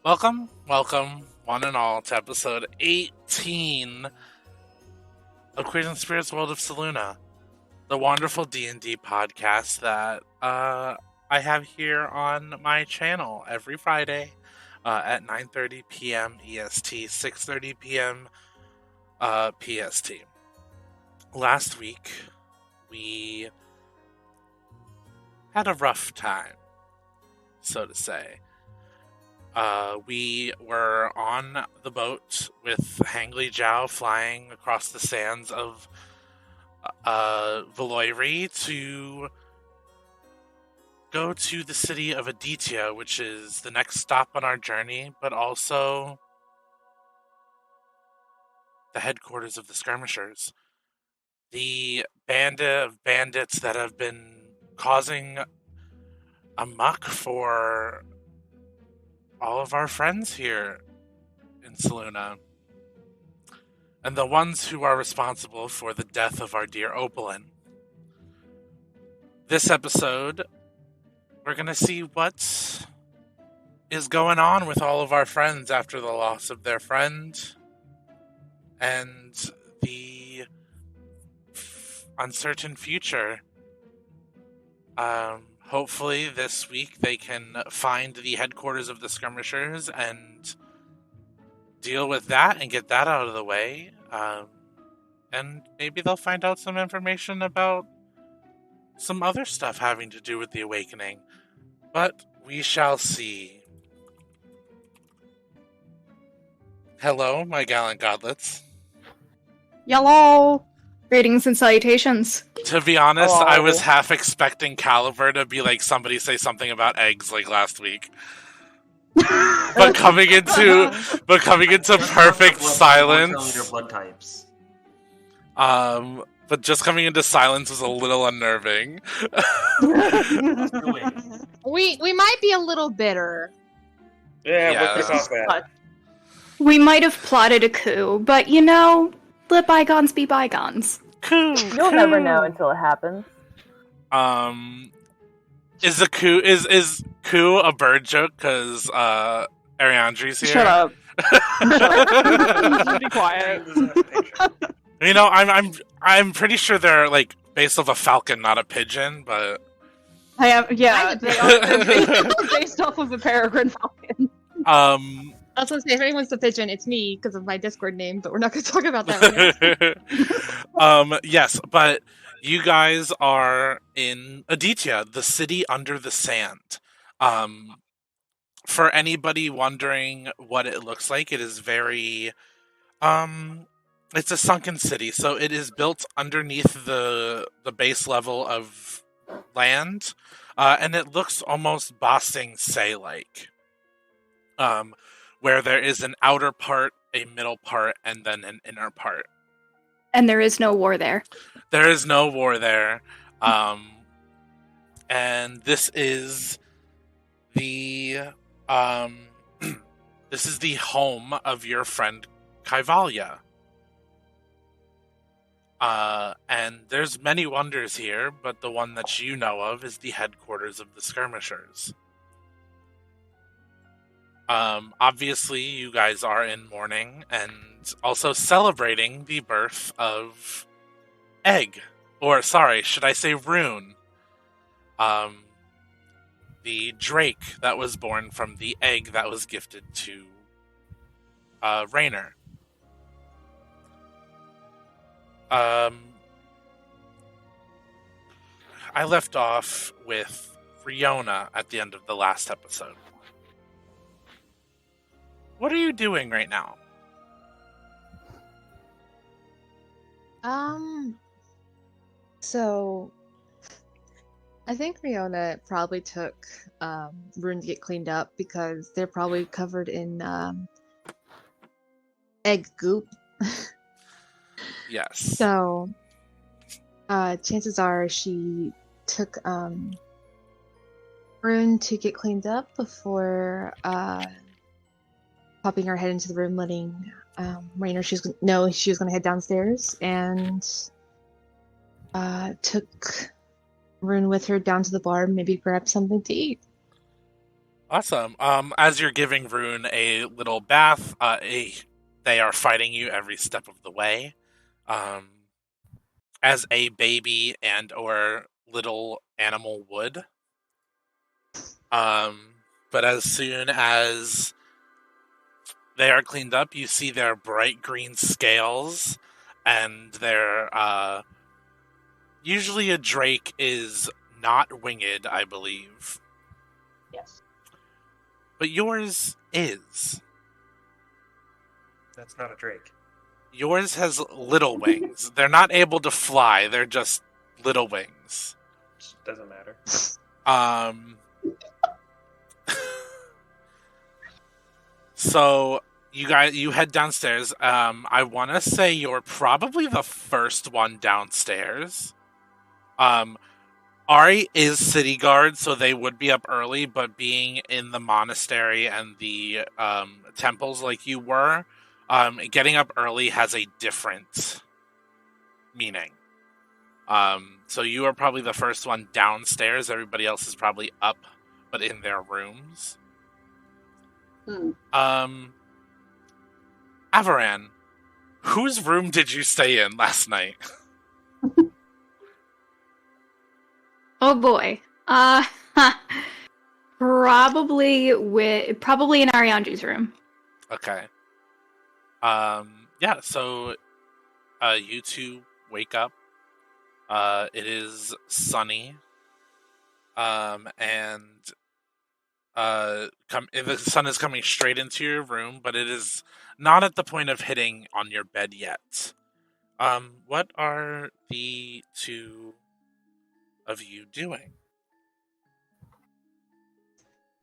Welcome, one and all, to episode 18 of Queers and Spirits World of Seluna, the wonderful D&D podcast that I have here on my channel every Friday at 9:30 p.m. EST, 6:30 p.m. PST. Last week, we had a rough time, so to say. We were on the boat with Hangli Jiao flying across the sands of Valoiri to go to the city of Aditya, which is the next stop on our journey, but also the headquarters of the skirmishers. The band of bandits that have been causing a muck for all of our friends here in Seluna, and the ones who are responsible for the death of our dear Opalin. This episode, we're going to see what is going on with all of our friends after the loss of their friend and the uncertain future. Hopefully this week they can find the headquarters of the skirmishers and deal with that and get that out of the way. And maybe they'll find out some information about some other stuff having to do with the awakening. But we shall see. Hello, my gallant godlets. Hello! Greetings and salutations. To be honest, Hello. I was half expecting Caliber to be like somebody say something about eggs like last week. But coming into perfect silence. Their blood types. But just coming into silence was a little unnerving. We might be a little bitter. Yeah, Yeah. we'll talk that. We might have plotted a coup, but let bygones be bygones. You'll never know until it happens. Is the coup is coup a bird joke because Ariandre's here? Shut up. Be quiet. You know, I'm pretty sure they're like based off a falcon, not a pigeon, but I am, yeah, Kinda they are based off of a peregrine falcon. I was gonna say, if anyone's the pigeon, it's me because of my Discord name, but we're not gonna talk about that right now. Yes, but you guys are in Aditya, the city under the sand. For anybody wondering what it looks like, it is very it's a sunken city, so it is built underneath the base level of land, and it looks almost Ba Sing Se like, where there is an outer part, a middle part, and then an inner part. And there is no war there. There is no war there, and this is the this is the home of your friend Kaivalia. And there's many wonders here, but the one that you know of is the headquarters of the skirmishers. Obviously, you guys are in mourning and also celebrating the birth of Egg. Or, sorry, should I say Rune? The drake that was born from the egg that was gifted to Raynor. I left off with Riona at the end of the last episode. What are you doing right now? So I think Riona probably took Rune to get cleaned up because they're probably covered in egg goop. Yes. So chances are she took Rune to get cleaned up before popping her head into the room, letting Raynor know she was going to head downstairs, and took Rune with her down to the bar, maybe grab something to eat. Awesome. As you're giving Rune a little bath, they are fighting you every step of the way. As a baby and or little animal would. But as soon as they are cleaned up, you see their bright green scales, and their usually a drake is not winged, I believe. Yes. But yours is. That's not a drake. Yours has little wings. They're not able to fly, they're just little wings. Doesn't matter. So you head downstairs. I want to say you're probably the first one downstairs. Ari is city guard, so they would be up early, but being in the monastery and the temples like you were, getting up early has a different meaning. So you are probably the first one downstairs. Everybody else is probably up, but in their rooms. Avaran, whose room did you stay in last night? Oh boy. Probably in Ariandri's room. Okay. Yeah, so you two wake up. It is sunny. And the sun is coming straight into your room, but it is not at the point of hitting on your bed yet. What are the two of you doing?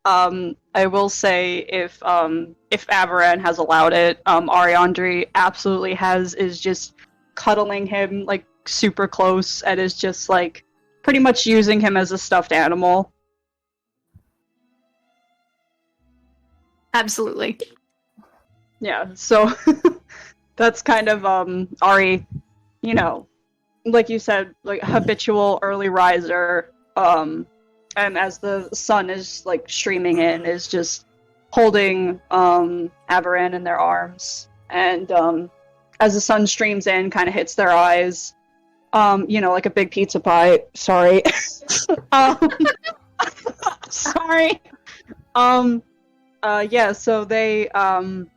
I will say if Avaran has allowed it, Ariandri absolutely is just cuddling him like super close and is just like pretty much using him as a stuffed animal. Absolutely. Yeah, so that's kind of Ari, like you said, like habitual early riser, and as the sun is like streaming in, is just holding Avaran in their arms, and as the sun streams in, kind of hits their eyes, like a big pizza pie. Sorry, sorry. Yeah, so they kind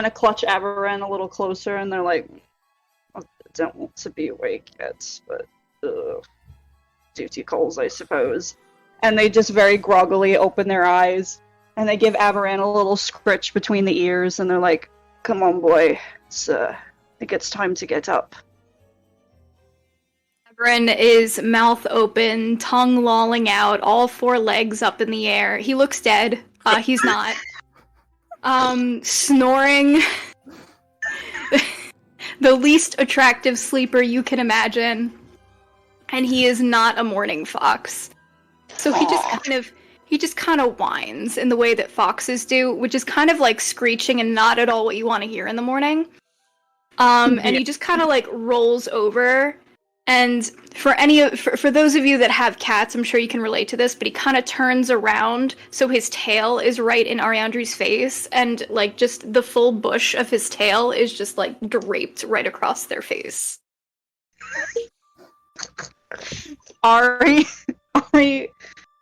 of clutch Avaran a little closer, and they're like, I don't want to be awake yet, but duty calls, I suppose. And they just very groggily open their eyes, and they give Avaran a little scritch between the ears, and they're like, come on, boy, I think it's time to get up. Avaran is mouth open, tongue lolling out, all four legs up in the air. He looks dead. He's not. Snoring. The least attractive sleeper you can imagine. And he is not a morning fox. So he just kind of whines in the way that foxes do, which is kind of like screeching and not at all what you want to hear in the morning. And he just kind of like rolls over. And for those of you that have cats, I'm sure you can relate to this, but he kind of turns around so his tail is right in Ariandri's face, and like just the full bush of his tail is just like draped right across their face. Ari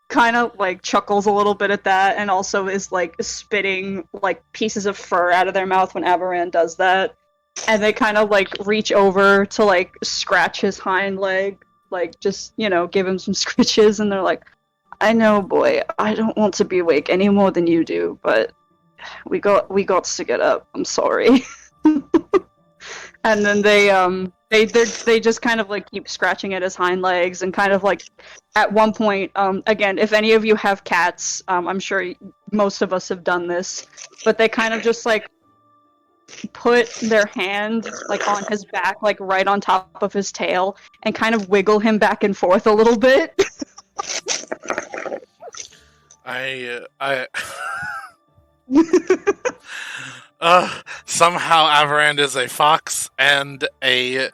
kind of like chuckles a little bit at that, and also is like spitting like pieces of fur out of their mouth when Avaran does that. And they kind of like reach over to like scratch his hind leg, like just, give him some scritches, and they're like, I know, boy, I don't want to be awake any more than you do, but we got to get up. I'm sorry. And then they just kind of like keep scratching at his hind legs, and kind of like at one point, again, if any of you have cats, I'm sure most of us have done this, but they kind of just like put their hand like on his back, like right on top of his tail, and kind of wiggle him back and forth a little bit. Somehow Avaran is a fox and a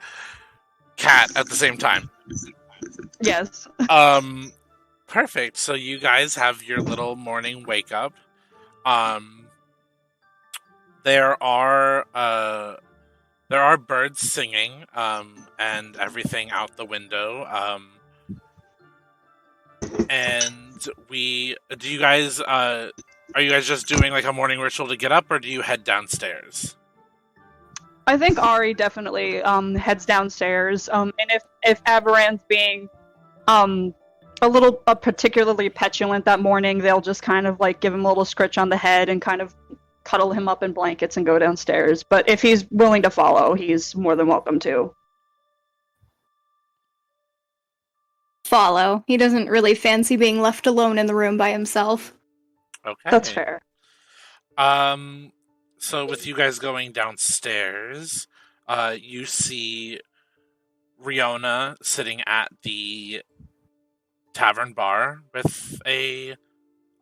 cat at the same time. Yes. Perfect. So you guys have your little morning wake up. There are birds singing, and everything out the window. And do you guys are you guys just doing like a morning ritual to get up, or do you head downstairs? I think Ari definitely heads downstairs. And if Avaran's being particularly petulant that morning, they'll just kind of like give him a little scritch on the head and kind of cuddle him up in blankets and go downstairs. But if he's willing to follow, he's more than welcome to. Follow. He doesn't really fancy being left alone in the room by himself. Okay. That's fair. So with you guys going downstairs, you see Riona sitting at the tavern bar with a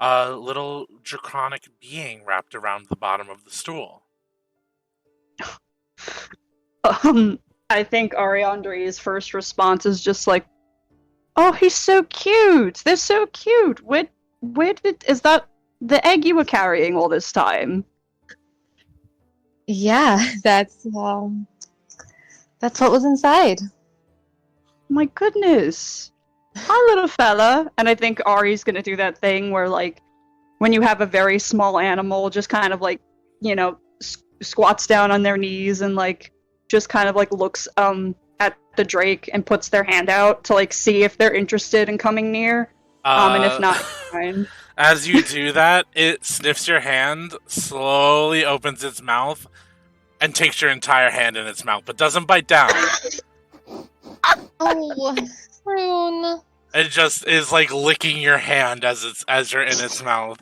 little draconic being wrapped around the bottom of the stool. I think Ariandre's first response is just like, "Oh, he's so cute! They're so cute! Is that the egg you were carrying all this time?" Yeah, that's what was inside. My goodness. Hi, little fella. And I think Ari's gonna do that thing where, like, when you have a very small animal, just kind of like, squats down on their knees and like just kind of like looks at the drake and puts their hand out to like see if they're interested in coming near. And if not, fine. As you do that, it sniffs your hand, slowly opens its mouth, and takes your entire hand in its mouth, but doesn't bite down. Oh, Rune. It just is like licking your hand as you're in its mouth.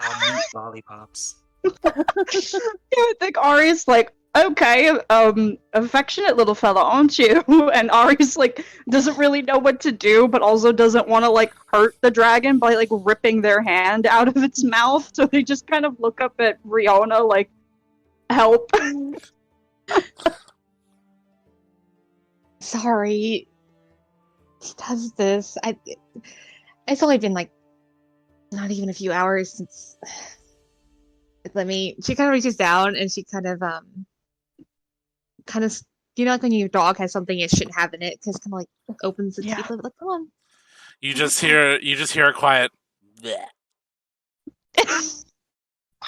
Meat lollipops. I think Ari's like, okay, affectionate little fella, aren't you? And Ari's like, doesn't really know what to do, but also doesn't want to like hurt the dragon by like ripping their hand out of its mouth. So they just kind of look up at Riona like, help. Sorry. He does this. It's only been like not even a few hours since. She kind of reaches down and she kind of like when your dog has something it shouldn't have in it, because kind of like opens its teeth like, come on. You just hear a quiet bleh.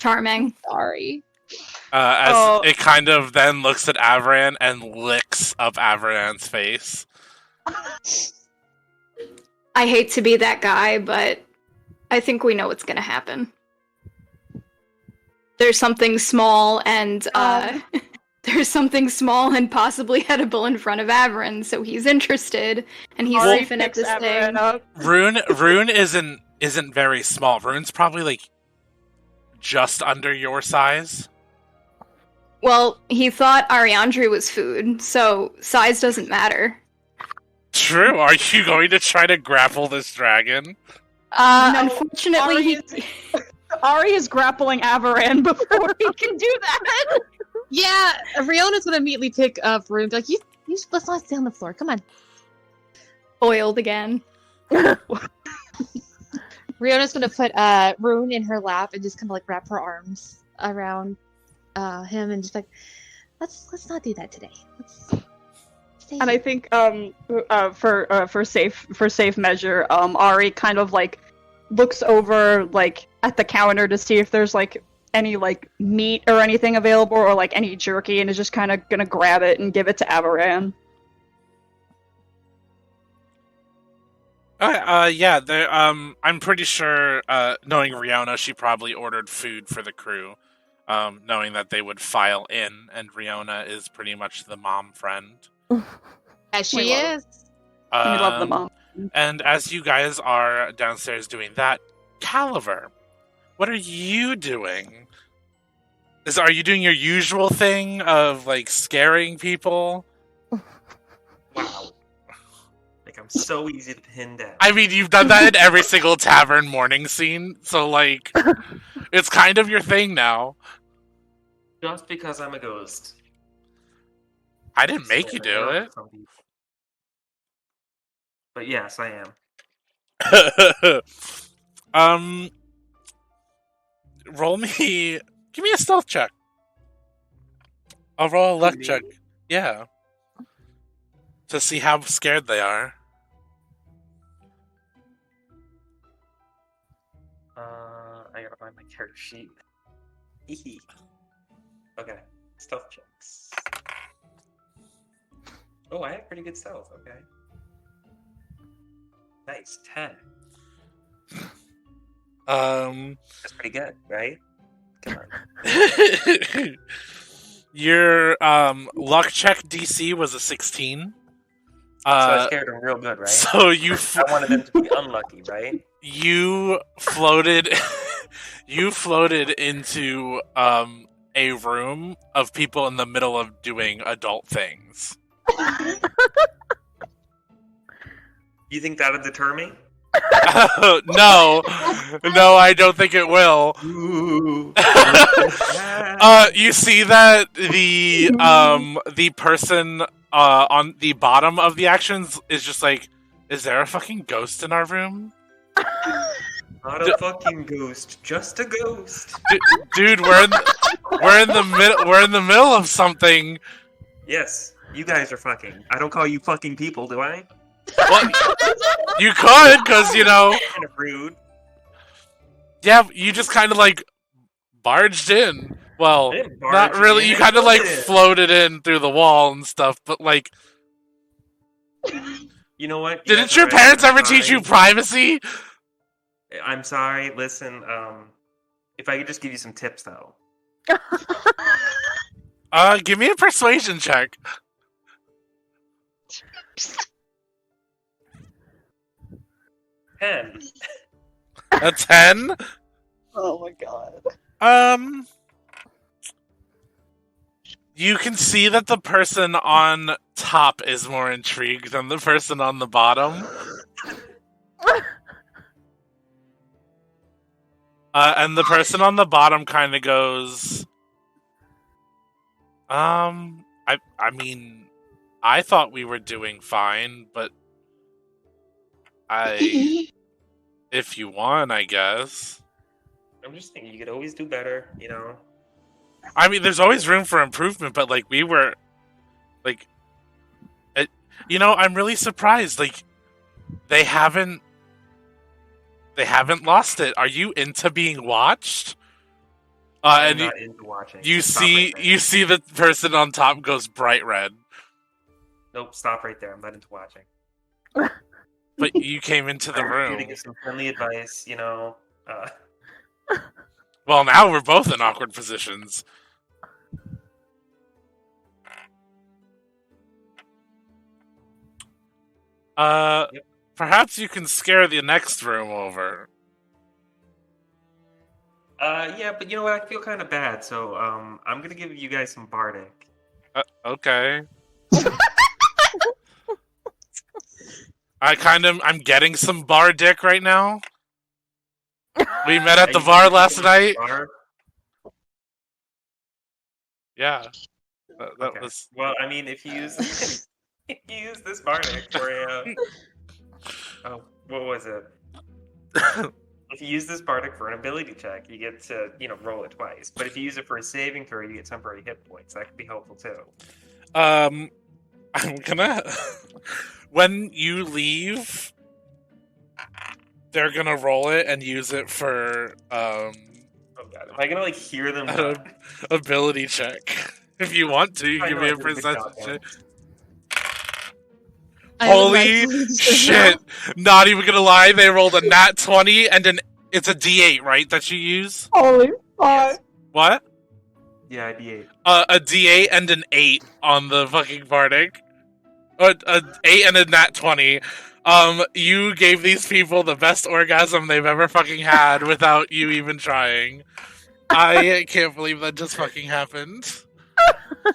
Charming. Sorry. As it kind of then looks at Avaran and licks up Avaran's face. I hate to be that guy, but I think we know what's gonna happen. There's something small and possibly edible in front of Avaran, so he's interested and he's sniffing at this thing. Rune isn't very small. Rune's probably like just under your size. Well, he thought Ariandre was food, so size doesn't matter. True. Are you going to try to grapple this dragon? No, unfortunately, Ari is grappling Avaran before he can do that. Yeah, Riona's gonna immediately pick up Rune. Like, let's not stay on the floor. Come on. Foiled again. Riona's gonna put Rune in her lap and just kind of like wrap her arms around him and just like, let's not do that today. And I think for safe measure, Ari kind of like looks over like at the counter to see if there's like any like meat or anything available or like any jerky, and is just kind of gonna grab it and give it to Avaran. Yeah, I'm pretty sure, knowing Riona, she probably ordered food for the crew, knowing that they would file in, and Riona is pretty much the mom friend. As she is. We love the mom. And as you guys are downstairs doing that, Caliver, what are you doing? Are you doing your usual thing of, like, scaring people? Wow. Like, I'm so easy to pin down. I mean, you've done that in every single tavern morning scene, so, like, it's kind of your thing now. Just because I'm a ghost. I didn't make you do it. But yes, I am. Roll me. Give me a stealth check. I'll roll a luck check. Yeah. To see how scared they are. I gotta find my character sheet. Okay, stealth checks. Oh, I have pretty good stealth. Okay. Nice, 10. That's pretty good, right? Come on. Your luck check DC was a 16. So I scared them real good, right? So you I wanted them to be unlucky, right? You floated you floated into a room of people in the middle of doing adult things. You think that'll deter me? No, I don't think it will. You see that the person on the bottom of the actions is just like, is there a fucking ghost in our room? Not a fucking ghost, just a ghost. Dude, we're in the middle of something. Yes, you guys are fucking. I don't call you fucking people, do I? Well, you could, because, you know... Kind of rude. Yeah, you just kind of, like, barged in. Well, not really. You kind of, like, floated in through the wall and stuff, but, like... You know what? Didn't your parents ever teach you privacy? I'm sorry, listen, if I could just give you some tips, though. Give me a persuasion check. 10. A 10? Oh my god. You can see that the person on top is more intrigued than the person on the bottom. And the person on the bottom kind of goes, I mean, I thought we were doing fine, but if you want, I guess. I'm just thinking you could always do better, you know? I mean, there's always room for improvement, but, like, we were, like, you know, I'm really surprised. Like, they haven't lost it. Are you into being watched? I'm and not into watching. You Stop see, right you see the person on top goes bright red. Nope, stop right there. I'm not into watching. But you came into the I'm room. here to give some friendly advice, you know. Well, now we're both in awkward positions. Yep. Perhaps you can scare the next room over. Yeah, but you know what? I feel kind of bad, so I'm gonna give you guys some Bardic. Okay. I'm getting some bar dick right now. We met at the bar last night. Yeah. That Okay. was... Well, I mean, if you use if you use this Bardic for a oh, what was it? If you use this Bardic for an ability check, you get to, you know, roll it twice. But if you use it for a saving throw, you get temporary hit points. That could be helpful too. I'm gonna... When you leave, they're gonna roll it and use it for, Oh god, am I gonna, like, hear them? an ability check. If you want to, you I give know, me I a did a good perception job, check. I would Holy like to leave this shit! now. Not even gonna lie, they rolled a nat 20 and it's a D8, right, that you use? Holy fuck. What? Yeah, D8. A D8 and an 8 on the fucking Bardic. A 8 and a nat 20. You gave these people the best orgasm they've ever fucking had without you even trying. I can't believe that just fucking happened.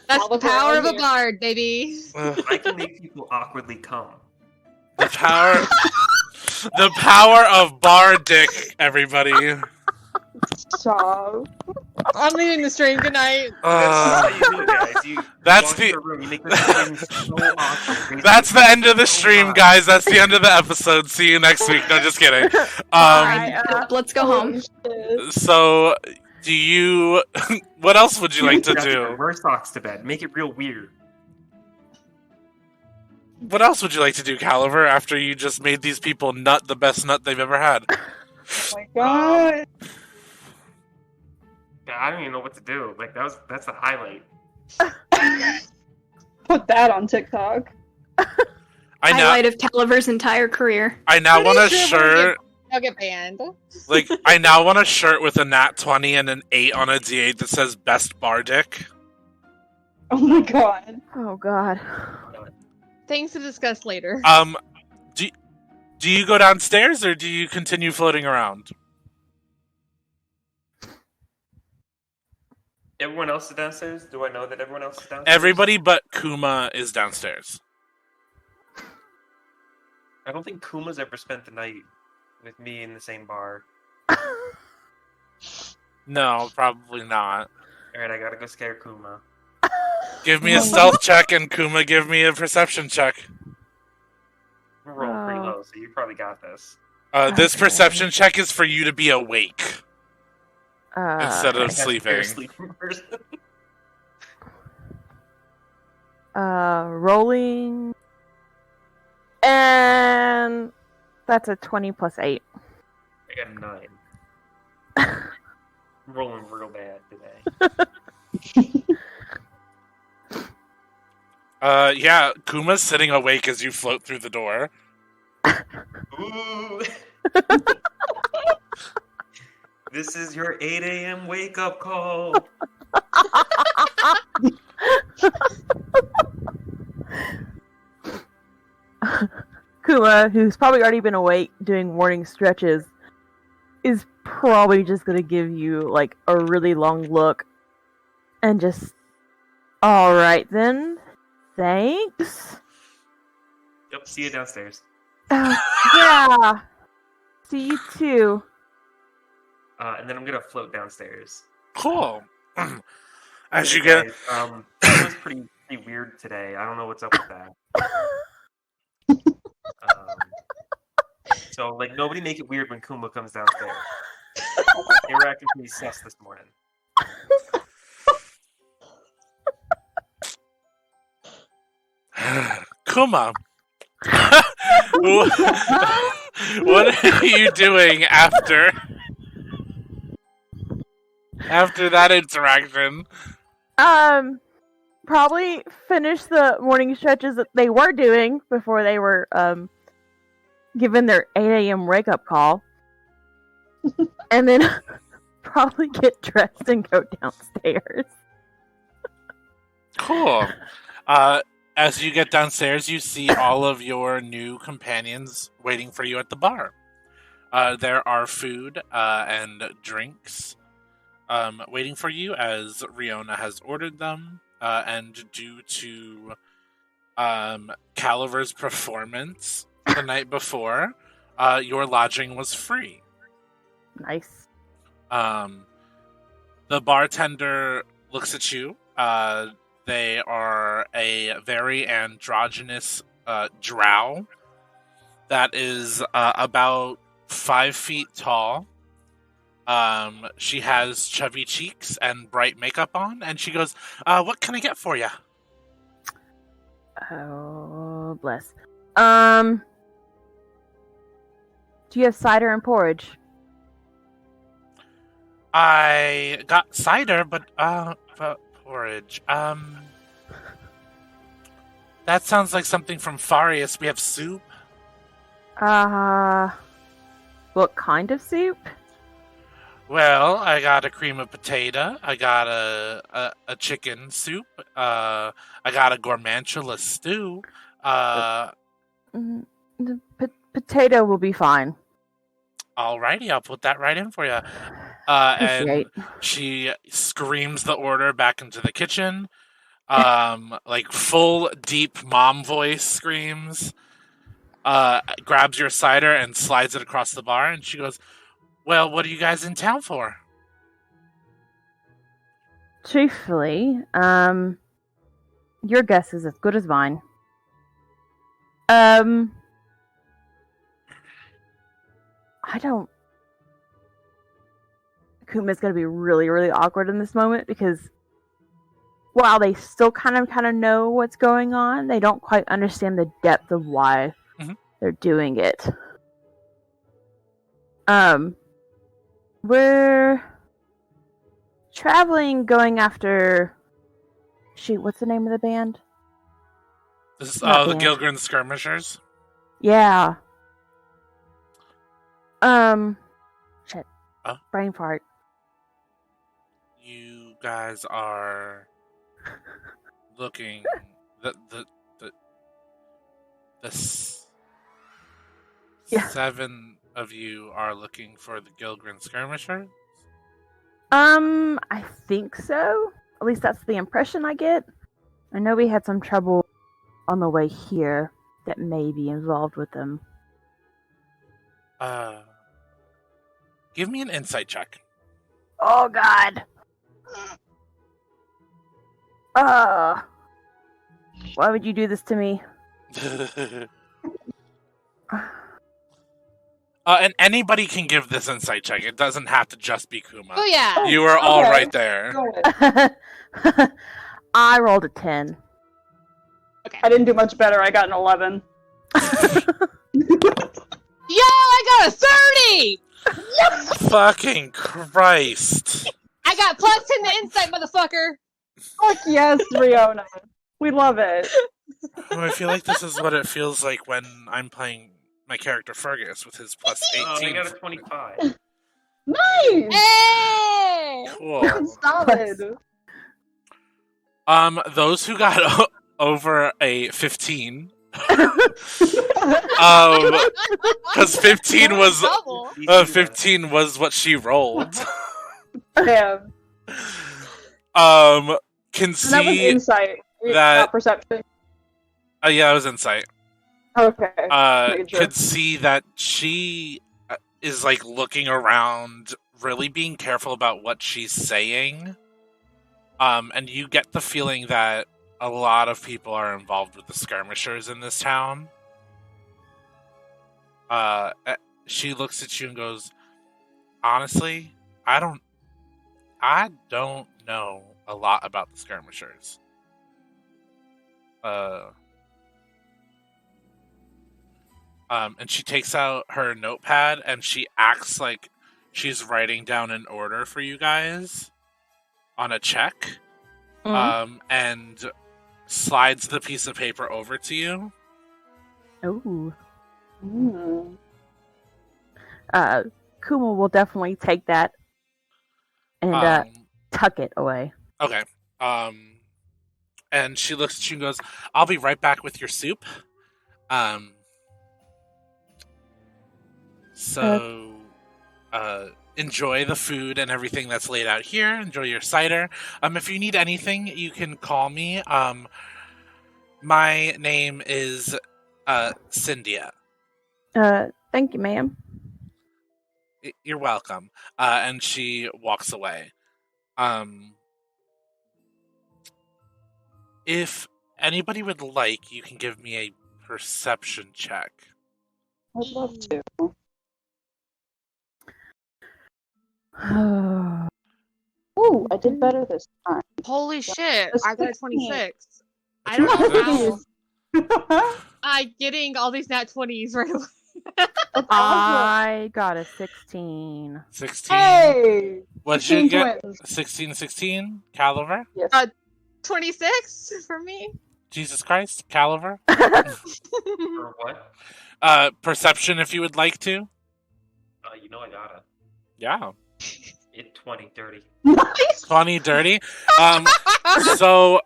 That's the power of a here. bard, baby. I can make people awkwardly come. The power of bar dick, everybody. Stop. I'm leaving the stream. Good night. That's how you do it, guys. You That's walk the- into a room, you make the thing so awkward. That's the end of the So stream, hot. guys. That's the end of the episode. See you next week. No, just kidding. Let's go home. So, do you? What else would you like to have do? Reverse socks to bed. Make it real weird. What else would you like to do, Caliver? After you just made these people nut the best nut they've ever had? Oh my god. Yeah, I don't even know what to do. Like that's the highlight. Put that on TikTok. I now, Highlight of Caliver's entire career. I now want a Pretty sure we're shirt. I'll get banned. Like, I now want a shirt with a nat 20 and an 8 on a D8 that says "Best Bardic." Oh my god. Oh god. Things to discuss later. Do you go downstairs or do you continue floating around? Everyone else is downstairs? Do I know that everyone else is downstairs? Everybody but Kuma is downstairs. I don't think Kuma's ever spent the night with me in the same bar. No, probably not. Alright, I gotta go scare Kuma. Give me a stealth check and Kuma give me a perception check. I'm rolling pretty Oh. low, so you probably got this. This Okay. perception check is for you to be awake instead I of got scare sleeping. sleeping person. Rolling. And that's a 20 plus 8. I got a 9. I'm rolling real bad today. Yeah, Kuma's sitting awake as you float through the door. Ooh. This is your 8 a.m. wake up call. Kuma, who's probably already been awake doing morning stretches, is probably just gonna give you like a really long look and just, alright then, thanks. Yep, see you downstairs. Yeah, see you too. And then I'm gonna float downstairs. Cool. As Hey, you get, guys, it was pretty weird today. I don't know what's up with that. So like nobody make it weird when Kuma comes downstairs. They were acting pretty sus this morning. Kuma. What are you doing after that interaction? Probably finish the morning stretches that they were doing before they were given their 8 a.m. wake up call, and then probably get dressed and go downstairs. Cool. As you get downstairs, you see all of your new companions waiting for you at the bar. There are food and drinks waiting for you as Riona has ordered them. And due to Caliver's performance the night before, your lodging was free. Nice. The bartender looks at you. They are a very androgynous drow that is about 5 feet tall. She has chubby cheeks and bright makeup on, and she goes, what can I get for you? Oh, bless. Do you have cider and porridge? I got cider, but porridge. That sounds like something from Farius. We have soup. What kind of soup? Well, I got a cream of potato. I got a chicken soup. I got a gourmandula stew. The potato will be fine. Alrighty, I'll put that right in for you. And Appreciate. she screams the order back into the kitchen. Like full deep mom voice screams. Grabs your cider and slides it across the bar, and she goes, "Well, what are you guys in town for?" truthfully, your guess is as good as mine. I don't. Kuma's gonna be really, really awkward in this moment because while they still kind of know what's going on, they don't quite understand the depth of why they're doing it. We're traveling, going after. Shoot, what's the name of the band? This is Not the band. Gilgren Skirmishers. Yeah. Shit. Huh? Brain fart. You guys are looking Yeah. 7 of you are looking for the Gilgren Skirmisher. I think so. At least that's the impression I get. I know we had some trouble on the way here that may be involved with them. Give me an insight check. Oh God. Why would you do this to me? And anybody can give this insight check. It doesn't have to just be Kuma. Oh yeah. You are all Okay. right there. I rolled a 10. I didn't do much better. I got an 11. Yo, I got a 30! Fucking Christ. I got +10 to insight, motherfucker! Fuck yes, Riona. We love it. Oh, I feel like this is what it feels like when I'm playing my character Fergus with his +18. Oh, I got a 25. Nice! Hey! Cool. Solid. Those who got over a 15, because 15 was Double. 15 was what she rolled. Damn. Can And that was see insight, that- not perception. yeah, that was insight. Okay. Making sure. Could see that she is like looking around, really being careful about what she's saying. And you get the feeling that a lot of people are involved with the skirmishers in this town. She looks at you and goes, "Honestly, I don't know a lot about the skirmishers." And she takes out her notepad and she acts like she's writing down an order for you guys on a check. And slides the piece of paper over to you. Ooh. Mm. Kuma will definitely take that and tuck it away. Okay. And she looks at you and goes, "I'll be right back with your soup." So, enjoy the food and everything that's laid out here. Enjoy your cider. If you need anything, you can call me. My name is Cynthia. Thank you, ma'am. You're welcome. And she walks away. If anybody would like, you can give me a perception check. I'd love to. Ooh, I did better this time. Holy shit, That's I got a 16. 26. I don't know how That's I'm getting all these nat 20s right away. awesome. I got a 16. 16. Hey! What'd you 16 get? twins. 16? Caliber? Yes. 26 for me? Jesus Christ. Caliber? Or what? Perception if you would like to. You know I gotta. Yeah. It 20, 30. Nice! 20 dirty. So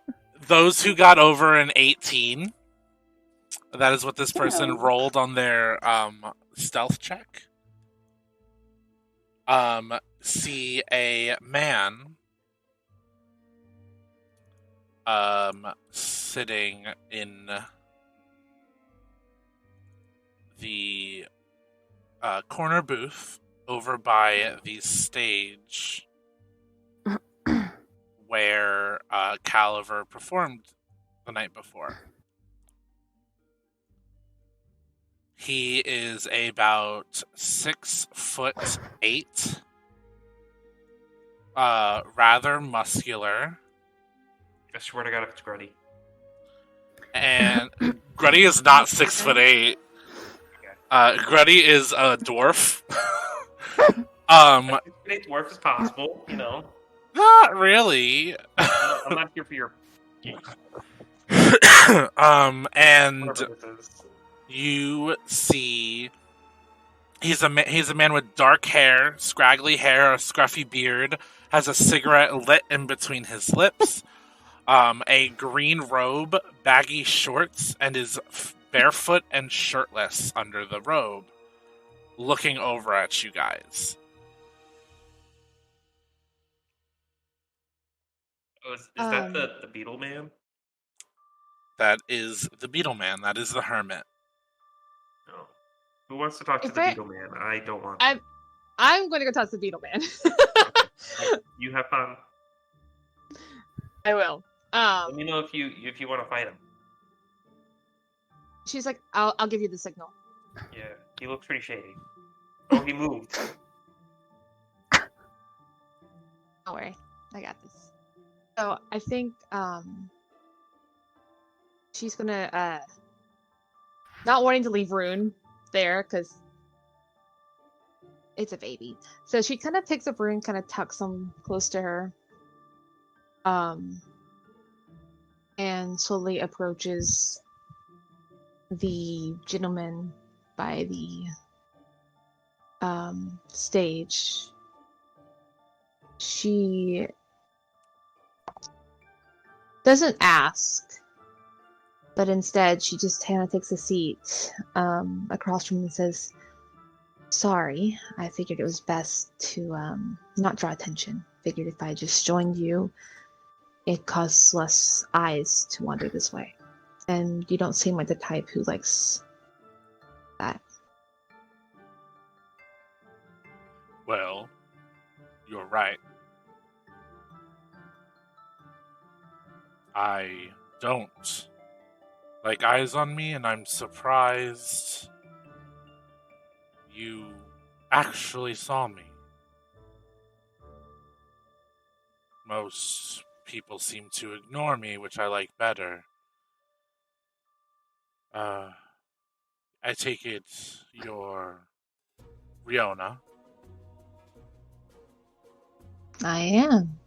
those who got over an 18, that is what this person Yeah. rolled on their stealth check. See a man sitting in the corner booth over by the stage where Caliver performed the night before. He is about 6'8", rather muscular, I swear to God, if it's Gruddy. and Gruddy is not 6'8". Gruddy is a dwarf. It's dwarf is possible, you know. Not really. I'm not here for your. And Whatever this is. you see, he's a man with dark hair, scraggly hair, a scruffy beard, has a cigarette lit in between his lips, a green robe, baggy shorts, and is barefoot and shirtless under the robe, looking over at you guys. Oh, is that the beetle man? That is the beetle man. That is the hermit. No. Who wants to talk to If the I- beetle man? I don't want. I'm going to go talk to the beetle man. You have fun. I will. Let me know if you want to fight him. She's like, I'll give you the signal. Yeah, he looks pretty shady. Oh, he moved. Don't worry, I got this. So I think she's gonna not wanting to leave Rune there because it's a baby. So she kind of picks up Rune, kind of tucks him close to her, and slowly approaches the gentleman by the stage. She doesn't ask, but instead she just kind of takes a seat across from him and says, "Sorry, I figured it was best to not draw attention. Figured if I just joined you, it causes less eyes to wander this way. And you don't seem like the type who likes that." Well, you're right. I don't like eyes on me, and I'm surprised you actually saw me. Most people seem to ignore me, which I like better. I take it you're Riona. I am.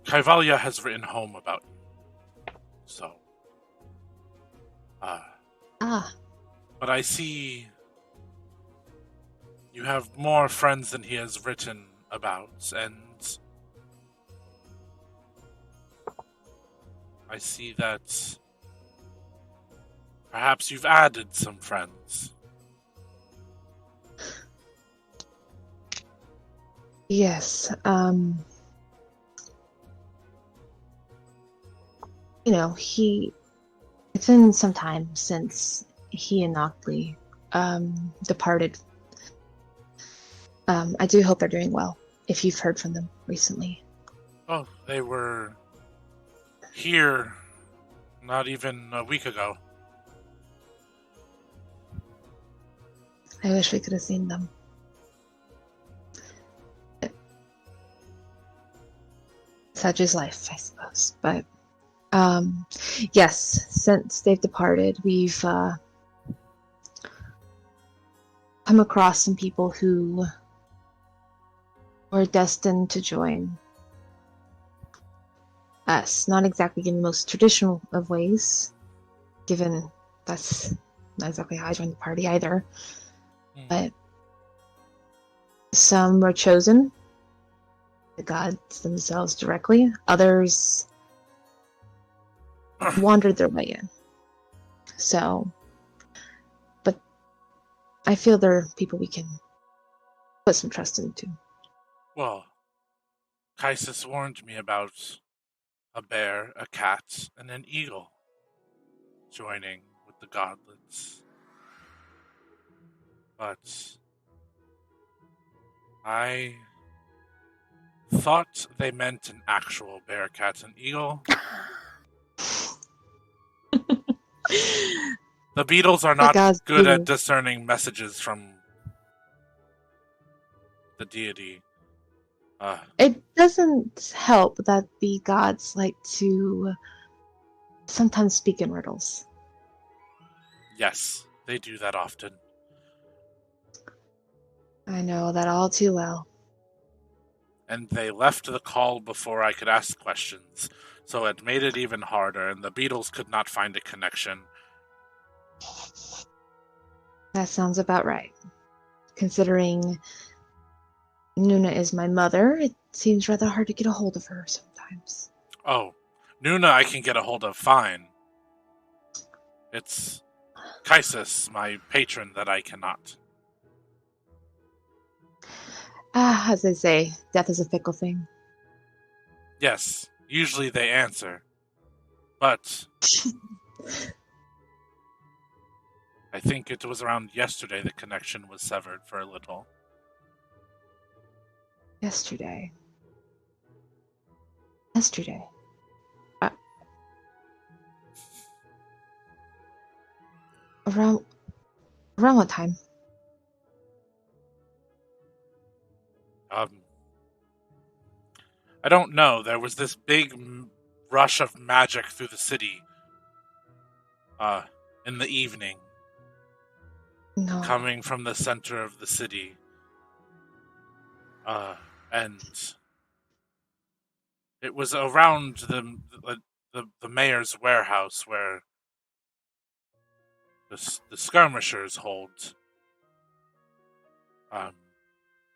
Kaivalia has written home about you. So. But I see you have more friends than he has written about, and I see that perhaps you've added some friends. Yes. It's been some time since he and Noctley departed. I do hope they're doing well, if you've heard from them recently. Oh, they were here not even a week ago. I wish we could have seen them. Such is life, I suppose. But yes, since they've departed, we've come across some people who were destined to join us. Not exactly in the most traditional of ways, given that's not exactly how I joined the party either. But some were chosen, the gods themselves directly. Others wandered their way in. So, but I feel they're people we can put some trust into. Well, Kaisis warned me about a bear, a cat, and an eagle joining with the Godlets. But I thought they meant an actual bear, cat, and eagle. The beetles are not gods good do. at discerning messages from the deity. It doesn't help that the gods like to sometimes speak in riddles. Yes, they do that often. I know that all too well. And they left the call before I could ask questions, so it made it even harder, and the beetles could not find a connection. That sounds about right. Considering Nuna is my mother, it seems rather hard to get a hold of her sometimes. Oh, Nuna I can get a hold of fine. It's Kaisis, my patron, that I cannot. As they say, death is a fickle thing. Yes, usually they answer. But I think it was around yesterday the connection was severed for a little. Yesterday. Around what time? I don't know. There was this big rush of magic through the city. In the evening. No. Coming from the center of the city. And it was around the mayor's warehouse where the skirmishers hold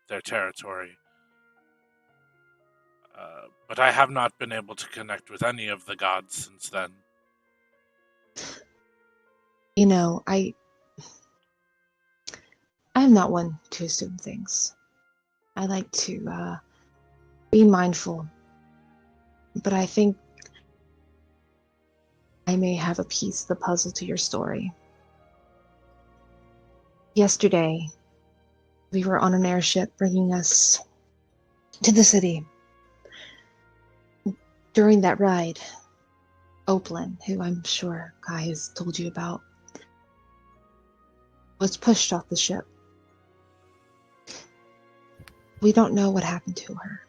their territory. But I have not been able to connect with any of the gods since then. You know, I'm not one to assume things. I like to be mindful. But I think I may have a piece of the puzzle to your story. Yesterday, we were on an airship bringing us to the city. During that ride, Oplin, who I'm sure Kai has told you about, was pushed off the ship. We don't know what happened to her.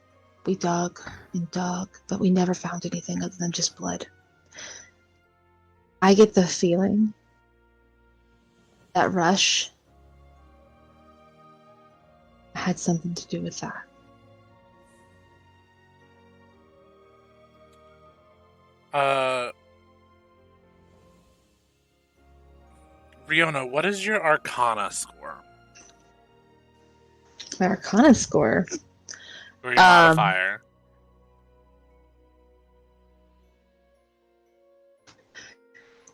We dug and dug, but we never found anything other than just blood. I get the feeling that rush had something to do with that. Riona, what is your Arcana score? My Arcana score? Or your modifier?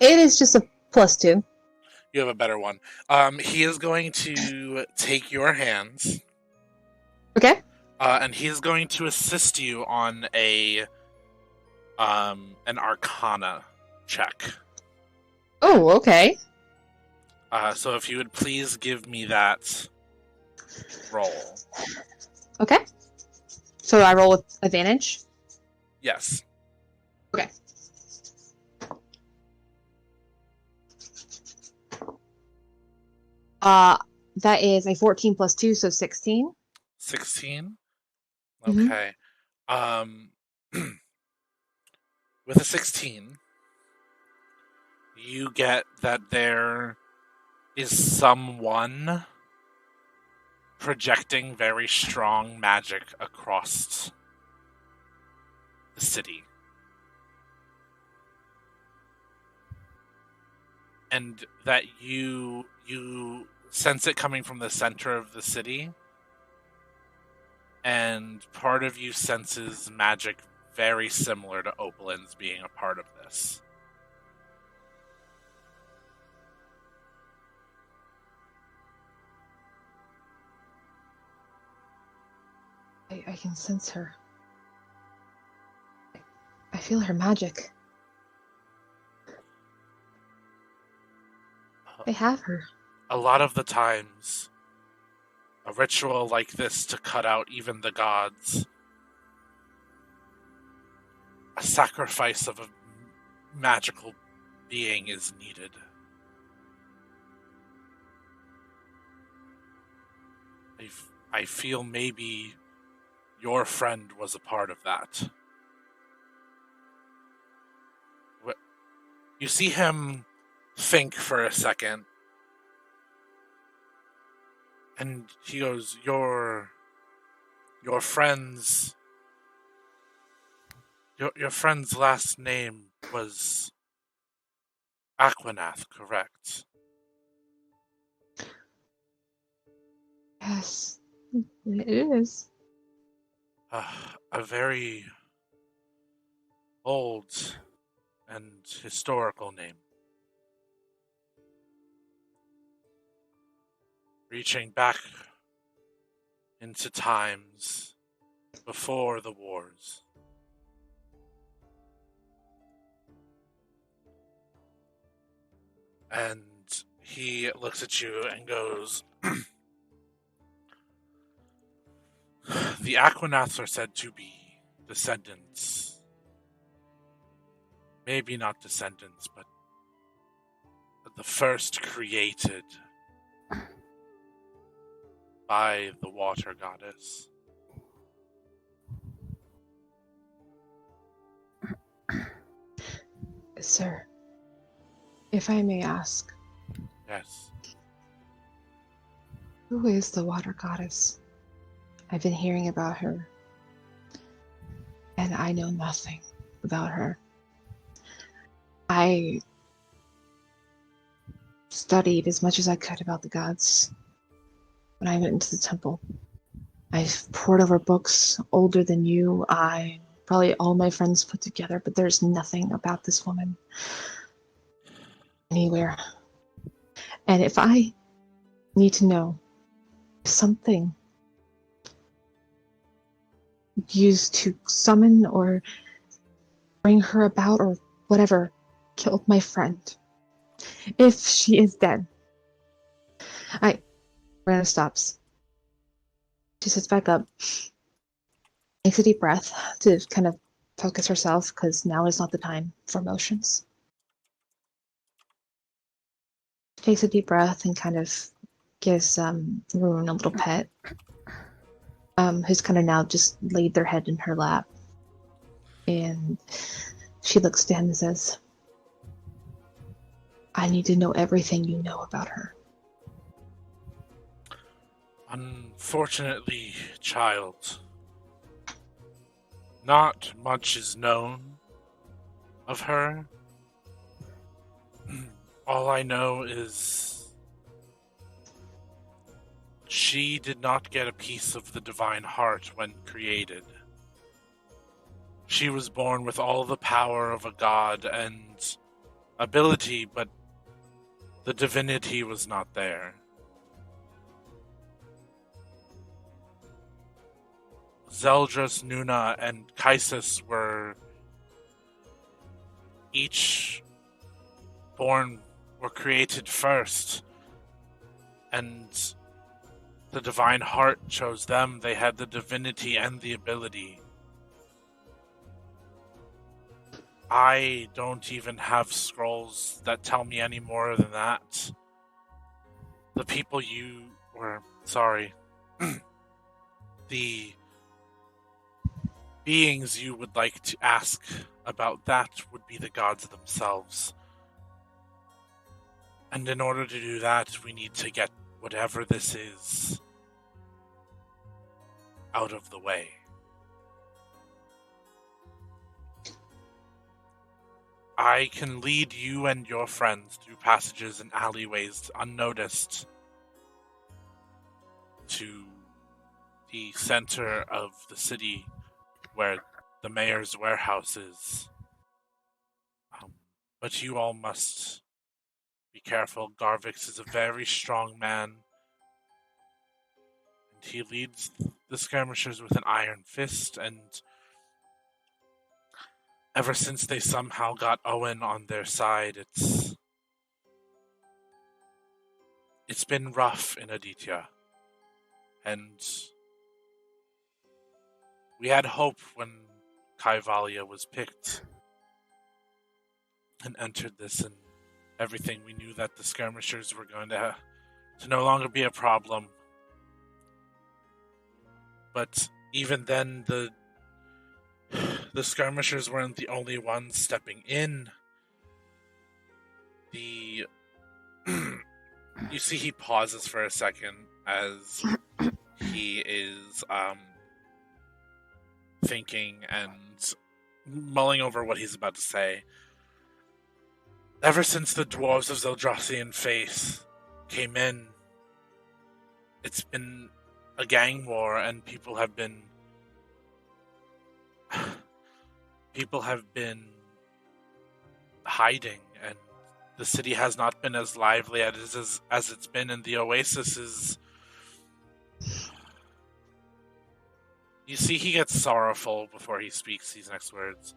It is just a +2. You have a better one. He is going to take your hands. Okay. And he is going to assist you on an Arcana check. Oh, okay. So if you would please give me that roll. Okay. So I roll with advantage? Yes. Okay. That is a 14 plus 2, so 16. 16? Mhm. Okay. With a 16, you get that there is someone projecting very strong magic across the city. And that you sense it coming from the center of the city, and part of you senses magic very similar to Opalin's being a part of this. I can sense her. I feel her magic. I have her. A lot of the times, a ritual like this to cut out even the gods a sacrifice of a magical being is needed. I feel maybe your friend was a part of that. You see him think for a second, and he goes, your friend's last name was Aquanath, correct? Yes, it is. A very old and historical name. Reaching back into times before the wars. And he looks at you and goes, the Aquanaths are said to be descendants. Maybe not descendants, but the first created by the water goddess. Sir, if I may ask, Yes. who is the water goddess? I've been hearing about her, and I know nothing about her. I studied as much as I could about the gods when I went into the temple. I've pored over books older than you, probably all my friends put together, but there's nothing about this woman anywhere. And if I need to know something used to summon or bring her about or whatever killed my friend, if she is dead, Rana stops. She sits back up, takes a deep breath to kind of focus herself, because now is not the time for emotions. Takes a deep breath and kind of gives Ruin a little pet, who's kind of now just laid their head in her lap. And she looks to him and says, I need to know everything you know about her. Unfortunately, child, not much is known of her. All I know is she did not get a piece of the divine heart when created. She was born with all the power of a god and ability, but the divinity was not there. Zeldris, Nuna, and Kaisis were each were created first, and the divine heart chose them. They had the divinity and the ability. I don't even have scrolls that tell me any more than that. The people the beings you would like to ask about that would be the gods themselves. And in order to do that, we need to get whatever this is out of the way. I can lead you and your friends through passages and alleyways unnoticed to the center of the city where the mayor's warehouse is. But you all must be careful. Garvix is a very strong man, and he leads the skirmishers with an iron fist, and ever since they somehow got Owen on their side, it's been rough in Aditya. And we had hope when Kaivalia was picked and entered this and everything, we knew that the skirmishers were going to no longer be a problem. But even then, the skirmishers weren't the only ones stepping in. You see, he pauses for a second as he is thinking and mulling over what he's about to say. Ever since the dwarves of Zeldrassian Faith came in, it's been a gang war, and people have been hiding, and the city has not been as lively as it's been, and the oasis is... You see, he gets sorrowful before he speaks these next words.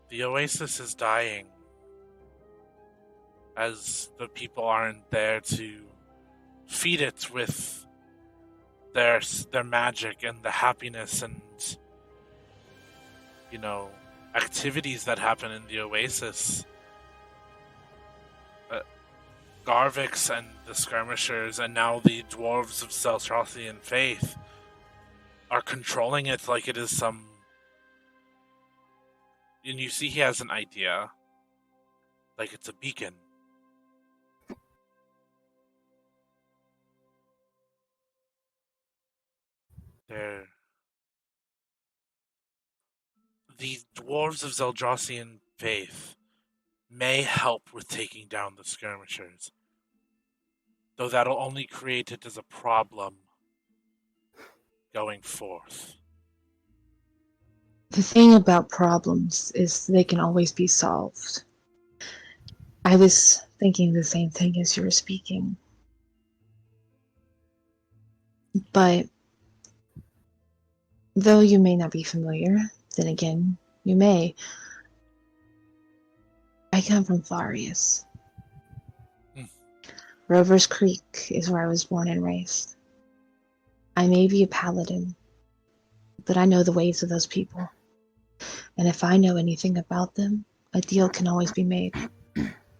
The oasis is dying, as the people aren't there to feed it with their magic and the happiness and, activities that happen in the oasis. Garvix and the skirmishers, and now the dwarves of Zeldrassian Faith, are controlling it like it is some... And you see he has an idea. Like it's a beacon. The dwarves of Zeldrassian Faith may help with taking down the skirmishers, though that'll only create it as a problem going forth. The thing about problems is they can always be solved. I was thinking the same thing as you were speaking. But though you may not be familiar, then again, you may. I come from Farius. Rover's Creek is where I was born and raised. I may be a paladin, but I know the ways of those people. And if I know anything about them, a deal can always be made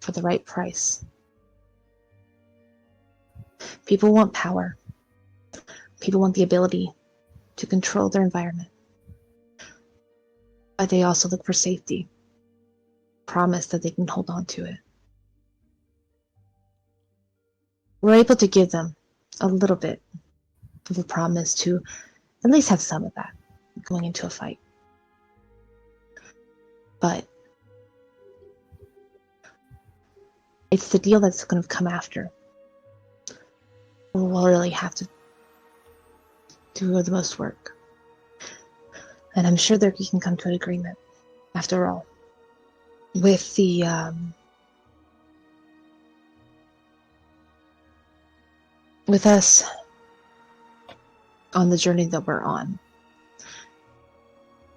for the right price. People want power. People want the ability to control their environment. But they also look for safety. Promise that they can hold on to it. We're able to give them a little bit of a promise to at least have some of that going into a fight. But it's the deal that's going to come after. We'll really have to do the most work. And I'm sure that we can come to an agreement, after all. With the with us on the journey that we're on,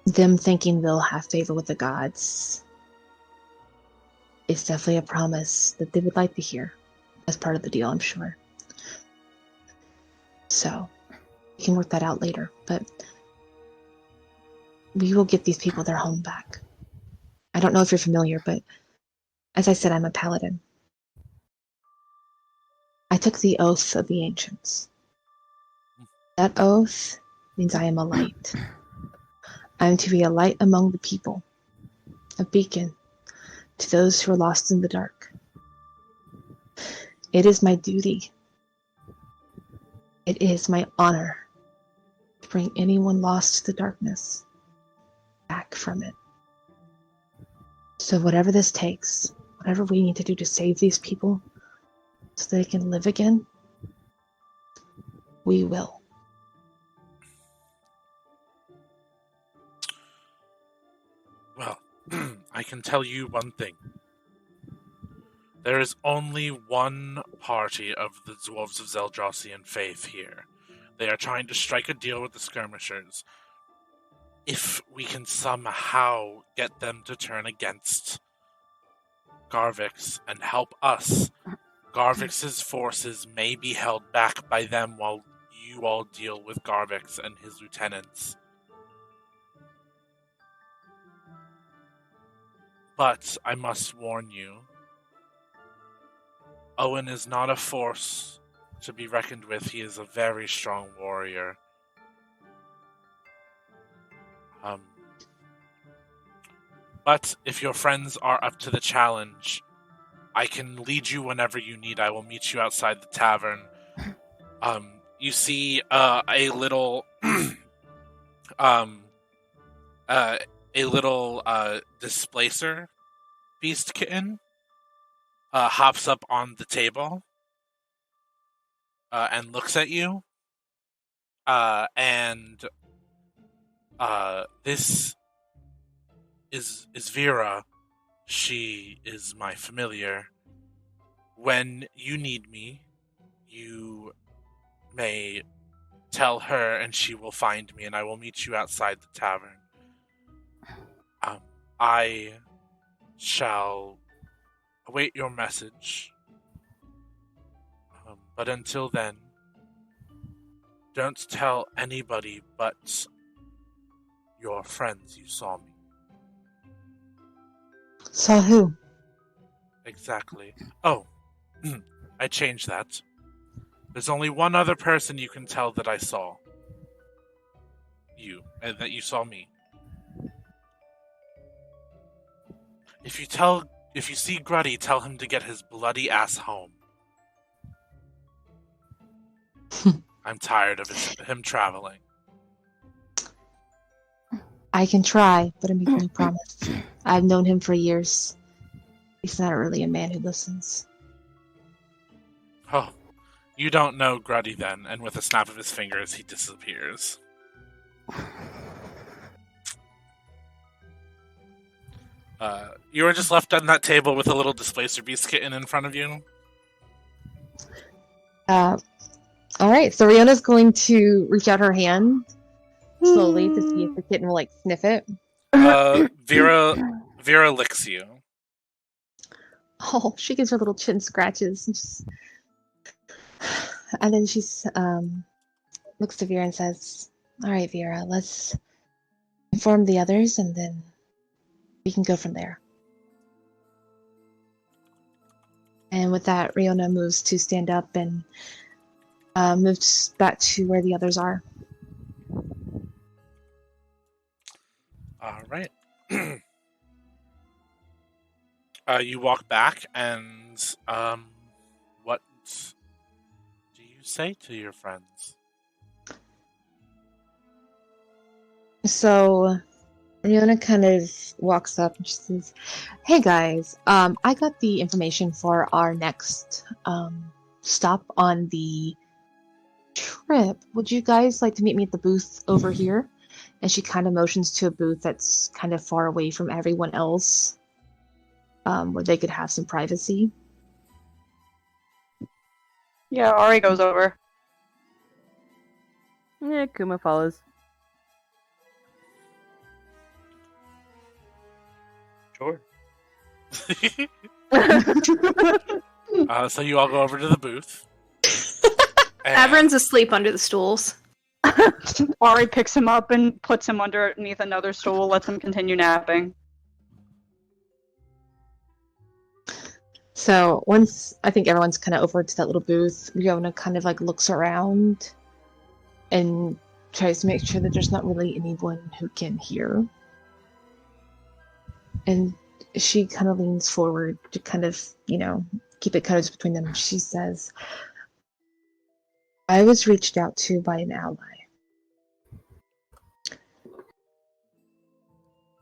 them thinking they'll have favor with the gods is definitely a promise that they would like to hear as part of the deal, I'm sure. So we can work that out later, but we will get these people their home back. I don't know if you're familiar, but as I said, I'm a paladin. I took the oath of the ancients. That oath means I am a light. I am to be a light among the people, a beacon to those who are lost in the dark. It is my duty. It is my honor to bring anyone lost to the darkness back from it. So whatever this takes, whatever we need to do to save these people so they can live again, we will. Well, I can tell you one thing. There is only one party of the Dwarves of Zeldrassian Faith here. They are trying to strike a deal with the skirmishers. If we can somehow get them to turn against Garvix and help us, Garvix's forces may be held back by them while you all deal with Garvix and his lieutenants. But I must warn you, Owen is not a force to be reckoned with. He is a very strong warrior. But if your friends are up to the challenge, I can lead you whenever you need. I will meet you outside the tavern. You see a little displacer beast kitten hops up on the table and looks at you. This is Vera. She is my familiar. When you need me, you may tell her and she will find me, and I will meet you outside the tavern. I shall await your message. But until then, don't tell anybody but your friends you saw me. Saw who? Exactly. Oh, I changed that. There's only one other person you can tell that I saw. You, and that you saw me. If you see Gruddy, tell him to get his bloody ass home. I'm tired of him traveling. I can try, but I'm making no promise. I've known him for years. He's not really a man who listens. Oh, you don't know Gruddy then, and with a snap of his fingers, he disappears. You were just left on that table with a little displacer beast kitten in front of you? Alright, so Riona's going to reach out her hand slowly to see if the kitten will, like, sniff it. Vera licks you. Oh, she gives her little chin scratches. And then she's, looks to Vera and says, Alright, Vera, let's inform the others and then we can go from there. And with that, Riona moves to stand up and moves back to where the others are. All right. You walk back, and what do you say to your friends? So Riona kind of walks up and she says, Hey guys, I got the information for our next stop on the trip. Would you guys like to meet me at the booth over here? And she kind of motions to a booth that's kind of far away from everyone else, where they could have some privacy. Yeah, Ari goes over. Yeah, Kuma follows. Sure. So you all go over to the booth. Avern's asleep under the stools. Ari picks him up and puts him underneath another stool, lets him continue napping. So once I think everyone's kind of over to that little booth, Riona kind of like looks around and tries to make sure that there's not really anyone who can hear. And she kind of leans forward to kind of, keep it kind of between them. She says, I was reached out to by an ally.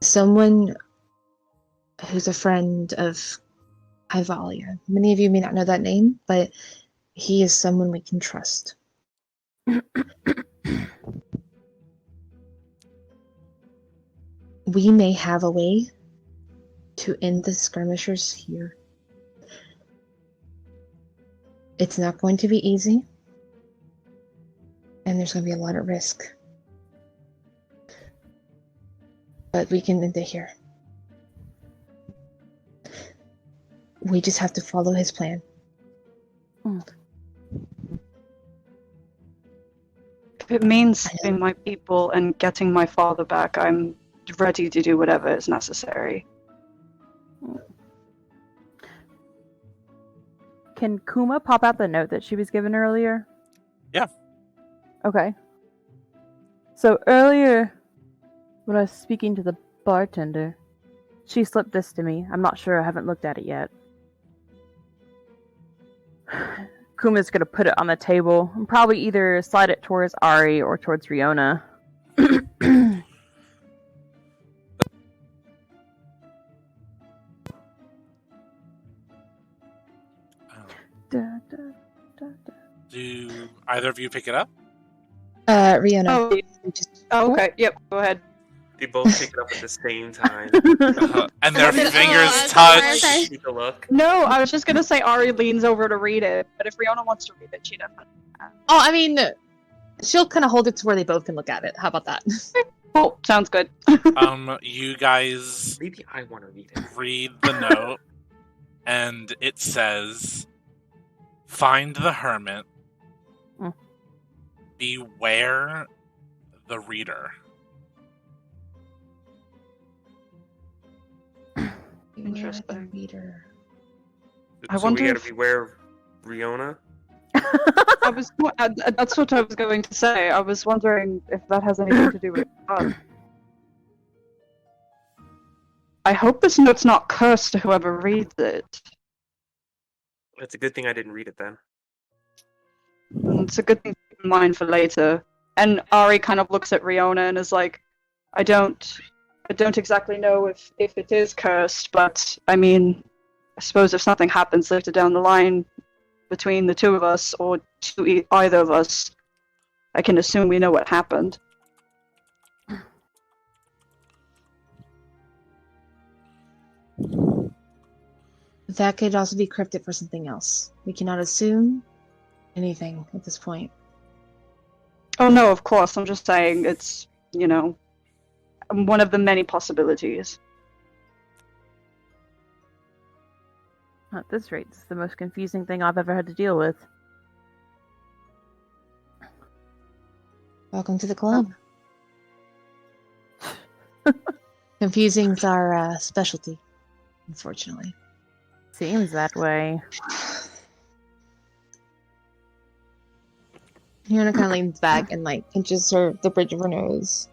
Someone who's a friend of Heilval. Many of you may not know that name, but he is someone we can trust. We may have a way to end the skirmishers here. It's not going to be easy, and there's going to be a lot of risk. But we can end it here. We just have to follow his plan. If it means saving my people and getting my father back, I'm ready to do whatever is necessary. can Kuma pop out the note that she was given earlier? Yeah. Okay. So earlier, when I was speaking to the bartender, she slipped this to me. I'm not sure. I haven't looked at it yet. Kuma's gonna put it on the table and probably either slide it towards Ari or towards Riona. Do either of you pick it up? Rihanna. Oh, okay. Yep. Go ahead. They both pick it up at the same time. And their Oh, fingers okay. touch. Take a look. No, I was just gonna say Ari leans over to read it, but if Rihanna wants to read it, she definitely. Oh, I mean, she'll kind of hold it to where they both can look at it. How about that? Cool. Sounds good. You guys Maybe I want to read it. read the note, and it says, "Find the hermit. Mm. Beware the reader." Interesting. Reader. I So wonder we gotta if- beware of Riona. I was. That's what I was going to say. I was wondering if that has anything to do with us. I hope this note's not cursed to whoever reads it. It's a good thing I didn't read it then. It's a good thing to keep in mind for later. And Ari kind of looks at Riona and is like, I don't exactly know if it is cursed, but I mean, I suppose if something happens later down the line between the two of us, or to either of us, I can assume we know what happened. That could also be cryptic for something else. We cannot assume anything at this point. Oh no, of course, I'm just saying it's, one of the many possibilities. At this rate, it's the most confusing thing I've ever had to deal with. Welcome to the club. Confusing's our specialty, unfortunately. Seems that way. Rihanna kind of leans back and pinches the bridge of her nose.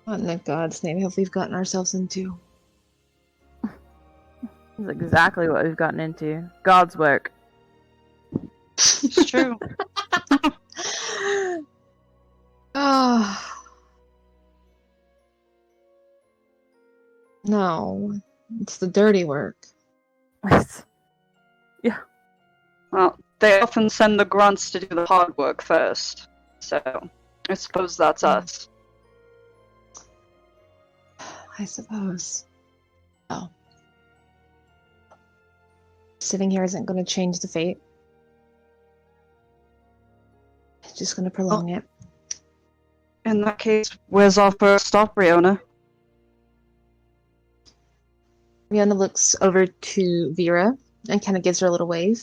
What in God's name have we gotten ourselves into? That's exactly what we've gotten into. God's work. It's true. Oh. No, it's the dirty work. Well, they often send the grunts to do the hard work first, so I suppose that's us. I suppose. Oh. Sitting here isn't going to change the fate. It's just going to prolong it. In that case, where's our first stop, Riona? Rihanna looks over to Vera and kind of gives her a little wave.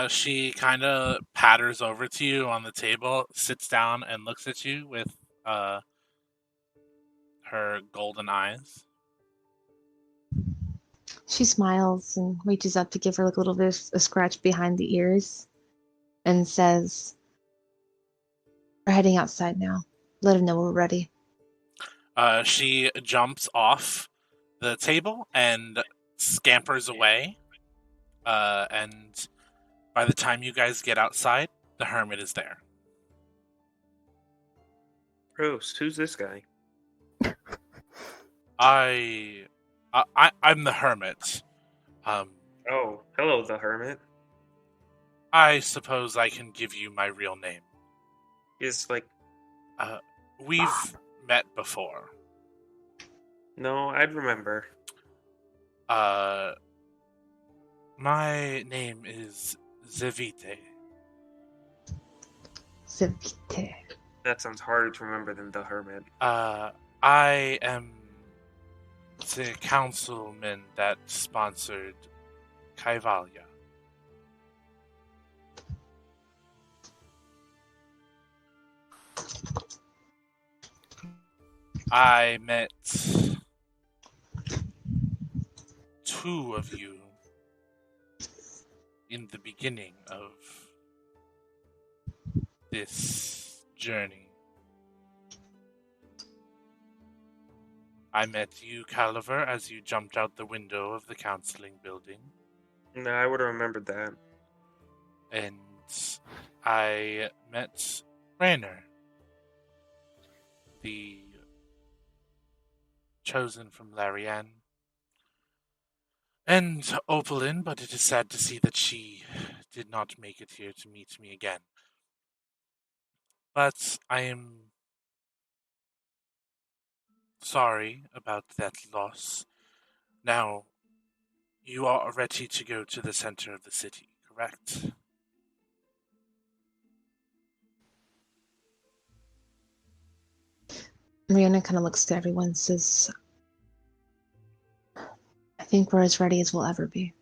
She kind of patters over to you on the table, sits down, and looks at you with her golden eyes. She smiles and reaches up to give her a little bit of a scratch behind the ears and says, "We're heading outside now. Let him know we're ready." She jumps off the table and scampers away. And by the time you guys get outside, the hermit is there. Rose, who's this guy? I'm the hermit. Oh, hello, the hermit. I suppose I can give you my real name. Is We've met before. no, I'd remember. My name is Zevite. Zevite. That sounds harder to remember than the hermit. I am the councilman that sponsored Heilval. I met two of you in the beginning of this journey. I met you, Caliver, as you jumped out the window of the counseling building. No, I would have remembered that. And I met Rainer, the chosen from Larianne, and Opalin, but it is sad to see that she did not make it here to meet me again. But I am sorry about that loss. Now, you are ready to go to the center of the city, correct? Rihanna kind of looks to everyone and says, I think we're as ready as we'll ever be.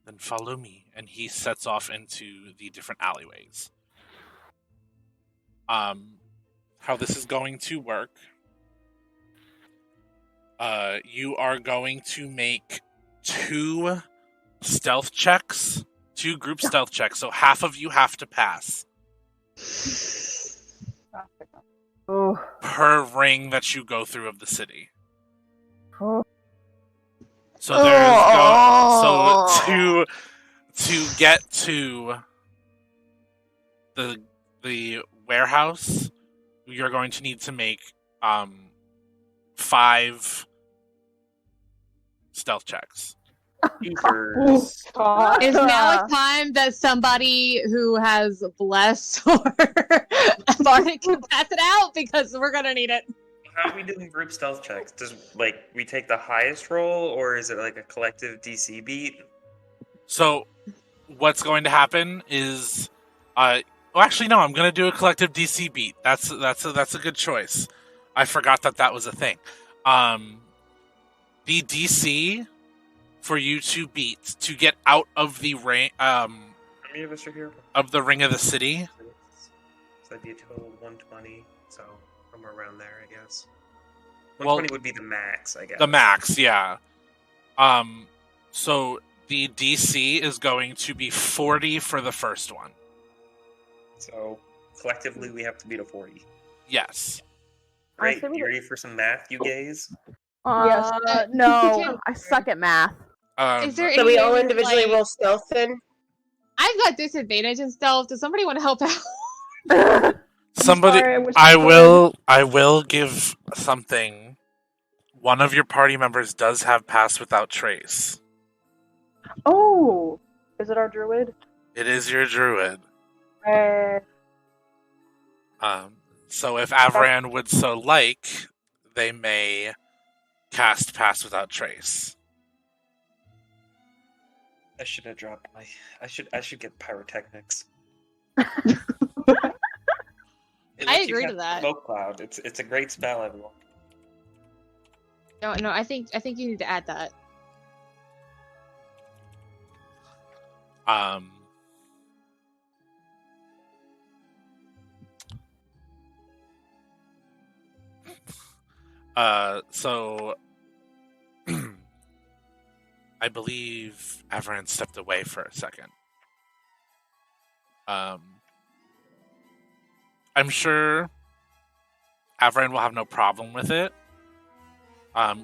Then follow me. And he sets off into the different alleyways. How this is going to work. You are going to make 2 stealth checks. 2 group stealth checks. So half of you have to pass. Oh. Per ring that you go through of the city. Oh. So there's to get to the warehouse, you're going to need to make 5 stealth checks. Jeepers. Is now a time that somebody who has bless or Bardic can pass it out because we're gonna need it. How are we doing group stealth checks? Does we take the highest roll, or is it like a collective DC beat? So what's going to happen is actually no, I'm going to do a collective DC beat. That's a good choice. I forgot that was a thing. The DC for you to beat to get out of the ring How many of us are here? of the ring of the city. So that'd be a total of 120. So somewhere around there, I guess. 120 would be the max, I guess. The max, yeah. So the DC is going to be 40 for the first one. So collectively, we have to beat a 40. Yes. Great. You ready for some math, you gays? Yes. No, I suck at math. Is there So any we all way individually like- roll stealth then? I've got disadvantage in stealth. Does somebody want to help out? Somebody, Sorry, was I recording. will give something. One of your party members does have pass without trace. Oh, is it our druid? It is your druid. Uh, So if Avran would so like, they may cast pass without trace. I should have dropped my. I should get pyrotechnics. I It lets you agree to cast that. Smoke cloud. It's a great spell, everyone. No, I think you need to add that. So I believe Avran stepped away for a second. I'm sure Avran will have no problem with it.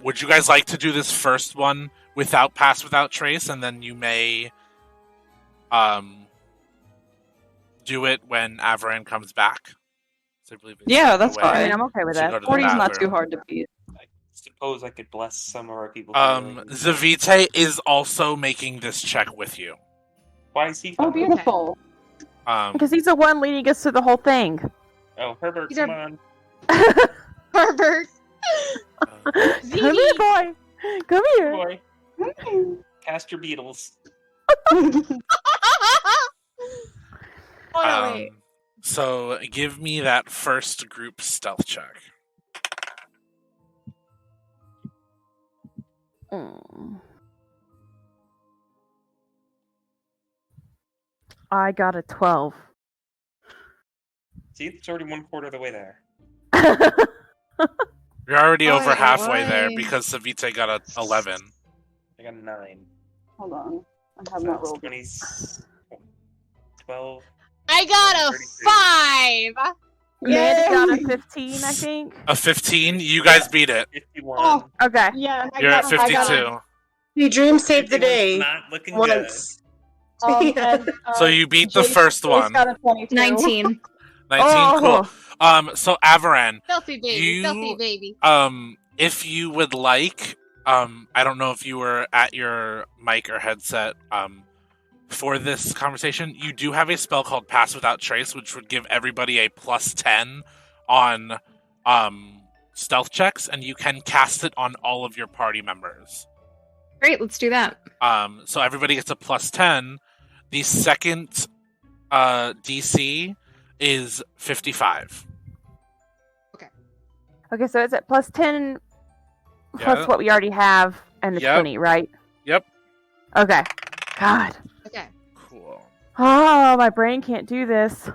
Would you guys like to do this first one without pass without trace, and then you may do it when Avran comes back? So I believe it's Yeah, that's away. I fine. mean, I'm okay with To that. go to the 40 is not bathroom. too hard to beat. I suppose I could bless some of our people. Zavite is also making this check with you. Why is he? Oh, fine? beautiful. Because he's the one leading us through the whole thing. Oh, Herbert, These come are- on. Herbert. Come here, boy. Come here. Boy, cast your beetles. Oh no, wait. So give me that first group stealth check. I got a 12. See, it's already 1/4 of the way there. You're already over Oi, halfway there oi. because Savite got a 11. I got 9. Hold on. I have So not it's rolled. 20, 12. I got a 5! Amanda got a Yay! 15, I think. A 15? You guys beat it. 51. Oh, Okay. yeah. You're at I got 52. The dream saved the 51's day Not looking once. and, So you beat the Jace- first Jace one. got a 22. 19. 19, Oh. cool. So Avaran, Stealthy baby, You- stealthy baby. if you would like, I don't know if you were at your mic or headset, for this conversation, you do have a spell called Pass Without Trace, which would give everybody a plus 10 on, stealth checks, and you can cast it on all of your party members. Great, let's do that. So everybody gets a plus 10. The second, DC is 55. Okay, so it's at plus 10 plus Yeah. what we already have, and the Yep. 20, right? Yep. Okay. God. Okay. Cool. Oh, my brain can't do this.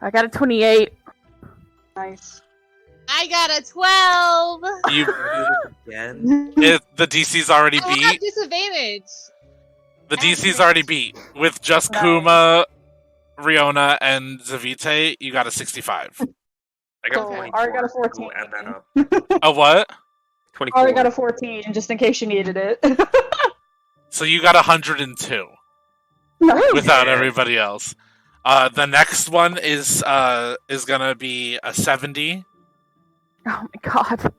I got a 28. Nice. I got a 12! You, Again? the DC's already I have beat. disadvantage! The DC's already beat. With just Nice. Kuma, Riona, and Zavite, you got a 65. I got Cool. 24. Ari got a 14. We'll add that up. A what? 24. Already got a 14, just in case you needed it. So you got 102 Nice. without Yeah. everybody else. The next one is gonna be a 70. Oh my god.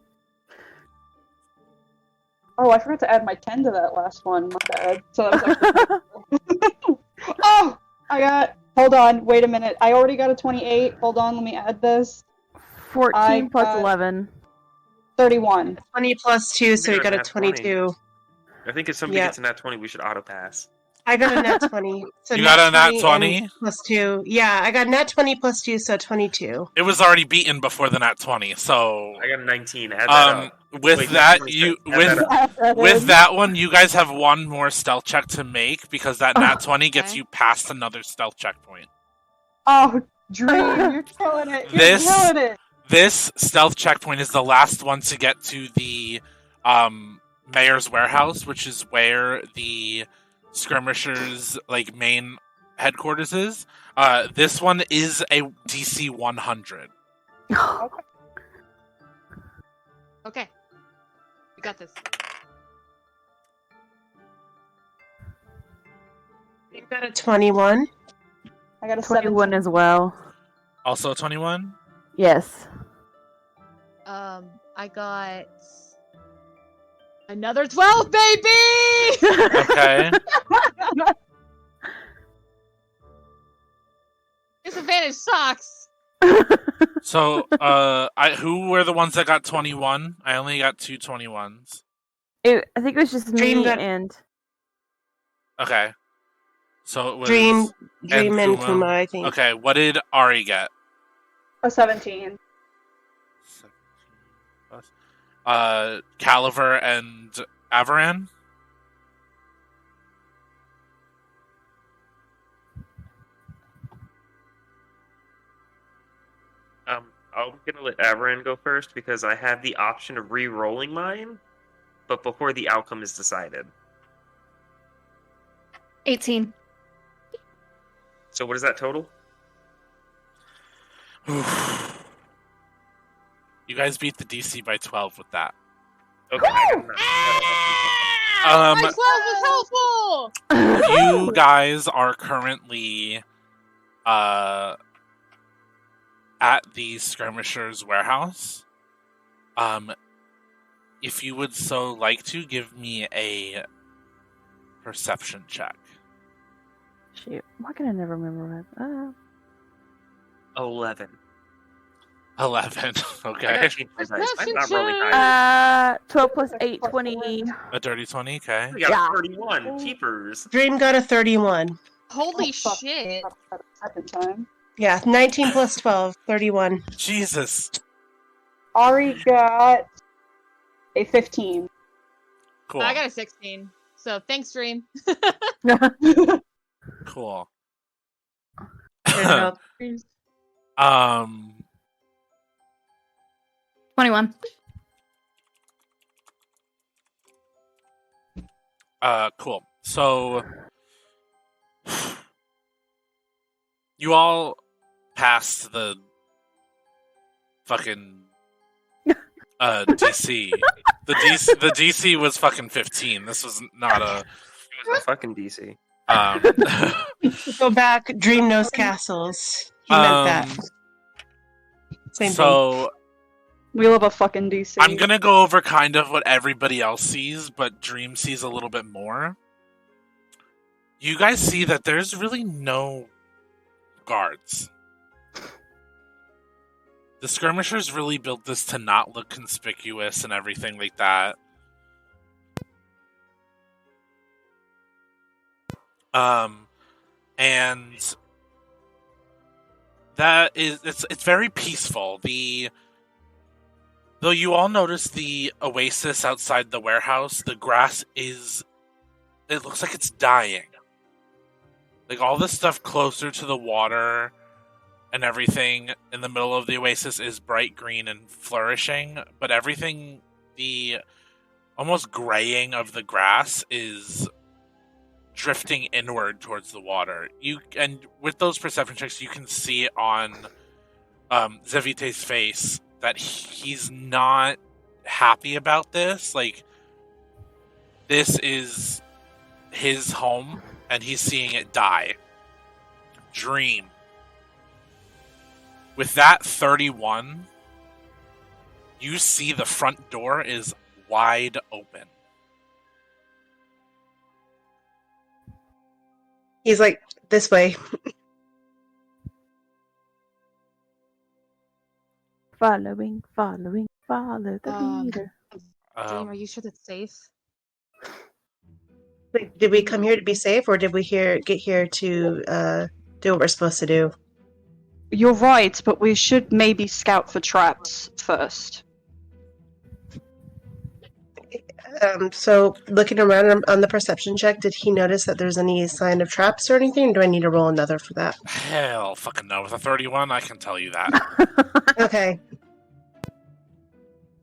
Oh, I forgot to add my 10 to that last one. My bad. So that was actually... Oh! Hold on, wait a minute. I already got a 28. Hold on, let me add this. 14 plus got- 11. 31. 20 plus 2, so you You're got a gonna have 20. 22. I think if somebody Yeah. gets a nat 20, we should auto pass. I got a nat 20. So You got a nat and 20? Plus 2. Yeah, I got nat 20 plus 2, so 22. It was already beaten before the nat 20. So I got a 19. Add that up. with Wait, that 26. you Add that up. with that one, you guys have one more stealth check to make because that nat 20 gets Okay. you past another stealth checkpoint. Oh, Dream, you're killing it. You're This- killing it. This stealth checkpoint is the last one to get to the mayor's warehouse, which is where the skirmishers like main headquarters is. This one is a DC 100. Okay. We got this. You got a 21. I got a 21 17. as well. Also 21. Yes. I got another 12, baby! Okay. Disadvantage sucks. So, who were the ones that got 21? I only got two 21s. I think it was just Dream me got- and... Okay. So it was Dream and Kuma. Kuma, I think. Okay, what did Ari get? A 17. 17 plus. Caliver and Avaran? I'm gonna let Avaran go first because I have the option of re-rolling mine, but before the outcome is decided. 18. So what is that total? You guys beat the DC by 12 with that. Okay. I got Um, My 12 was helpful! You guys are currently at the skirmishers warehouse. If you would so like to give me a perception check. Shoot. Why can I never remember that? 11. 11. I Okay. gotta change my dice. I'm not rolling Perception high. 12 plus 8, 20. A dirty 20, okay. We got Yeah. 31. Keepers. Dream got a 31. Holy Oh, fuck. shit. Second time. Yeah, 19 plus 12, 31. Jesus. Ari got a 15. Cool. I got a 16. So thanks, Dream. Cool. Good help. Um, 21. Cool. So you all passed the fucking DC. The DC was fucking 15. This was not a It was a fucking DC. Go back, Dream Knows Castles. He meant that. Same thing. so We love a fucking DC. I'm gonna go over kind of what everybody else sees, but Dream sees a little bit more. You guys see that there's really no guards. The skirmishers really built this to not look conspicuous and everything like that. And that is it's very peaceful. Though you all notice the oasis outside the warehouse, the grass it looks like it's dying. Like all this stuff closer to the water and everything in the middle of the oasis is bright green and flourishing, but everything, the almost graying of the grass is drifting inward towards the water. And with those perception checks, you can see it on Zevite's face that he's not happy about this. Like, this is his home, and he's seeing it die. Dream. With that 31, you see the front door is wide open. He's like, this way. Following, follow the leader. Dream, are you sure that's safe? Like, did we come here to be safe, or did we get here to do what we're supposed to do? You're right, but we should maybe scout for traps first. So, looking around on the perception check, did he notice that there's any sign of traps or anything? Or do I need to roll another for that? Hell fucking no. With a 31, I can tell you that. Okay.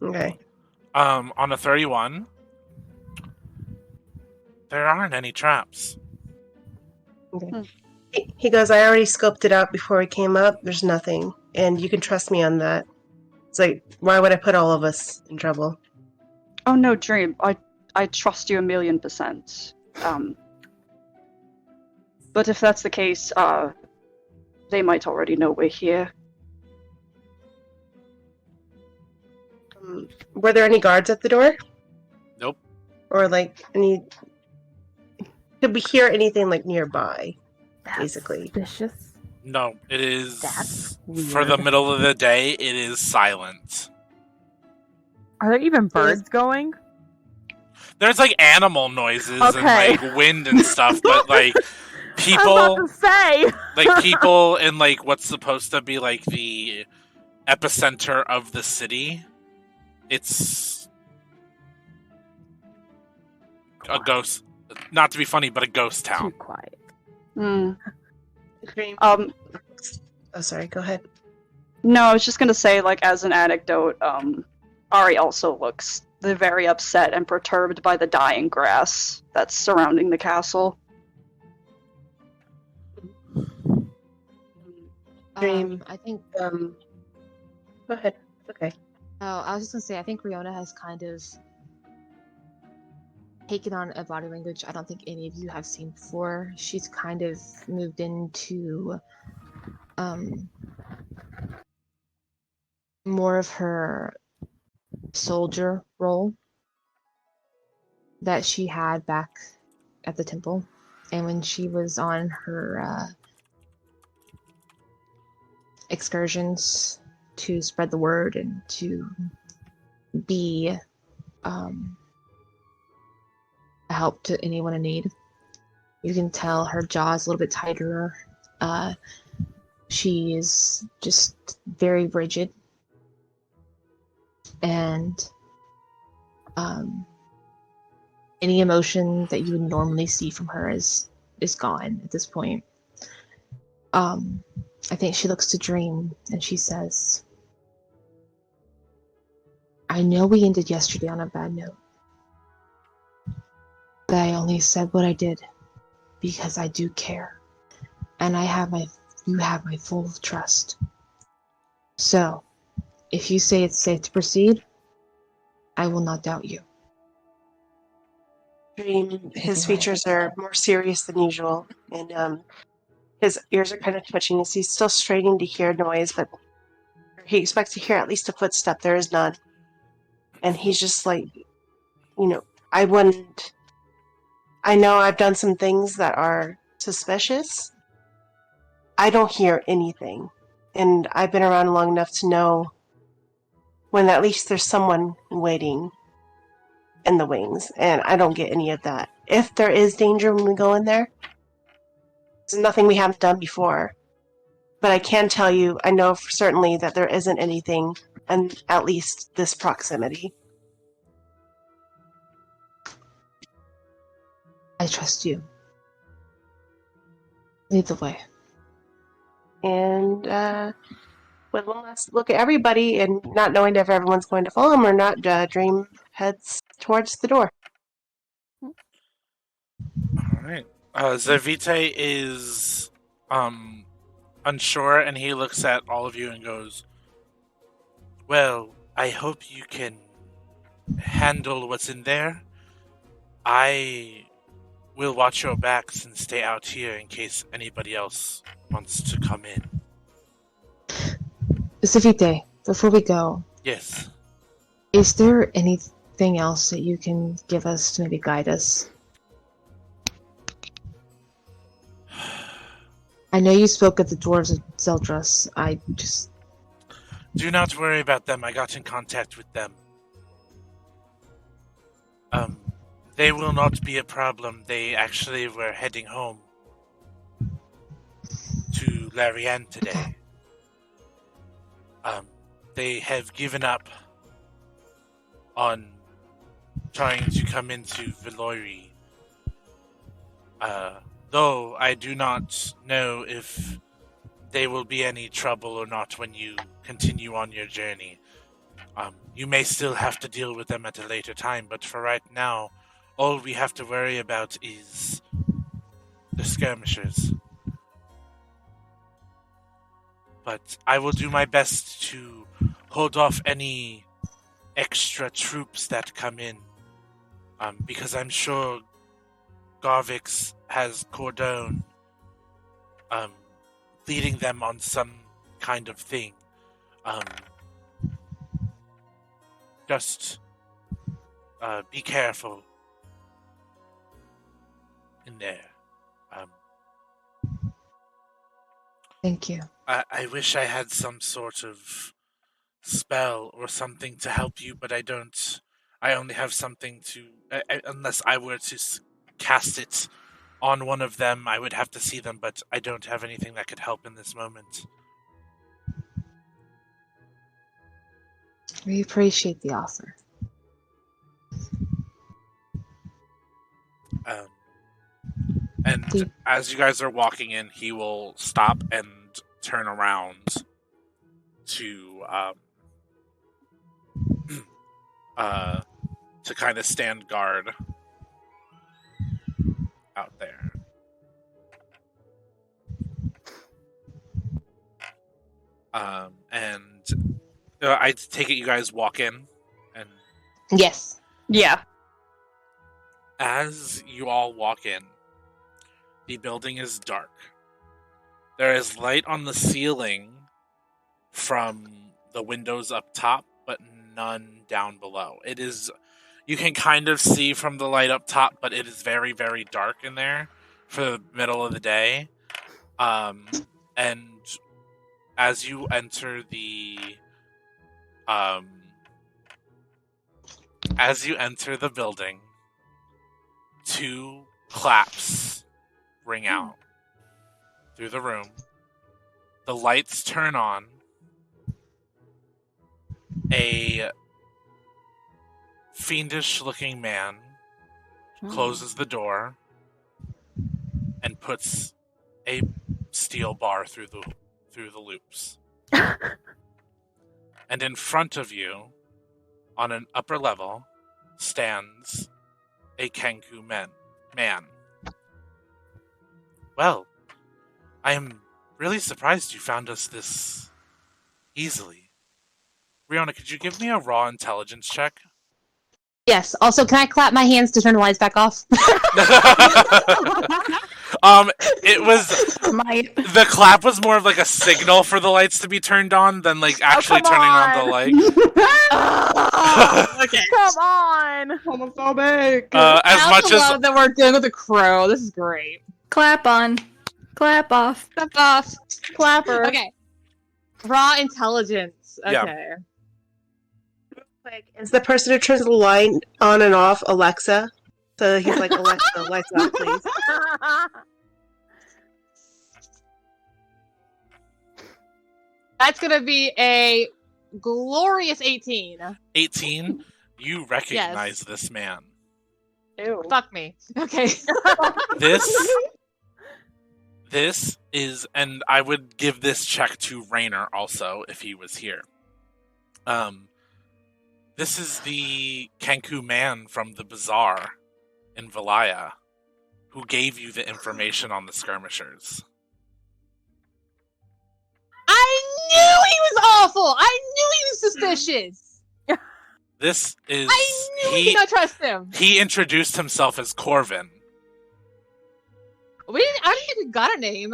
Okay. On a 31, there aren't any traps. Okay. He goes, I already scoped it out before we came up. There's nothing. And you can trust me on that. It's like, why would I put all of us in trouble? Oh no, Dream. I trust you 1,000,000%. But if that's the case, they might already know we're here. Were there any guards at the door? Nope. Or like any? Did we hear anything like nearby? That's Basically. suspicious. No, it is... That's For the weird. middle of the day, it is silent. Are there even birds going? There's like animal noises Okay. and like wind and stuff, but like I was people, about to say. like people in like what's supposed to be like the epicenter of the city, it's a ghost. Not to be funny, but a ghost Too town. quiet. Hmm. Dream. Oh, Sorry. Go ahead. no, I was just gonna say, like, as an anecdote, Ari also looks very upset and perturbed by the dying grass that's surrounding the castle. Dream. I think. Go ahead. Okay. Oh, I was just gonna say, I think Riona has kind of taken on a body language I don't think any of you have seen before. She's kind of moved into more of her soldier role that she had back at the temple. And when she was on her excursions to spread the word and to be a help to anyone in need, you can tell her jaw is a little bit tighter. She is just very rigid, and any emotion that you would normally see from her is gone at this point. I think she looks to Dream and she says, I know we ended yesterday on a bad note, but I only said what I did because I do care, and you have my full trust. So, if you say it's safe to proceed, I will not doubt you. Dream, his Anyway. features are more serious than usual, and his ears are kind of twitching as he's still straining to hear noise, but he expects to hear at least a footstep. There is none. And he's just like, I wouldn't. I know I've done some things that are suspicious. I don't hear anything. And I've been around long enough to know when at least there's someone waiting in the wings, and I don't get any of that. If there is danger when we go in there, there's nothing we haven't done before. But I can tell you, I know for certainly that there isn't anything in at least this proximity. I trust you. Lead the way. And with one last look at everybody and not knowing if everyone's going to follow him or not, Dream heads towards the door. Alright. Zavite is unsure, and he looks at all of you and goes, well, I hope you can handle what's in there. I will watch your backs and stay out here in case anybody else wants to come in. Zavite, before we go, Yes. is there anything else that you can give us to maybe guide us? I know you spoke at the dwarves of Zeldras. Do not worry about them. I got in contact with them. They will not be a problem. They actually were heading home to Larianne today. They have given up on trying to come into Veloiri. Though I do not know if they will be any trouble or not when you continue on your journey. You may still have to deal with them at a later time, but for right now, all we have to worry about is the skirmishers. But I will do my best to hold off any extra troops that come in, because I'm sure Garvix has Cordone leading them on some kind of thing. Just be careful in there. Thank you. I wish I had some sort of spell or something to help you, but I don't. I only have something to... unless I were to cast it on one of them, I would have to see them, but I don't have anything that could help in this moment. We appreciate the offer. And as you guys are walking in, he will stop and turn around to kind of stand guard out there. And I take it you guys walk in, and Yes. Yeah. as you all walk in, the building is dark. There is light on the ceiling from the windows up top, but none down below. It is... You can kind of see from the light up top, but it is very, very dark in there for the middle of the day. And as you enter the building, two claps ring out through the room. The lights turn on. A fiendish-looking man closes the door and puts a steel bar through through the loops. And in front of you, on an upper level, stands a Kenku man. Well, I am really surprised you found us this easily. Riona, could you give me a raw intelligence check? Yes. Also, can I clap my hands to turn the lights back off? It was the clap was more of like a signal for the lights to be turned on than like actually come turning on on. the light. Okay. Come on! Homophobic. As I much also as love that we're dealing with a crow. This is great. Clap on. Clap off. Step off. Clapper. Okay. Raw intelligence. Yeah. Okay. Like, is the person who turns the line on and off Alexa? So he's like, Alexa, lights off, please. That's gonna be a glorious 18. 18, you recognize this man. Ew. Fuck me. Okay. This is, and I would give this check to Rainer also if he was here. This is the Kenku man from the bazaar in Valaya who gave you the information on the skirmishers. I knew he was awful. I knew he was suspicious. This is I knew we could not trust him. he introduced himself as Corvin. I don't think we got a name.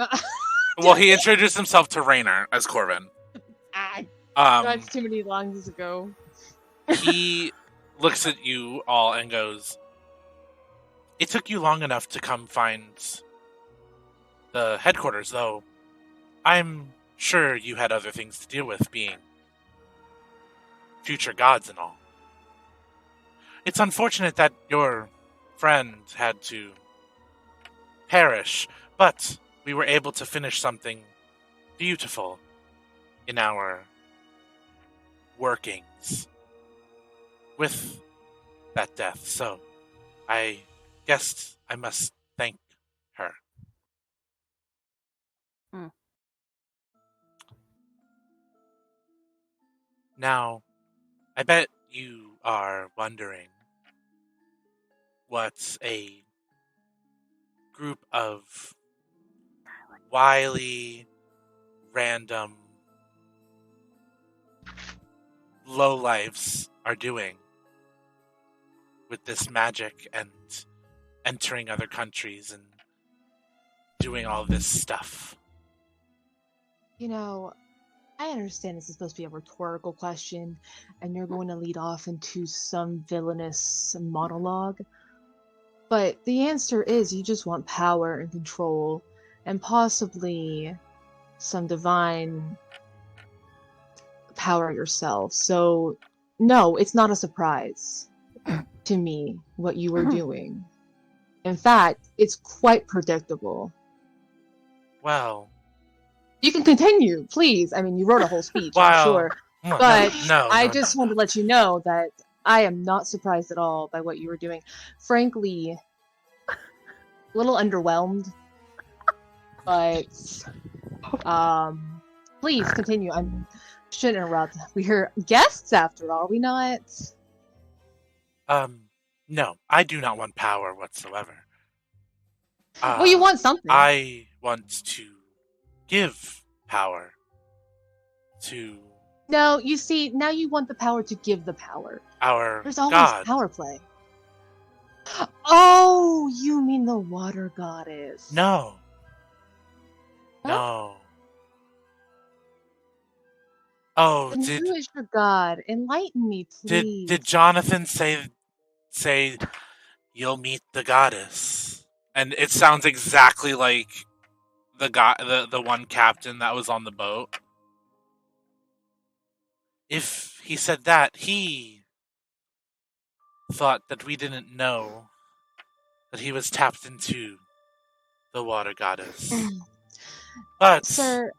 Well, he introduced himself to Rainer as Corvin. That's too many longs ago. He looks at you all and goes, "It took you long enough to come find the headquarters, though. I'm sure you had other things to deal with, being future gods and all. It's unfortunate that your friend had to perish, but we were able to finish something beautiful in our workings with that death, so I guess I must thank her." Now, I bet you are wondering what a group of wily, random lowlifes are doing with this magic and entering other countries and doing all this stuff. You know, I understand this is supposed to be a rhetorical question, and you're going to lead off into some villainous monologue. But the answer is you just want power and control, and possibly some divine power yourself. So, no, it's not a surprise to me what you were doing. In fact, it's quite predictable. Well, you can continue, please. I mean, you wrote a whole speech, Wow. I'm sure. no, But no, I no, just no. want to let you know that I am not surprised at all by what you were doing. Frankly, a little underwhelmed. But please continue. I shouldn't interrupt. We're guests after all, are we not? No, I do not want power whatsoever. Well, you want something. I want to give power to No, you see, now you want the power to give the power. our There's always god. power play. Oh, you mean the water goddess? No. Huh? No. Oh, Then who is your god? Enlighten me, please. did Jonathan say you'll meet the goddess? And it sounds exactly like the one captain that was on the boat. If he said that, he thought that we didn't know that he was tapped into the water goddess. But Sir,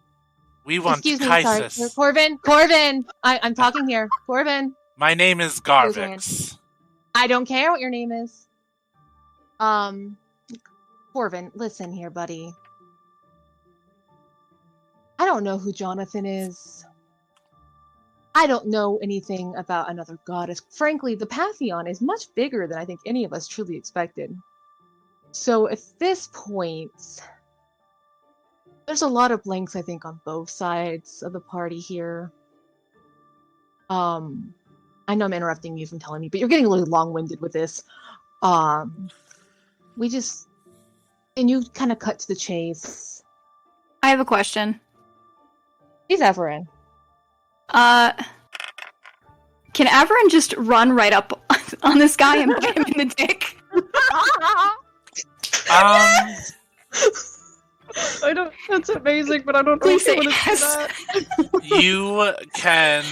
we want excuse me, sorry. Kaisis. Corvin, I'm talking here. Corvin, My name is Raise your hand. Garvix. I don't care what your name is. Corvin, listen here, buddy. I don't know who Jonathan is. I don't know anything about another goddess. Frankly, the Pantheon is much bigger than I think any of us truly expected. So at this point, there's a lot of blanks, I think, on both sides of the party here. I know I'm interrupting you from telling me, but you're getting really long-winded with this. We just... And you kind of cut to the chase. I have a question. He's Everin. Can Averin just run right up on this guy and bite him in the dick? I don't. That's amazing, but I don't know Please if I say want to do yes. that. You can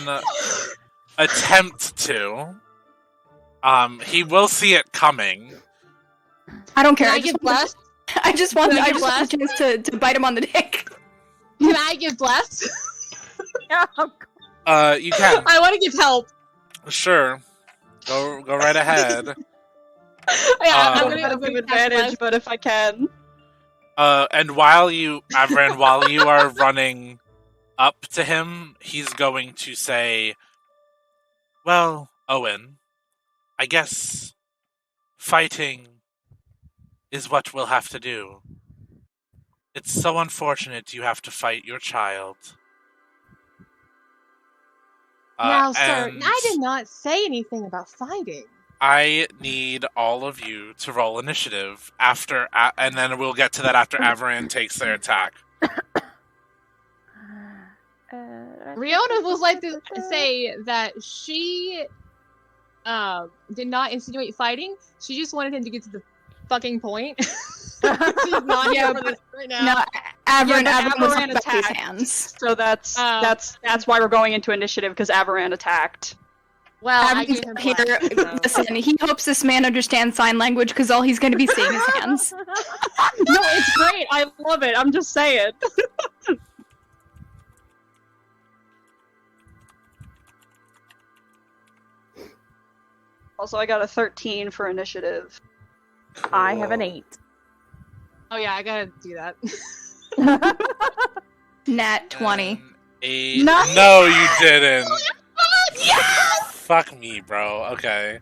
attempt to. He will see it coming. I don't care. Can I give bless? I just want Can I I give just want a chance to bite him on the dick. Can I give bless? You can. I want to give help. Sure. Go right ahead. Yeah, I I'm don't gonna have cast advantage, bless. but if I can. And while you are running up to him, he's going to say, "Well, Owen, I guess fighting is what we'll have to do. It's so unfortunate you have to fight your child." Now, sir, and I did not say anything about fighting. I need all of you to roll initiative and then we'll get to that after Averin takes their attack. Riona would like to say that she did not insinuate fighting. She just wanted him to get to the fucking point. She's not here for this right now. No, Averin was Averin up by his attacked. hands. So that's why we're going into initiative, because Avaran attacked. Well, I Averin's gave him here. bless, so. Listen, he hopes this man understands sign language because all he's going to be seeing is hands. No, it's great. I love it. I'm just saying. Also, I got a 13 for initiative. I have an 8. Oh yeah, I gotta do that. Nat 20. Nice. No, you didn't. Fuck me, bro. Okay.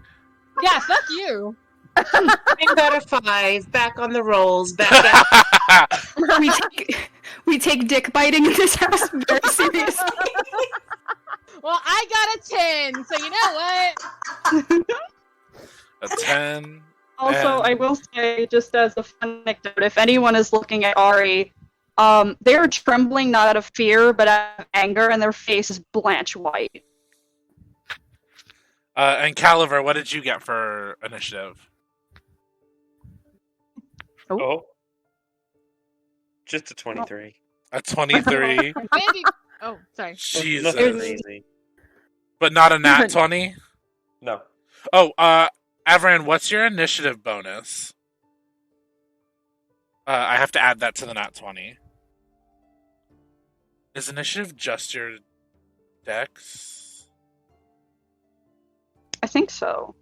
Yeah, fuck you. I got a 5. Back on the rolls. Back at we take dick biting in this house very seriously. Well, I got a 10, so you know what? A 10. Also, And- I will say, just as a fun anecdote, if anyone is looking at Ari, they are trembling not out of fear, but out of anger, and their face is blanche white. And Caliver, what did you get for initiative? Oh. Just a 23. A 23. Mandy... Oh, sorry. Jesus. Nothing crazy. But not a nat 20? No. Oh, Averin, what's your initiative bonus? I have to add that to the nat 20. Is initiative just your dex? I think so.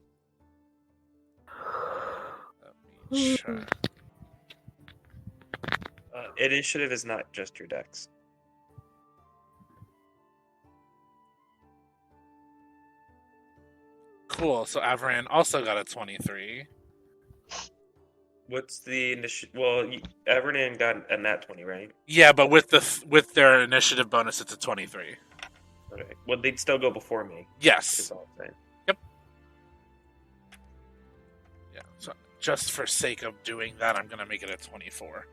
Let me check. Initiative is not just your dex. Cool, so Averin also got a 23. What's the initiative? Well, Everton got a nat 20, right? Yeah, but with their initiative bonus, it's a 23. Okay. Well, they'd still go before me. Yes. Is all I'm saying. Yeah, so just for sake of doing that, I'm going to make it a 24.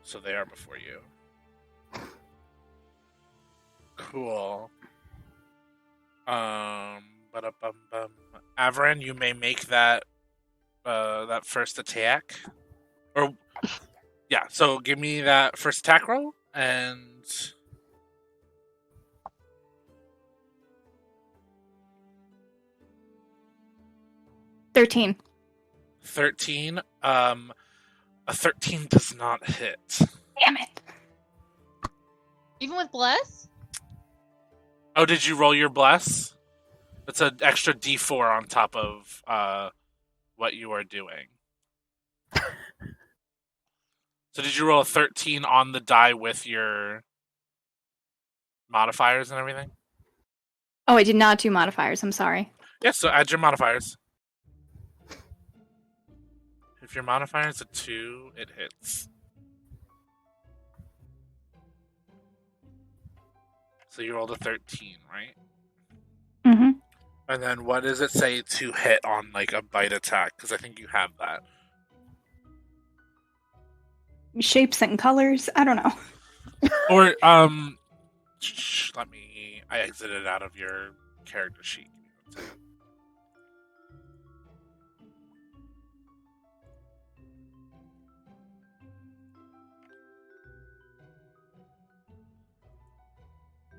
So they are before you. Cool. Ba-da-bum-bum. Averin, you may make that that first attack. Or yeah, so give me that first attack roll and 13. 13. A 13 does not hit. Damn it. Even with bless? Oh, did you roll your bless? It's an extra D4 on top of what you are doing. So did you roll a 13 on the die with your modifiers and everything? Oh, I did not do modifiers. I'm sorry. Yeah, so add your modifiers. If your modifier is a 2, it hits. So you rolled a 13, right? Mm-hmm. And then what does it say to hit on like a bite attack? Because I think you have that. Shapes and colors. I don't know. Or let me. I exited out of your character sheet.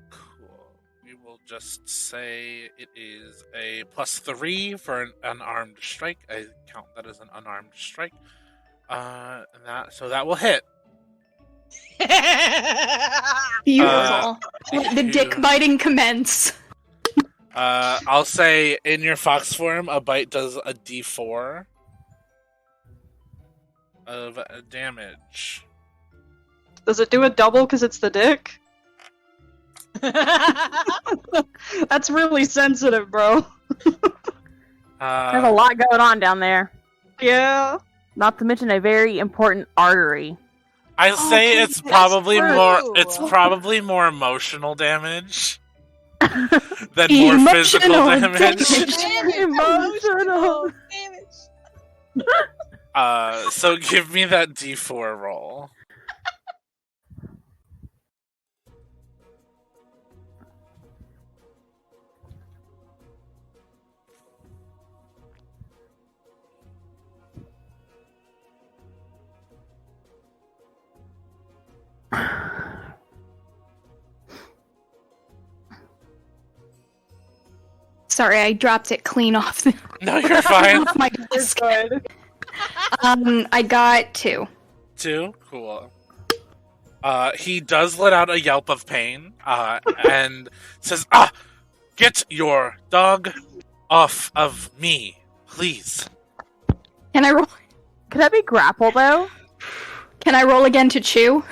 Cool. We will just say it is a +3 for an unarmed strike. I count that as an unarmed strike. So that will hit. Beautiful. Let the dick biting commence. I'll say in your fox form, a bite does a d4 of damage. Does it do a double because it's the dick? That's really sensitive, bro. There's a lot going on down there. Yeah. Not to mention a very important artery. I say it's probably true. probably more emotional damage than more physical Emotional damage. Emotional. So give me that d4 roll. Sorry, I dropped it clean off the No, you're fine. off my desk. I got 2. 2? Cool. He does let out a yelp of pain, and says, get your dog off of me, please. Can I roll? Could that be grapple though? Can I roll again to chew?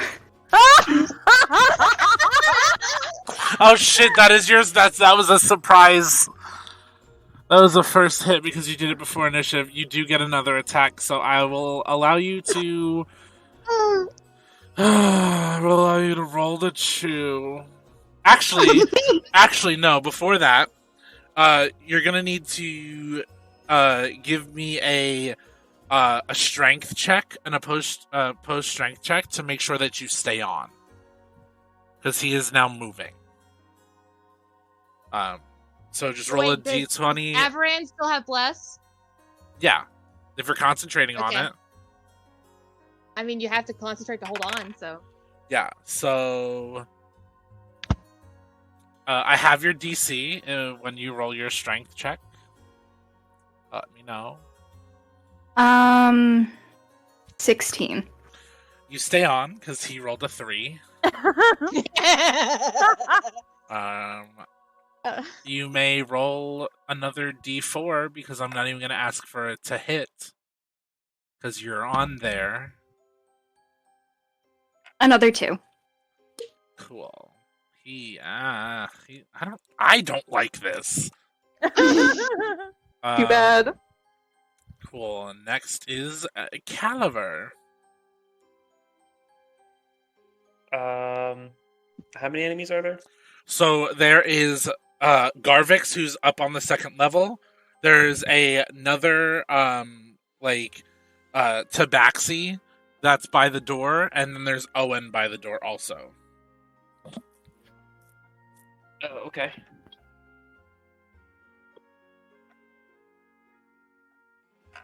Oh shit, that is yours. That was a surprise. That was the first hit because you did it before initiative. You do get another attack, so I will allow you to roll the chew. Actually, no. Before that, you're gonna need to give me a strength check and a post strength check to make sure that you stay on, because he is now moving. So just roll a Wait, does d20. Avaran still have bless? Yeah, if you're concentrating on Okay. it. I mean, you have to concentrate to hold on, so. Yeah, so I have your DC when you roll your strength check. Let me know. 16. You stay on because he rolled a 3. You may roll another d4 because I'm not even going to ask for it to hit because you're on there. Another 2. Cool. I don't like this. Too bad. Cool. And next is Caliver. How many enemies are there? So there is Garvix, who's up on the second level. There's another Tabaxi that's by the door, and then there's Owen by the door also. Oh, okay.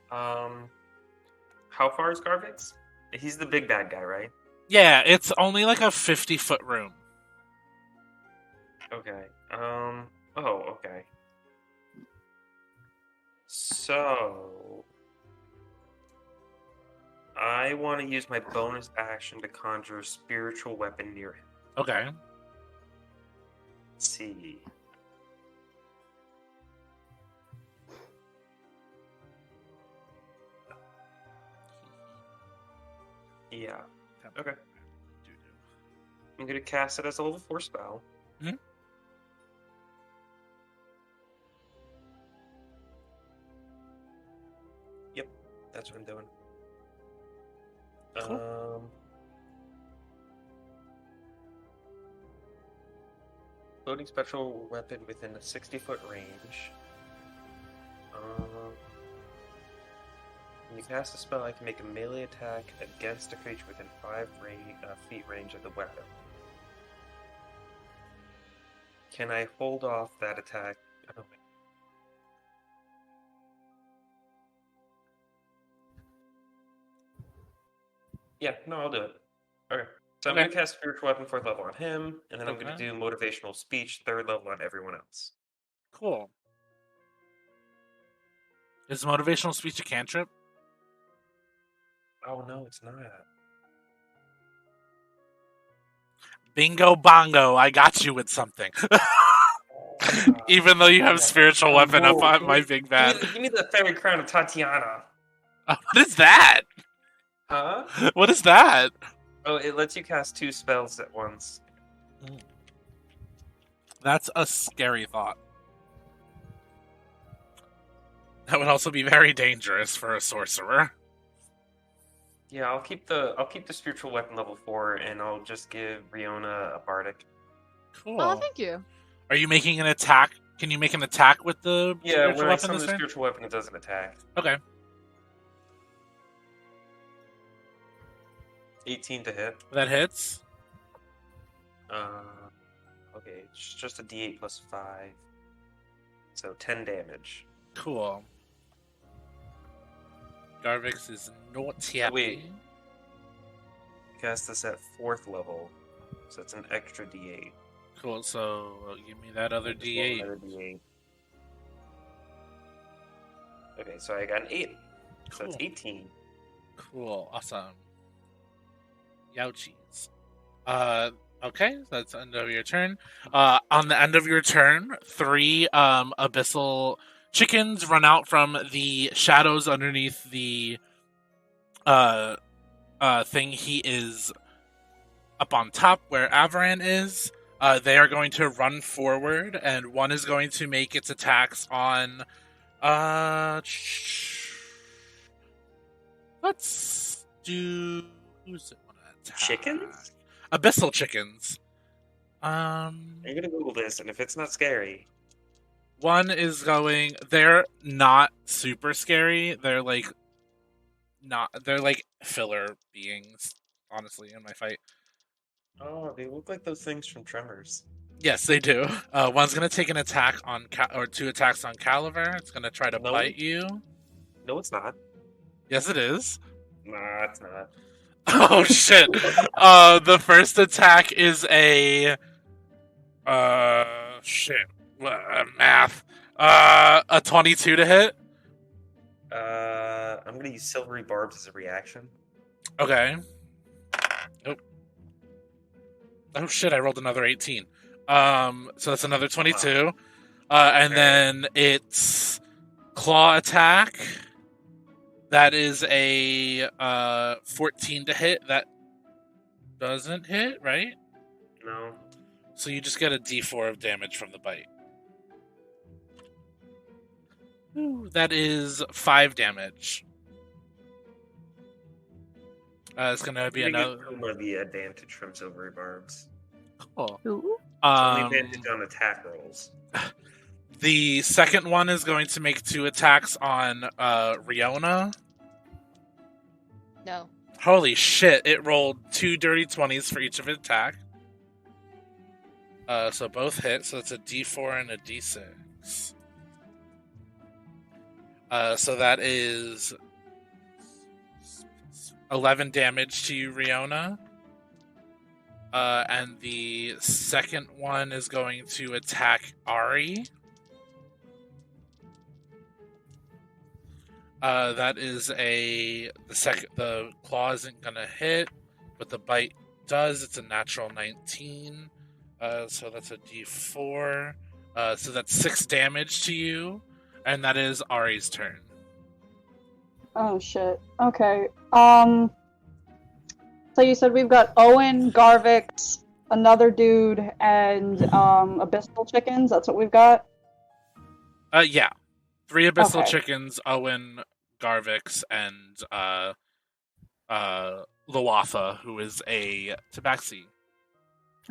How far is Garvix? He's the big bad guy, right? Yeah, it's only like a 50-foot room. Okay. Okay. So I want to use my bonus action to conjure a spiritual weapon near him. Okay. Let's see. Yeah. Okay. I'm gonna cast it as a level 4 spell. Hmm? Yep, that's what I'm doing. Cool. Loading special weapon within a 60-foot range. When you cast a spell, I can make a melee attack against a creature within 5 feet range of the weapon. Can I hold off that attack? Oh, yeah, no, I'll do it. Okay. So I'm Okay. going to cast Spiritual Weapon 4th level on him, and then I'm going Okay. to do Motivational Speech 3rd level on everyone else. Cool. Is motivational speech a cantrip? Oh, no, it's not. Bingo bongo, I got you with something. Even though you have spiritual weapon up on my big bad. Give me the Fairy Crown of Tatiana. What is that? Huh? What is that? Oh, it lets you cast 2 spells at once. That's a scary thought. That would also be very dangerous for a sorcerer. Yeah, I'll keep the spiritual weapon level 4, and I'll just give Riona a bardic. Cool. Oh, thank you. Are you making an attack? Can you make an attack with the Yeah, spiritual when I weapon summon this the turn? spiritual weapon, it does an attack. Okay. 18 to hit. That hits. Okay, it's just a D8 plus 5, so 10 damage. Cool. Garvix is not happy. Wait. Cast this at 4th level, so it's an extra D8. Cool, so give me that other Just roll D8. another D8. Okay, so I got an 8. So it's Cool. 18. Cool, awesome. Youchies. Okay, that's the end of your turn. On the end of your turn, 3 abyssal chickens run out from the shadows underneath the thing he is up on top where Avaran is. They are going to run forward, and one is going to make its attacks on let's do who's it want to attack? Chickens? Abyssal chickens. I'm gonna Google this, and if it's not scary, One is going. They're not super scary. They're like not. They're like filler beings. Honestly, in my fight. oh, they look like those things from Tremors. Yes, they do. One's gonna take an attack on or 2 attacks on Caliver. It's gonna try to No. bite you. No, it's not. Yes, it is. Nah, it's not. Oh shit. The first attack is a shit. Math. A 22 to hit. I'm gonna use Silvery Barbs as a reaction. Okay. Oh shit, I rolled another 18. So that's another 22. Wow. And then it's claw attack. That is a 14 to hit. That doesn't hit, right? No. So you just get a d4 of damage from the bite. Ooh, that is 5 damage. It's gonna be I'm gonna another. give Kuma the advantage from Silvery Barbs. Cool. Ooh. Only advantage on attack rolls. The second one is going to make 2 attacks on Riona. No. Holy shit, it rolled 2 dirty 20s for each of its attack. So both hit, so it's a d4 and a d6. So that is 11 damage to you, Riona. And the second one is going to attack Ari. That is the claw isn't gonna hit, but the bite does. It's a natural 19. So that's a d4. So that's 6 damage to you, and that is Ari's turn. Oh shit. Okay. So you said we've got Owen, Garvix, another dude, and abyssal chickens. That's what we've got. Yeah. 3 abyssal Okay. chickens, Owen, Garvix, and Lawatha, who is a tabaxi.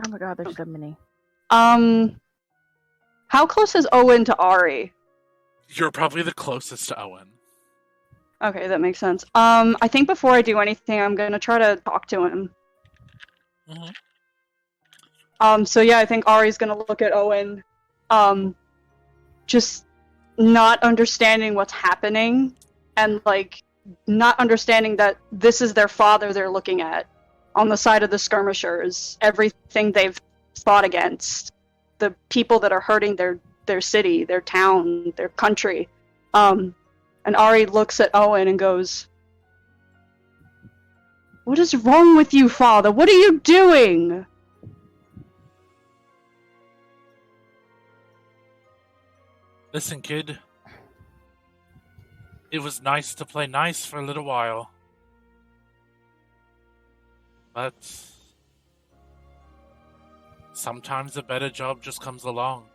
Oh my god, there's so many. How close is Owen to Ari? You're probably the closest to Owen. Okay, that makes sense. I think before I do anything, I'm gonna try to talk to him. So yeah, I think Ari's gonna look at Owen, just not understanding what's happening, and like not understanding that this is their father they're looking at on the side of the skirmishers. Everything they've fought against, the people that are hurting their city, their town, their country. And Ari looks at Owen and goes, "What is wrong with you, father? What are you doing?" Listen, kid. It was nice to play nice for a little while. But sometimes a better job just comes along.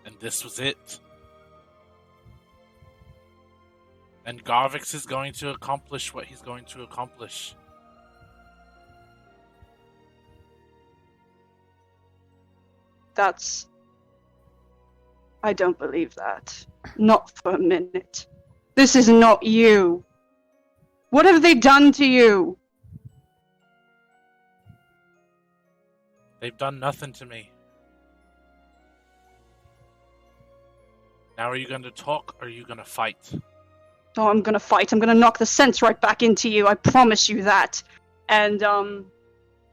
And this was it. And Garvix is going to accomplish what he's going to accomplish. I don't believe that. Not for a minute. This is not you. What have they done to you? They've done nothing to me. Now are you going to talk or are you going to fight? Oh, I'm gonna fight. I'm gonna knock the sense right back into you. I promise you that. And,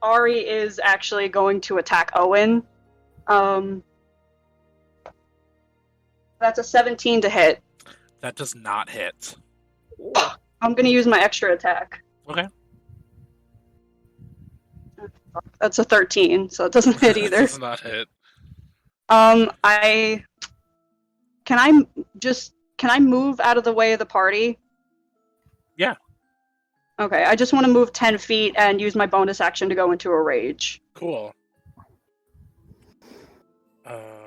Ari is actually going to attack Owen. That's a 17 to hit. That does not hit. I'm gonna use my extra attack. Okay. That's a 13, so it doesn't hit either. Does not hit. Can I move out of the way of the party? Yeah. Okay, I just want to move 10 feet and use my bonus action to go into a rage. Cool.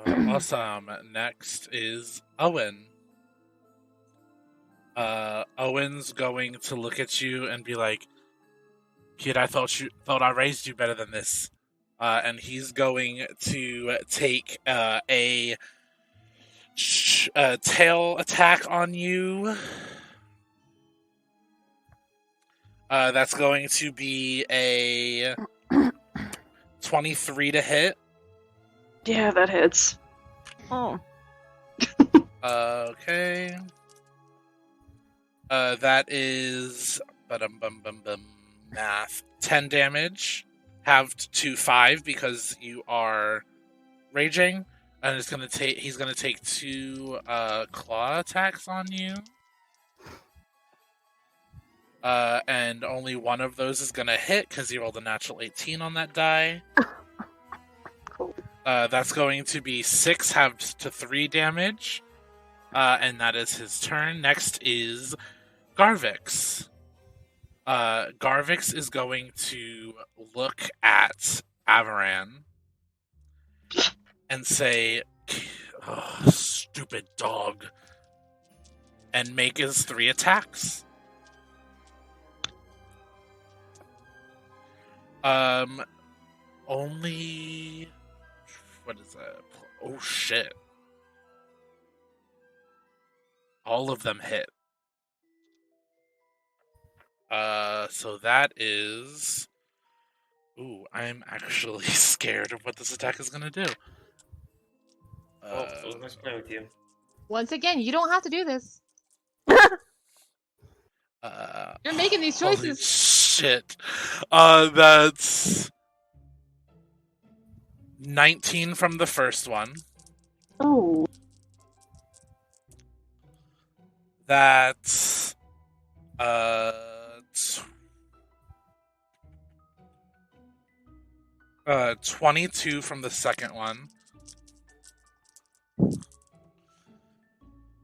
Awesome. Next is Owen. Owen's going to look at you and be like, "Kid, I thought I raised you better than this." And he's going to take a tail attack on you. That's going to be a 23 to hit. Yeah, that hits. Oh. Okay. That is math 10 damage, halved to 5 because you are raging. And he's gonna take 2 claw attacks on you. And only one of those is gonna hit because you rolled a natural 18 on that die. Cool. That's going to be 6 halved to 3 damage. And that is his turn. Next is Garvix. Garvix is going to look at Avaran and say, "Oh, stupid dog," and make his 3 attacks. Only... What is that? Oh, shit. All of them hit. So that is... Ooh, I'm actually scared of what this attack is gonna do. Well, nice playing with you. Once again, you don't have to do this. You're making these Holy choices. shit. That's 19 from the first one. Oh. That's 22 from the second one.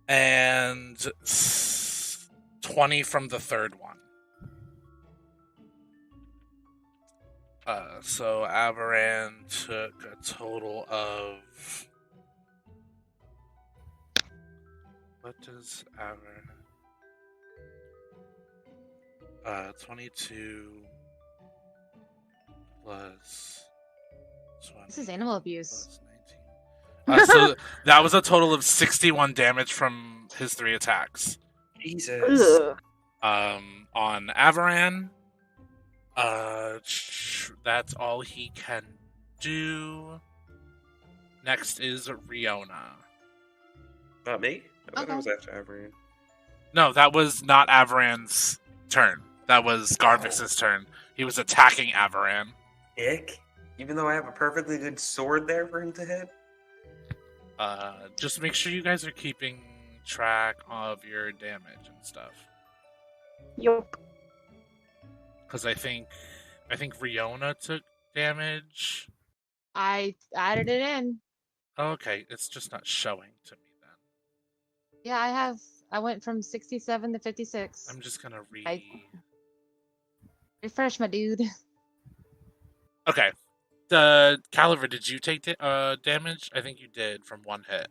And 20 from the third one. So Avaran took a total of... What does Avaran... 22 plus 20 This is animal abuse. plus 19. So that was a total of 61 damage from his 3 attacks. Jesus. Ugh. On Avaran, that's all he can do. Next is Riona. Not me? I thought Okay. it was after Avery. No, that was not Avaran's turn. That was Garvix's turn. He was attacking Avaran. Dick? Even though I have a perfectly good sword there for him to hit? Just make sure you guys are keeping track of your damage and stuff. Yup. Because I think Riona took damage. I added it in. Okay, it's just not showing to me then. Yeah, I went from 67 to 56. I'm just gonna Refresh, my dude. Okay. The Caliber, did you take damage? I think you did from 1 hit.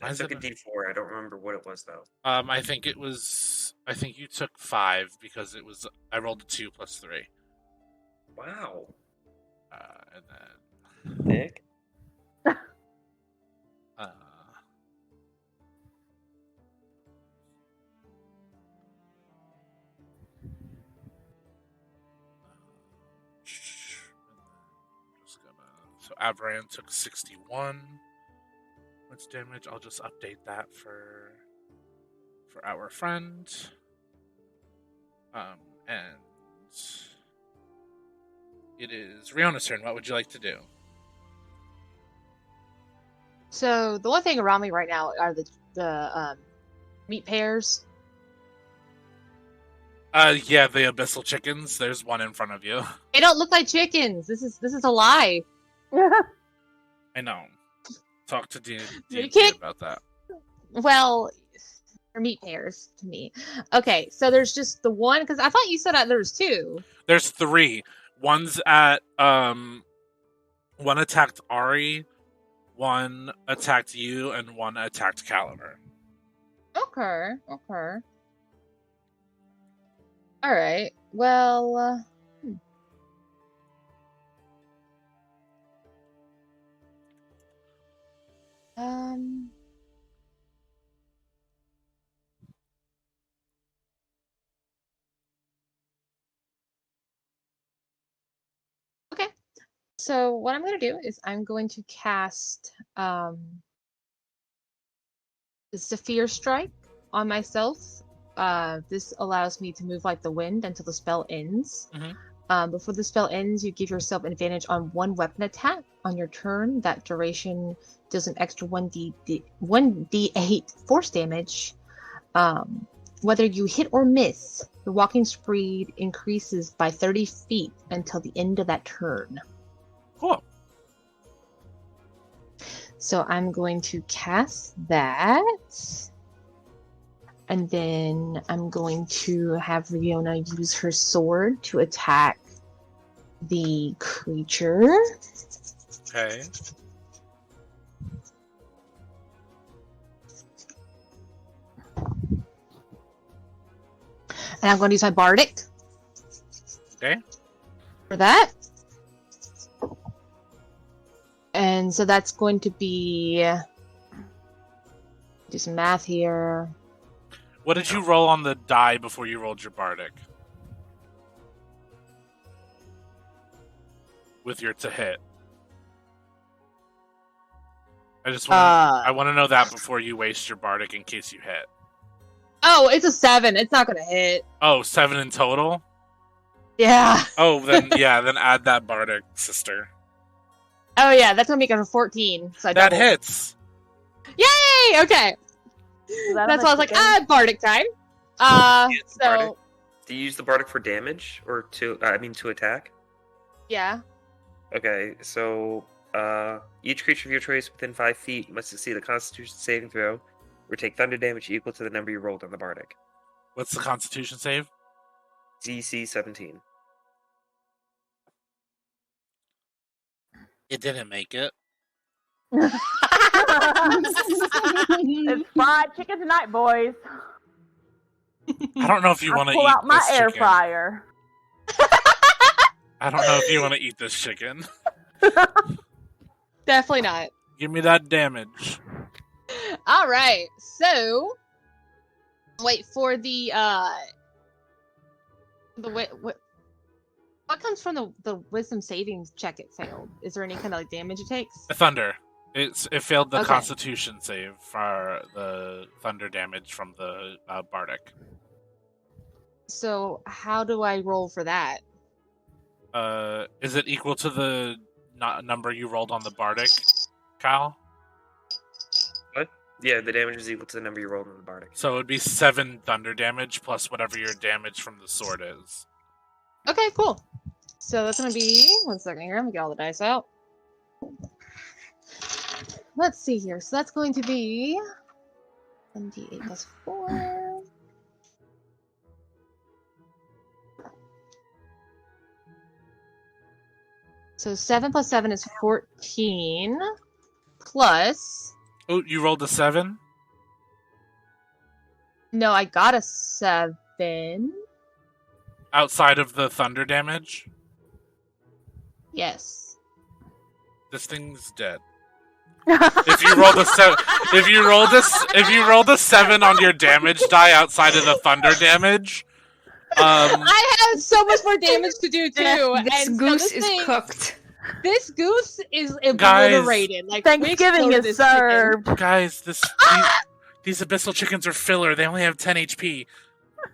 I took a D4. I don't remember what it was though. I think you took 5 because I rolled a 2 plus 3. Wow. And then Dick. So Avaran took 61 points damage. I'll just update that for our friend. And it is Riona's turn. What would you like to do? So the one thing around me right now are the meat pears. Yeah, the abyssal chickens. There's one in front of you. They don't look like chickens. This is a lie. I know. Talk to You D can't- about that. Well, they're meat pears to me. Okay, so there's just the one because I thought you said there was 2. There's 3. One's at one attacked Ari, one attacked you, and one attacked Caliber. Okay. All right. Well. Okay. So what I'm going to do is I'm going to cast the Zephyr Strike on myself. This allows me to move like the wind until the spell ends. Before the spell ends, you give yourself an advantage on 1 weapon attack on your turn. That duration does an extra 1d8 force damage. Whether you hit or miss, your walking speed increases by 30 feet until the end of that turn. Cool. So I'm going to cast that. And then I'm going to have Riona use her sword to attack the creature. Okay. And I'm going to use my bardic. Okay. For that. And so that's going to be... Do some math here. What did you roll on the die before you rolled your bardic? With your to hit. I just want to know that before you waste your bardic in case you hit. Oh, it's a 7. It's not going to hit. Oh, 7 in total? Yeah. Oh, then then add that bardic, sister. Oh, yeah. That's going to make it a 14. So That hits. Yay! Okay. That's why I was like, bardic time. Bardic. So... Do you use the bardic for damage or to attack? Yeah. Okay, so each creature of your choice within 5 feet must succeed a Constitution saving throw or take thunder damage equal to the number you rolled on the bardic. What's the Constitution save? DC 17. It didn't make it. It's fried chicken tonight, boys. I don't know if you want to Pull eat out my this air chicken. fryer. I don't know if you want to eat this chicken. Definitely not. Give me that damage. All right. So, wait for the what comes from the wisdom savings check it failed? Is there any kind of like damage it takes? Thunder. It failed the Okay. Constitution save for the thunder damage from the Bardic. So how do I roll for that? Is it equal to the number you rolled on the Bardic, Kyle? What? Yeah, the damage is equal to the number you rolled on the bardic. So it would be 7 thunder damage plus whatever your damage from the sword is. Okay, cool. So that's gonna be 1 second here. I'm gonna get all the dice out. Let's see here. So that's going to be 1d8 plus 4. So 7 plus 7 is 14. Plus... Oh, you rolled a 7? No, I got a 7. Outside of the thunder damage? Yes. This thing's dead. If you rolled a 7, if you rolled a 7 on your damage die outside of the thunder damage, I have so much more damage to do too. This and goose so is cooked. This goose is Guys, obliterated. Like Thanksgiving we is exploded this chicken. served. guys, these abyssal chickens are filler. They only have 10 HP.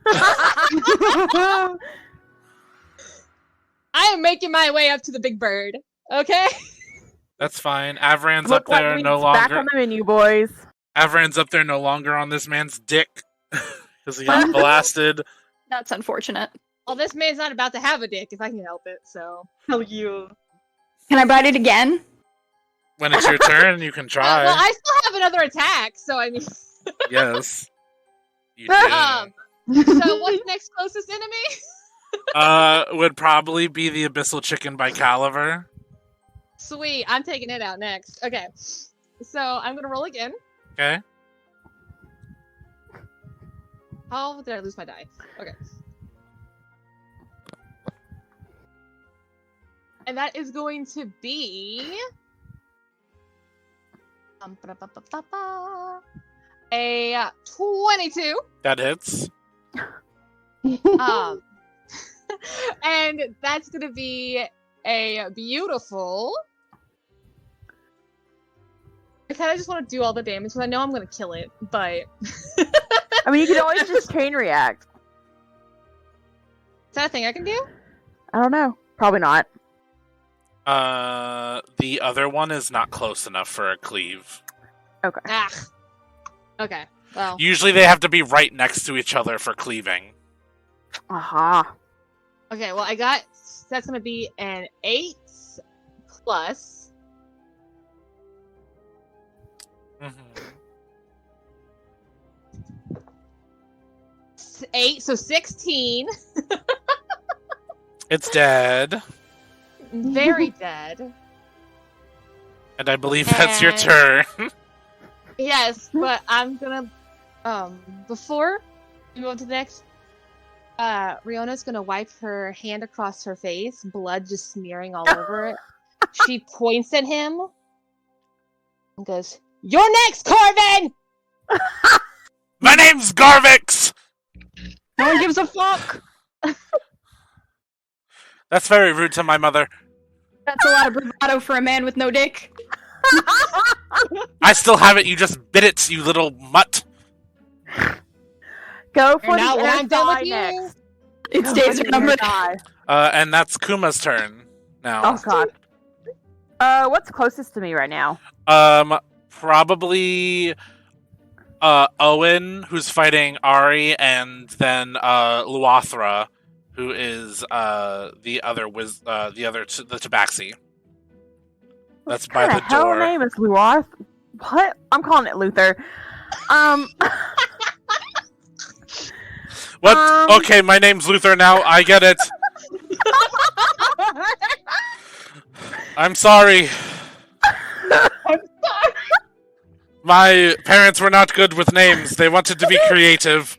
I am making my way up to the big bird. Okay. That's fine. Avran's Look up there what no meat's back longer. on the menu, boys. Avran's up there no longer on this man's dick because he got blasted. That's unfortunate. Well, this man's not about to have a dick if I can help it. So. Hell you. Can I bite it again? When it's your turn, you can try. Well, I still have another attack, so I mean. Yes. You do. So what's the next closest enemy? Would probably be the abyssal chicken by caliber. Sweet, I'm taking it out next. Okay, so I'm gonna roll again. Okay. How did I lose my die? Okay. And that is going to be a 22. That hits. And that's going to be a beautiful. I kind of just want to do all the damage because I know I'm going to kill it, but. I mean, you can always just chain react. Is that a thing I can do? I don't know. Probably not. The other one is not close enough for a cleave. Okay. Ah. Okay. Well. Usually they have to be right next to each other for cleaving. Aha. Okay. Well, I got. That's going to be an 8 plus. Mm-hmm. 8, so 16. It's dead. Very dead. And I believe that's your turn. Yes, but I'm gonna before we move on to the next Riona's gonna wipe her hand across her face, blood just smearing all over it. She points at him and goes, "You're next, Corvin!" My name's Garvix! No one gives a fuck. That's very rude to my mother. That's a lot of bravado for a man with no dick. I still have it, you just bit it, you little mutt. Go for And now the when I'm done with SI you, next. It Go stays for her the number. SI. And that's Kuma's turn now. Oh god. What's closest to me right now? Probably Owen, who's fighting Ari, and then Luathra, who is the other the Tabaxi. That's by the What the hell door. name is Luarth? What? I'm calling it Luther. What? Okay, my name's Luther now. I get it. I'm sorry. I'm sorry. My parents were not good with names. They wanted to be creative.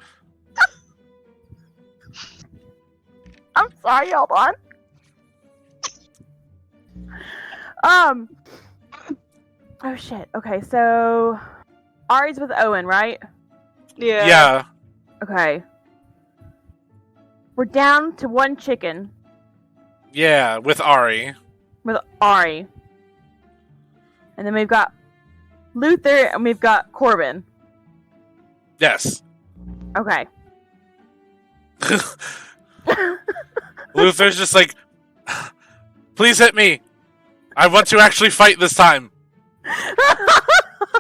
I'm sorry, hold on. Oh shit. Okay, so Ari's with Owen, right? Yeah. Okay. We're down to one chicken Yeah, with Ari. with Ari. And then we've got Luther and we've got Corbin. Yes. Okay. Luther's just like, please hit me. I want to actually fight this time.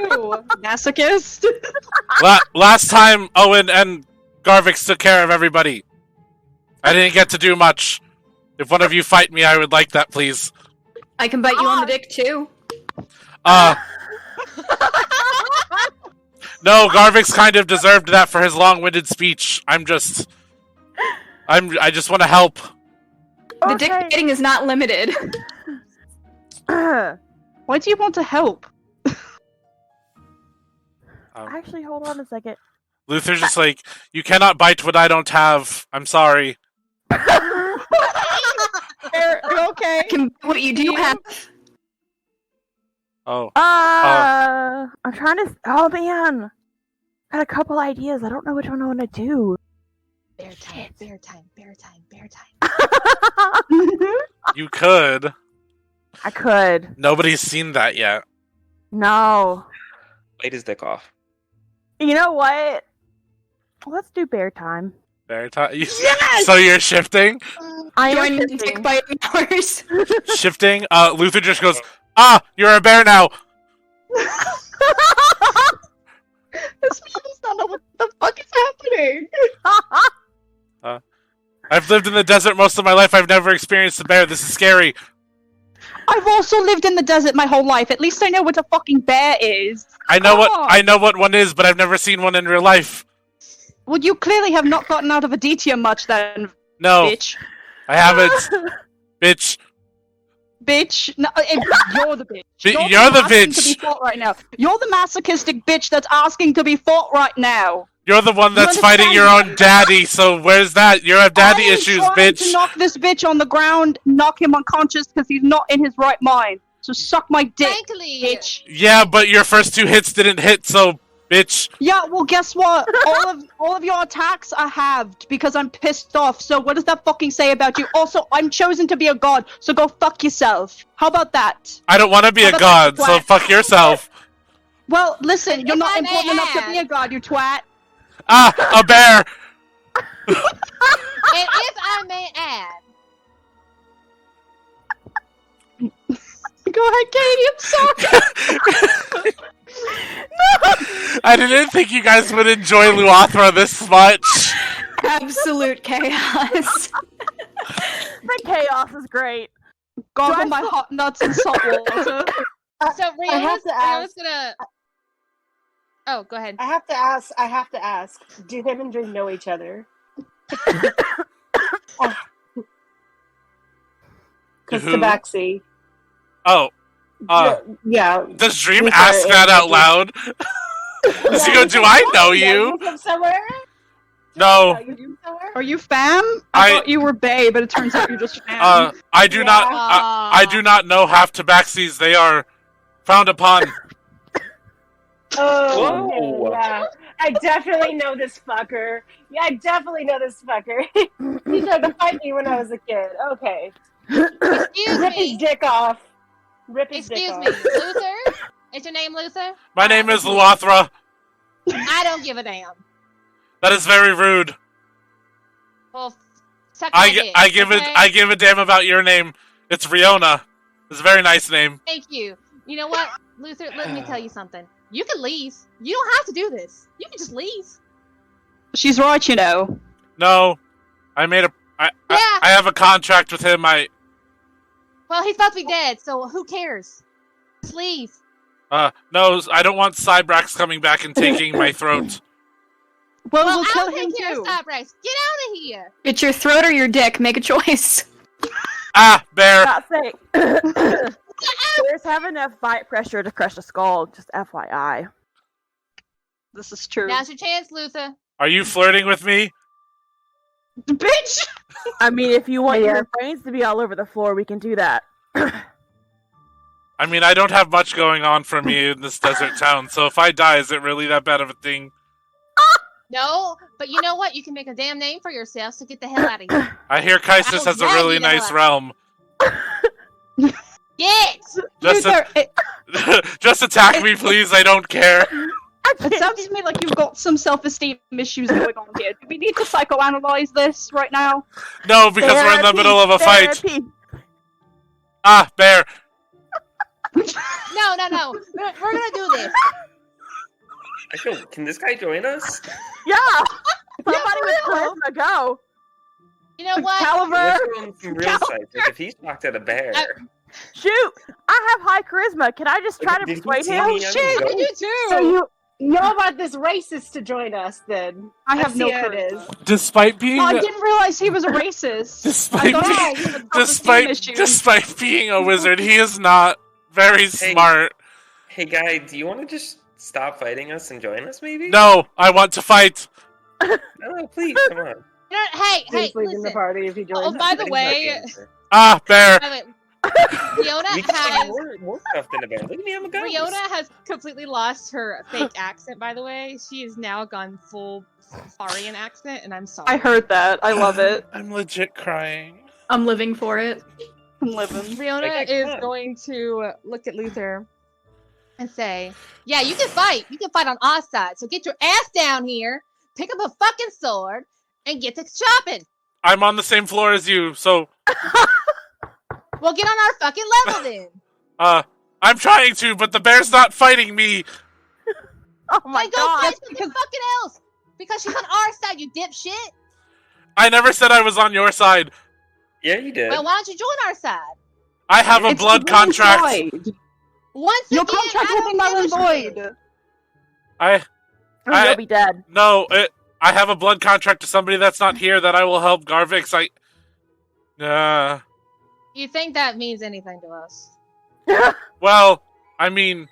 Ooh, masochist. Last time, Owen and Garvix took care of everybody. I didn't get to do much. If one of you fight me, I would like that, please. I can bite you on the dick too. No, Garvix kind of deserved that for his long-winded speech. I just want to help. The dick biting is not limited. Why do you want to help? Actually, hold on a second. Luther's just like, you cannot bite what I don't have. I'm sorry. You're okay. I can bite what you do have. Oh. I'm trying to. Oh man, I had a couple ideas. I don't know which one I want to do. Bear time, bear time, bear time, bear time. You could. I could. Nobody's seen that yet. No. Bite his dick off. You know what? Let's do bear time. Yes! So you're shifting? I Join am the dick shifting. biting hours. Shifting? Luther just goes, you're a bear now! This man does not know what the fuck is happening. I've lived in the desert most of my life. I've never experienced a bear. This is scary. I've also lived in the desert my whole life. At least I know what a fucking bear is. I know God. what one is, but I've never seen one in real life. Well, you clearly have not gotten out of Aditya much then, No, bitch. I haven't. Bitch. Bitch. No, you're the bitch. You're the asking bitch. To be fought right now. You're the masochistic bitch that's asking to be fought right now. You're the one that's You fighting your understand? own daddy, so where's that? You have daddy I am issues, trying bitch. to knock this bitch on the ground, knock him unconscious because he's not in his right mind. So suck my dick, Frankly, bitch. Yeah, but your first two hits didn't hit, so bitch. Yeah, well, guess what? all of your attacks are halved because I'm pissed off. So what does that fucking say about you? Also, I'm chosen to be a god, so go fuck yourself. How about that? I don't want to be How a about god, that, so twat? fuck yourself. Well, listen, you're If not I may important enough to add- be a god, you twat. A bear. and if I may add, Go ahead, Katie, I'm sorry. I didn't think you guys would enjoy Luothra this much. Absolute chaos. The chaos is great. Goggle my hot nuts in salt water. so I have Rio's to ask. gonna. Oh, go ahead. I have to ask. Do him and Dream know each other? Because Who? Tabaxi. Oh, Yeah. does Dream Luther ask that and out loud? Does he go, do I know you? from somewhere? No. You from somewhere? Are you fam? I thought you were bae, but it turns out you're just fam. I do not. I do not know half Tabaxis. They are frowned upon. Oh, Whoa. okay, yeah. I definitely know this fucker. Yeah, I definitely know this fucker. He tried to fight me when I was a kid. Okay. Excuse Rip his me. dick off. Rip his Excuse dick me, off. Luther. Is your name Luther? My name is Luothra. I don't give a damn. That is very rude. Well, suck my dick, I give okay? I give a damn about your name. It's Riona. It's a very nice name. Thank you. You know what, Luther? Let me tell you something. You can leave. You don't have to do this. You can just leave. She's right, you know. No, I made a. I have a contract with him. Well, he's about to be dead, so who cares? Just leave. No, I don't want Cybrax coming back and taking my throat. Well, Well, we'll kill I'll him take care too. of Cybrax. Get out of here. It's your throat or your dick. Make a choice. Bear. Not say. Bears have enough bite pressure to crush a skull, just FYI. This is true. Now's your chance, Luther. Are you flirting with me? Bitch! I mean, if you want Yeah. your brains to be all over the floor, we can do that. I mean, I don't have much going on for me in this desert town, so if I die, is it really that bad of a thing? No, but you know what? You can make a damn name for yourself, so get the hell out of here. I hear Kaisis has a Yeah, really you know nice what? realm. Get! Just, Luther, just attack me, please. I don't care. it sounds to me like you've got some self-esteem issues going on here. Do we need to psychoanalyze this right now? No, because we're in the middle of a fight. Therapy. Ah, bear. No. We're gonna do this. Can this guy join us? Yeah! Somebody with charisma, go! You know what? Caliber! Let's go on some real sites. Like, if he's talked at a bear. Shoot! I have high charisma. Can I just try to Did you persuade see him? me on the I go? do too. So you want this racist to join us then? I have no see how it charisma. is. Despite being, Oh, I didn't realize he was a racist. despite I thought being, he had self-esteem issues. despite being a wizard, he is not very smart. Hey, guy, do you want to just stop fighting us and join us, maybe? No, I want to fight. No, please, come on. You know, hey, He's leaving the listen. party if he joins. Oh, by the Fighting's not way, answer. Ah, bear. by the way, Riona We can has fight more stuff than a bear. Look at me, I'm a ghost. Riona has completely lost her fake accent. By the way, she has now gone full Safarian accent, and I'm sorry. I heard that. I love it. I'm legit crying. I'm living for it. I'm living. Riona Okay, is come on. going to look at Luther and say, "Yeah, you can fight. You can fight on our side. So get your ass down here, pick up a fucking sword, and get to shopping. I'm on the same floor as you, so We'll get on our fucking level then." I'm trying to, but the bear's not fighting me. Oh my Then go god! fight something fucking else. Because she's on our side, you dipshit. I never said I was on your side. Yeah, you did. Well, why don't you join our side? I have a It's blood null and contract. void. Once Your again, contract I will be don't null and give a shit. void. Oh, you'll be dead. No, I have a blood contract to somebody that's not here that I will help Garvix. You think that means anything to us? Well, I mean,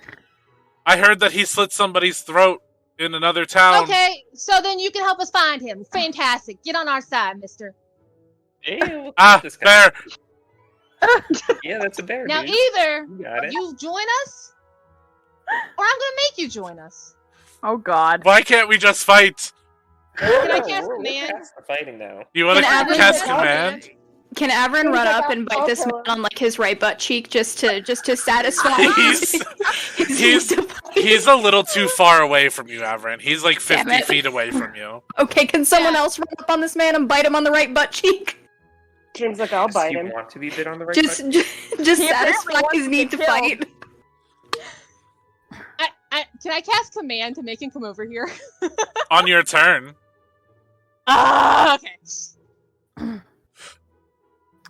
I heard that he slit somebody's throat in another town. Okay, so then you can help us find him. Fantastic. Get on our side, mister. Yeah, we'll Ah, keep this guy. bear. Yeah, that's a bear, Now, dude. either You got it. you join us, or I'm going to make you join us. Oh god. Why can't we just fight? Can I No, cast we're command? past the fighting now. You want to Can Avon cast just- command? Can Avron Can we run check up out and bite this man Photo? on like his right butt cheek just to satisfy He's- his he's- need to fight? He's a little too far away from you, Avron. He's like Damn 50 it. feet away from you. Okay, can someone Yeah. else run up on this man and bite him on the right butt cheek? Seems like I'll Does bite he him. want to be bit on the right Just butt? just He apparently satisfy wants his to need to kill. fight. Can I cast command to make him come over here? On your turn, Okay.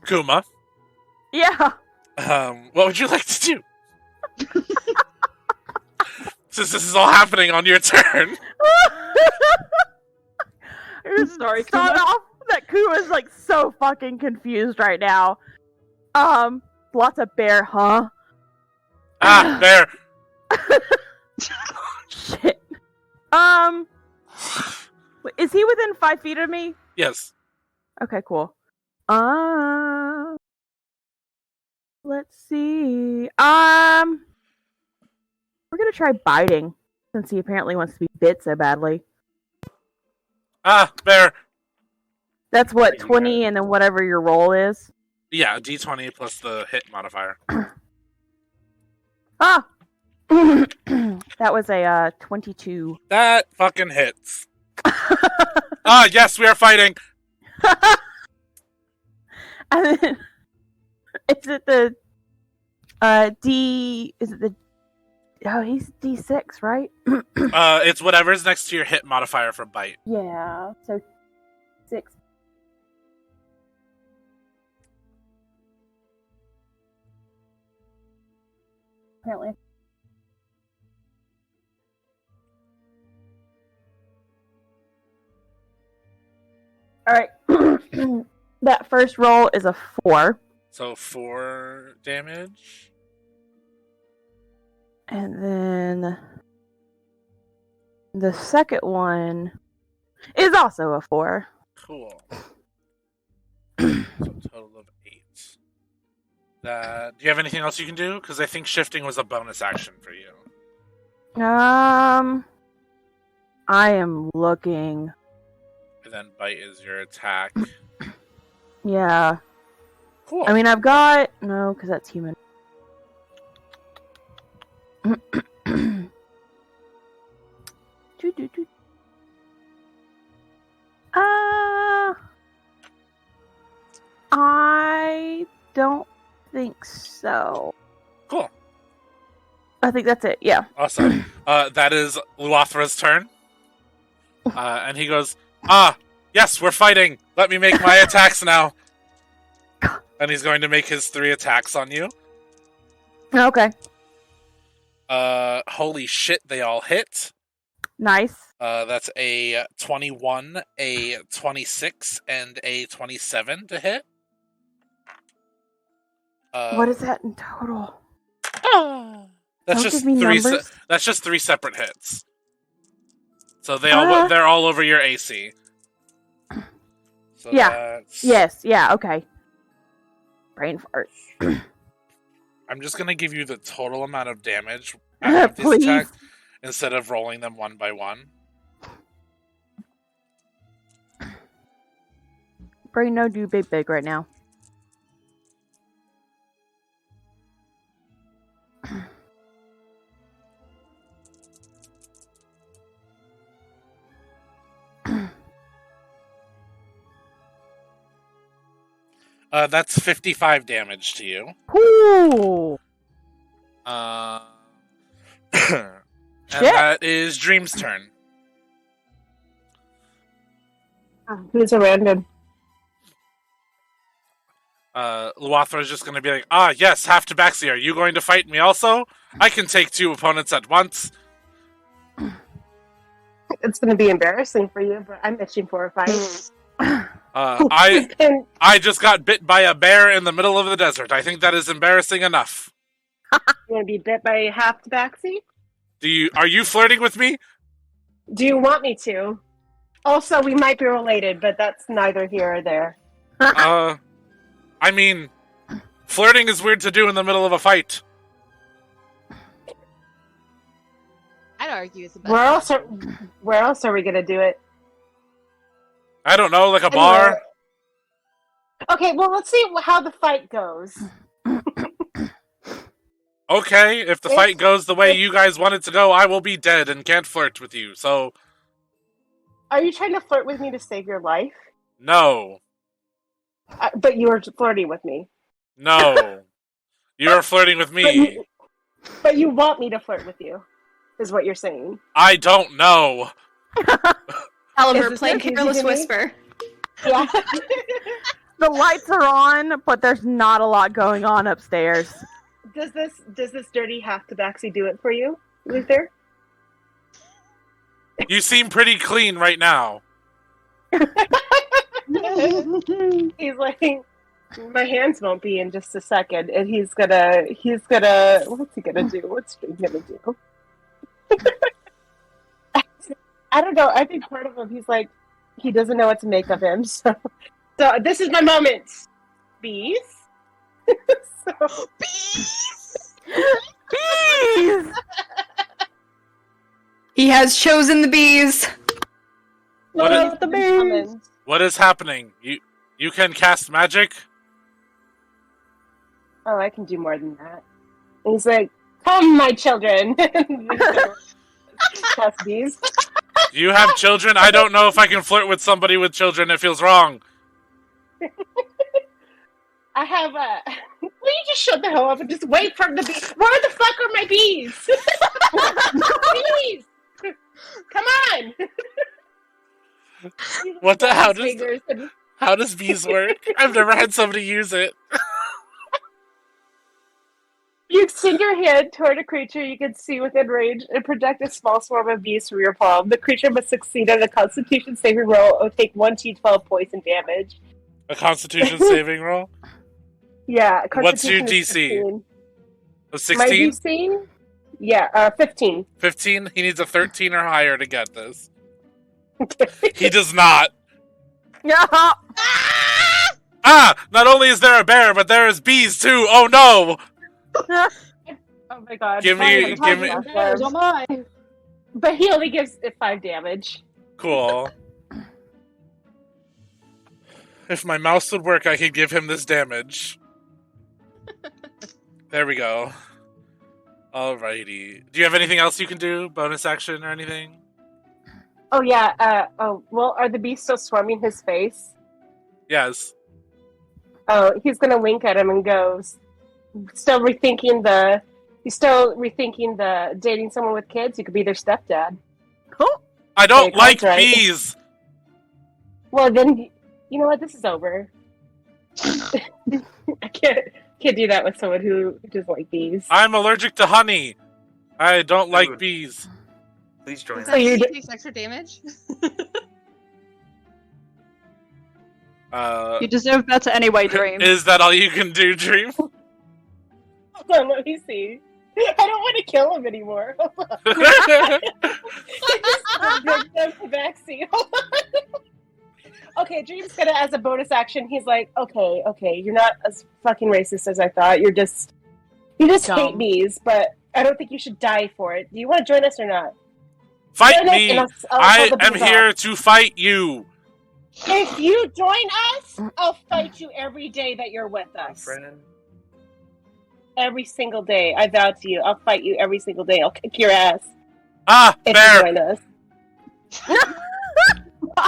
Kuma, Yeah. what would you like to do? Since this is all happening on your turn. Sorry, Start Kuma. off that Kuma's like so fucking confused right now. Lots of bear, huh? Ah, bear. Shit. Is he within 5 feet of me? Yes. Okay, cool. Let's see. We're gonna try biting since he apparently wants to be bit so badly. Ah, bear. That's what, You 20 and then whatever your roll is. Yeah, D20 plus the hit modifier. Ah! That was a 22. That fucking hits. Ah, yes, we are fighting. And then, is it the D? Is it the? Oh, he's D6, right? It's whatever's next to your hit modifier for bite. Yeah. So 6. Apparently. All right. That first roll is a 4. So 4 damage. And then the second one is also a 4. Cool. So a total of 8. Do you have anything else you can do? Because I think shifting was a bonus action for you. I am looking. And then bite is your attack. Yeah. Cool. I mean, I've got no, because that's human. I don't think so. Cool. I think that's it. Yeah. Awesome. That is Luathra's turn. And he goes, yes, we're fighting. Let me make my attacks now. And he's going to make his 3 attacks on you. Okay. Holy shit, they all hit. Nice. That's a 21, a 26, and a 27 to hit. What is that in total? That's Don't just give me 3. numbers. That's just 3 separate hits. So they're all over your AC. So Yeah. That's... Yes. Yeah. Okay. Brain fart. I'm just gonna give you the total amount of damage of this Please. attack instead of rolling them one by one. Brain no do big right now. That's 55 damage to you. Ooh. And Shit. that is Dream's turn. Who's around him? Luathra is just going to be like, yes, half Tabaxi, are you going to fight me also? I can take 2 opponents at once. It's going to be embarrassing for you, but I'm itching for a fight. I just got bit by a bear in the middle of the desert. I think that is embarrassing enough. You want to be bit by half Tabaxi? Are you flirting with me? Do you want me to? Also, we might be related, but that's neither here or there. I mean, flirting is weird to do in the middle of a fight. I'd argue it's the best. Where else are we going to do it? I don't know, like a bar? Okay, well, let's see how the fight goes. Okay, if the fight goes the way you guys want it to go, I will be dead and can't flirt with you, so... Are you trying to flirt with me to save your life? No. But you were flirting with me. No. You're flirting with me. But you want me to flirt with you, is what you're saying. I don't know. Oliver playing Careless Whisper. Yeah. The lights are on, but there's not a lot going on upstairs. Does this dirty half Tabaxi do it for you, Luther? You seem pretty clean right now. He's like, my hands won't be in just a second, and he's gonna, what's he gonna do? What's he gonna do? I don't know. I think part of him, he's like, he doesn't know what to make of him. So this is my moment, bees. Bees! Bees! He has chosen the bees. What is happening? You can cast magic? Oh, I can do more than that. And he's like, come, my children. Cast bees. Do you have children? I don't know if I can flirt with somebody with children. It feels wrong. I have will you just shut the hell up and just wait for the bees? Where the fuck are my bees? Bees! Come on! What the how does bees work? I've never had somebody use it. You extend your hand toward a creature you can see within range and project a small swarm of bees from your palm. The creature must succeed on a Constitution saving roll or take 1d12 poison damage. A Constitution saving roll? Yeah. What's your Constitution is DC? 16. A 16? My DC? Yeah, 15. 15? He needs a 13 or higher to get this. He does not. Yeah. Ah! Not only is there a bear, but there is bees too. Oh no! Oh my god. Give me- give me- Oh my! But he only gives it 5 damage. Cool. If my mouse would work, I could give him this damage. There we go. Alrighty. Do you have anything else you can do? Bonus action or anything? Oh yeah, well, are the bees still swarming his face? Yes. Oh, he's gonna wink at him and goes, he's still rethinking the dating someone with kids, you could be their stepdad. I don't Okay, like that's right. bees! Well then, you know what, this is over. I can't do that with someone who doesn't like bees. I'm allergic to honey. I don't like Dude. bees. Please join Does us. that you're mean he d- takes extra damage? You deserve better anyway, Dream. Is that all you can do, Dream? Hold on, let me see. I don't want to kill him anymore. Vaccine. Okay, Dream's gonna, as a bonus action, he's like, okay, you're not as fucking racist as I thought. You just hate Dumb. bees, but I don't think you should die for it. Do you want to join us or not? Fight Join us me! and I'll I kill the am bees here off. to fight you! If you join us, I'll fight you every day that you're with us. Friend. Every single day, I vow to you. I'll fight you every single day. I'll kick your ass Ah, if you bear! join us.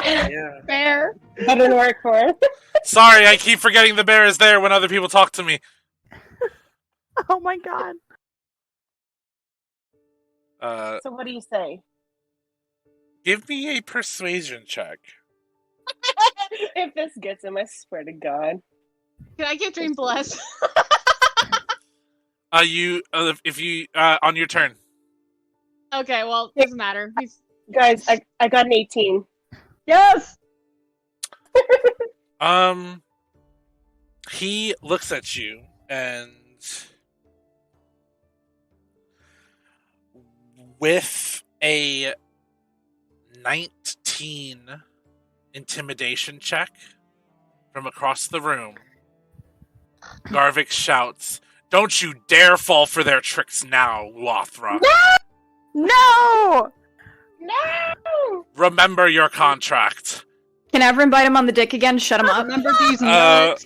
Yeah. Fair. That didn't work for him. Sorry, I keep forgetting the bear is there when other people talk to me. Oh my god. So what do you say? Give me a persuasion check. If this gets him, I swear to God. Can I give Dream Bless? If you on your turn. Okay, well, doesn't matter. He's Guys, I got an 18. Yes! He looks at you and with a 19 intimidation check from across the room, Garvik shouts, "Don't you dare fall for their tricks now, Luothra. No! No! Remember your contract." Can everyone bite him on the dick again? Shut him up. remember these Uh, nuts.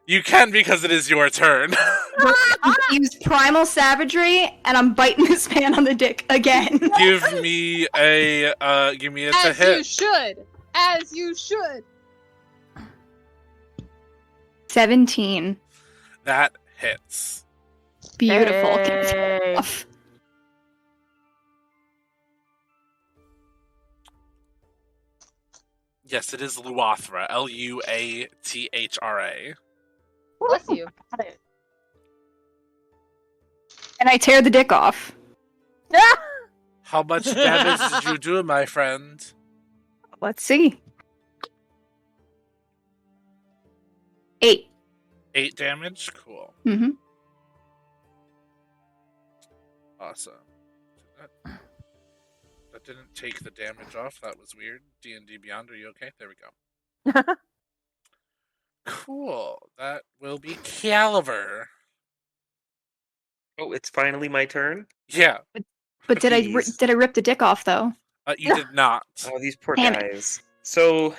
You can because it is your turn. I used primal savagery, and I'm biting this man on the dick again. Give me a to As you hit. should. As you should. 17. That hits. Beautiful. Hey. Off. Yes, it is Luothra. Luathra. Bless you. And I tear the dick off. How much damage did you do, my friend? Let's see. 8. 8 damage? Cool. Mm-hmm. Awesome. That didn't take the damage off. That was weird. D&D Beyond, are you okay? There we go. Cool. That will be Caliver. Oh, it's finally my turn? Yeah, But did I Jeez. rip the dick off though? you did not. Oh, these poor Damn it. guys. So,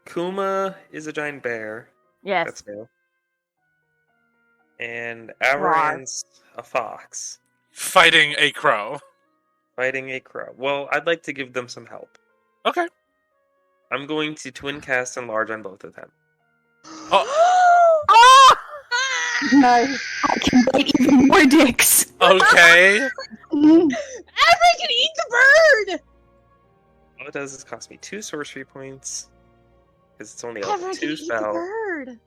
Kuma is a giant bear. Yes. That's new. And Avaran's a fox. Fighting a crow. Fighting a crow. Well, I'd like to give them some help. Okay. I'm going to twin cast Enlarge on both of them. Oh! Nice. I can bite even more dicks. Okay. Everyone can eat the bird! All it does is cost me 2 sorcery points. Because it's only a level Everyone can 2 eat the spell. bird!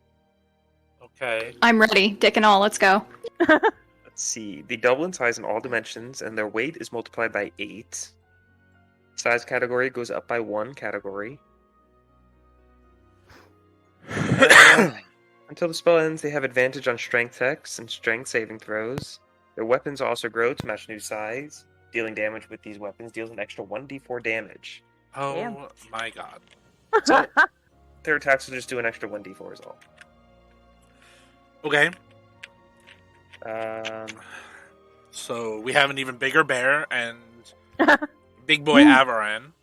Okay. I'm ready. Dick and all, let's go. Let's see. They double in size in all dimensions, and their weight is multiplied by 8. Size category goes up by 1 category. Until the spell ends, they have advantage on strength checks and strength saving throws. Their weapons also grow to match new size. Dealing damage with these weapons deals an extra 1d4 damage. Oh Damn. my god. So their attacks will just do an extra 1d4 is all. Okay, Um, so we have an even bigger bear and big boy Avaran.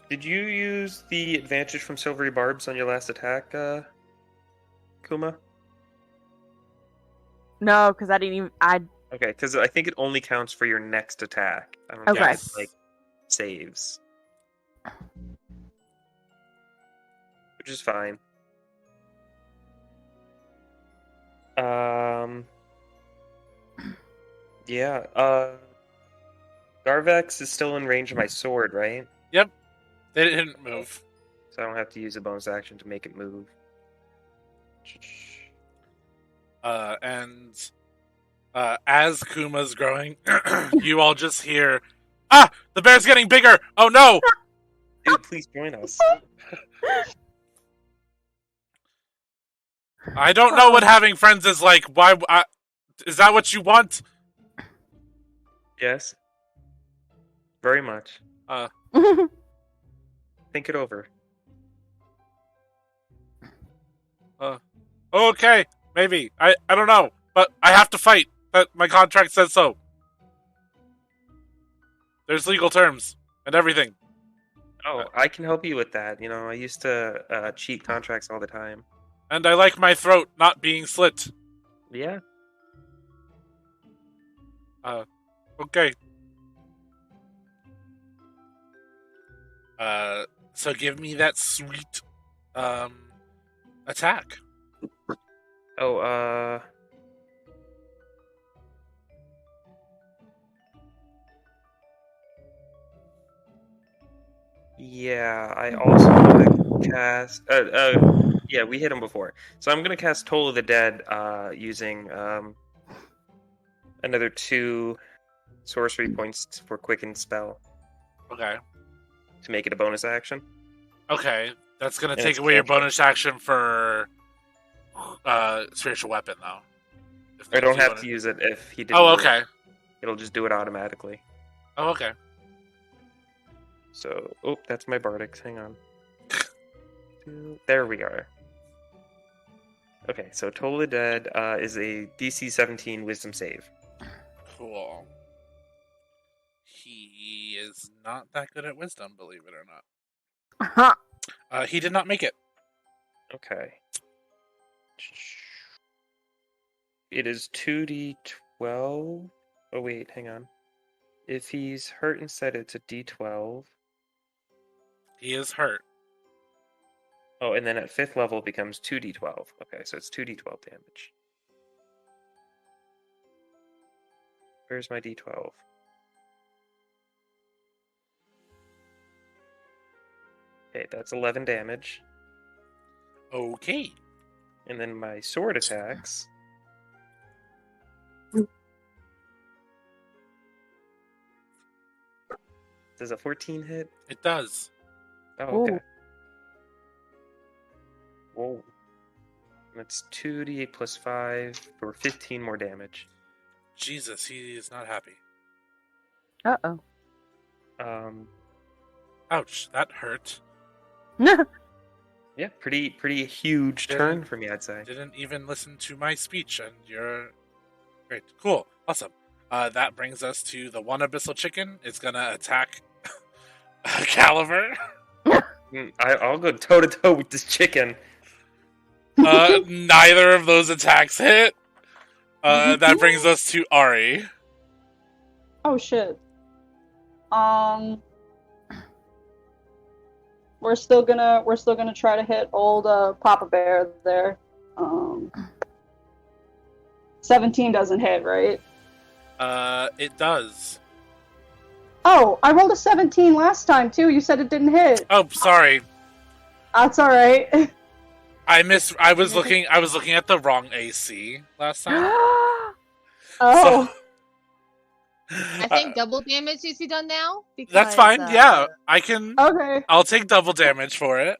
did you use the advantage from Silvery Barbs on your last attack, Kuma? No, because I didn't even. Okay, because I think it only counts for your next attack. I don't Okay. think it's like saves, which is fine. Yeah. Garvex is still in range of my sword, right? They didn't move. So I don't have to use a bonus action to make it move. And as Kuma's growing, you all just hear, "Ah, the bear's getting bigger! Oh no!" Dude, please join us. I don't know what having friends is like. Why? Is that what you want? Yes. Very much. Think it over. Okay, maybe. I don't know, but I have to fight. My contract says so. There's legal terms and everything. Oh, I can help you with that. You know, I used to cheat contracts all the time. And I like my throat not being slit. Yeah. Okay. So give me that sweet attack. Oh, yeah, I also want to cast. Yeah, we hit him before, so I'm gonna cast Toll of the Dead, using another 2 sorcery points for Quicken Spell Okay. to make it a bonus action. Okay. That's gonna And take it's away your cantrip. bonus action for spiritual weapon, though. I don't if you have wanna- to use it if he didn't. Oh, do it. okay. It'll just do it automatically. Oh, okay. So, oh, that's my Bardics. Hang on. There we are. Okay, so Toll of the Dead is a DC 17 Wisdom save. Cool. He is not that good at wisdom, believe it or not. He did not make it. Okay. It is 2d12. Oh, wait, hang on. If he's hurt instead, it's a d12. He is hurt. Oh, and then at 5th level it becomes 2d12. Okay, so it's 2d12 damage. Where's my d12? Okay, that's 11 damage. Okay. And then my sword attacks. Does a 14 hit? It does. Oh, okay. Whoa. That's 2d8 plus 5 for 15 more damage. Jesus, he is not happy. Uh-oh. Ouch, that hurt. Yeah, pretty huge turn for me, I'd say. Didn't even listen to my speech, and you're great. Cool. Awesome. That brings us to the one abyssal chicken. It's gonna attack Caliber. I'll go toe to toe with this chicken. Neither of those attacks hit. That brings us to Ari. Oh shit. We're still gonna try to hit old Papa Bear there. 17 doesn't hit, right? It does. Oh, I rolled a 17 last time too. You said it didn't hit. Oh, sorry. That's all right. I was looking at the wrong AC last time. Oh. I think double damage needs to be done now. That's because, fine. Yeah, I can. Okay. I'll take double damage for it.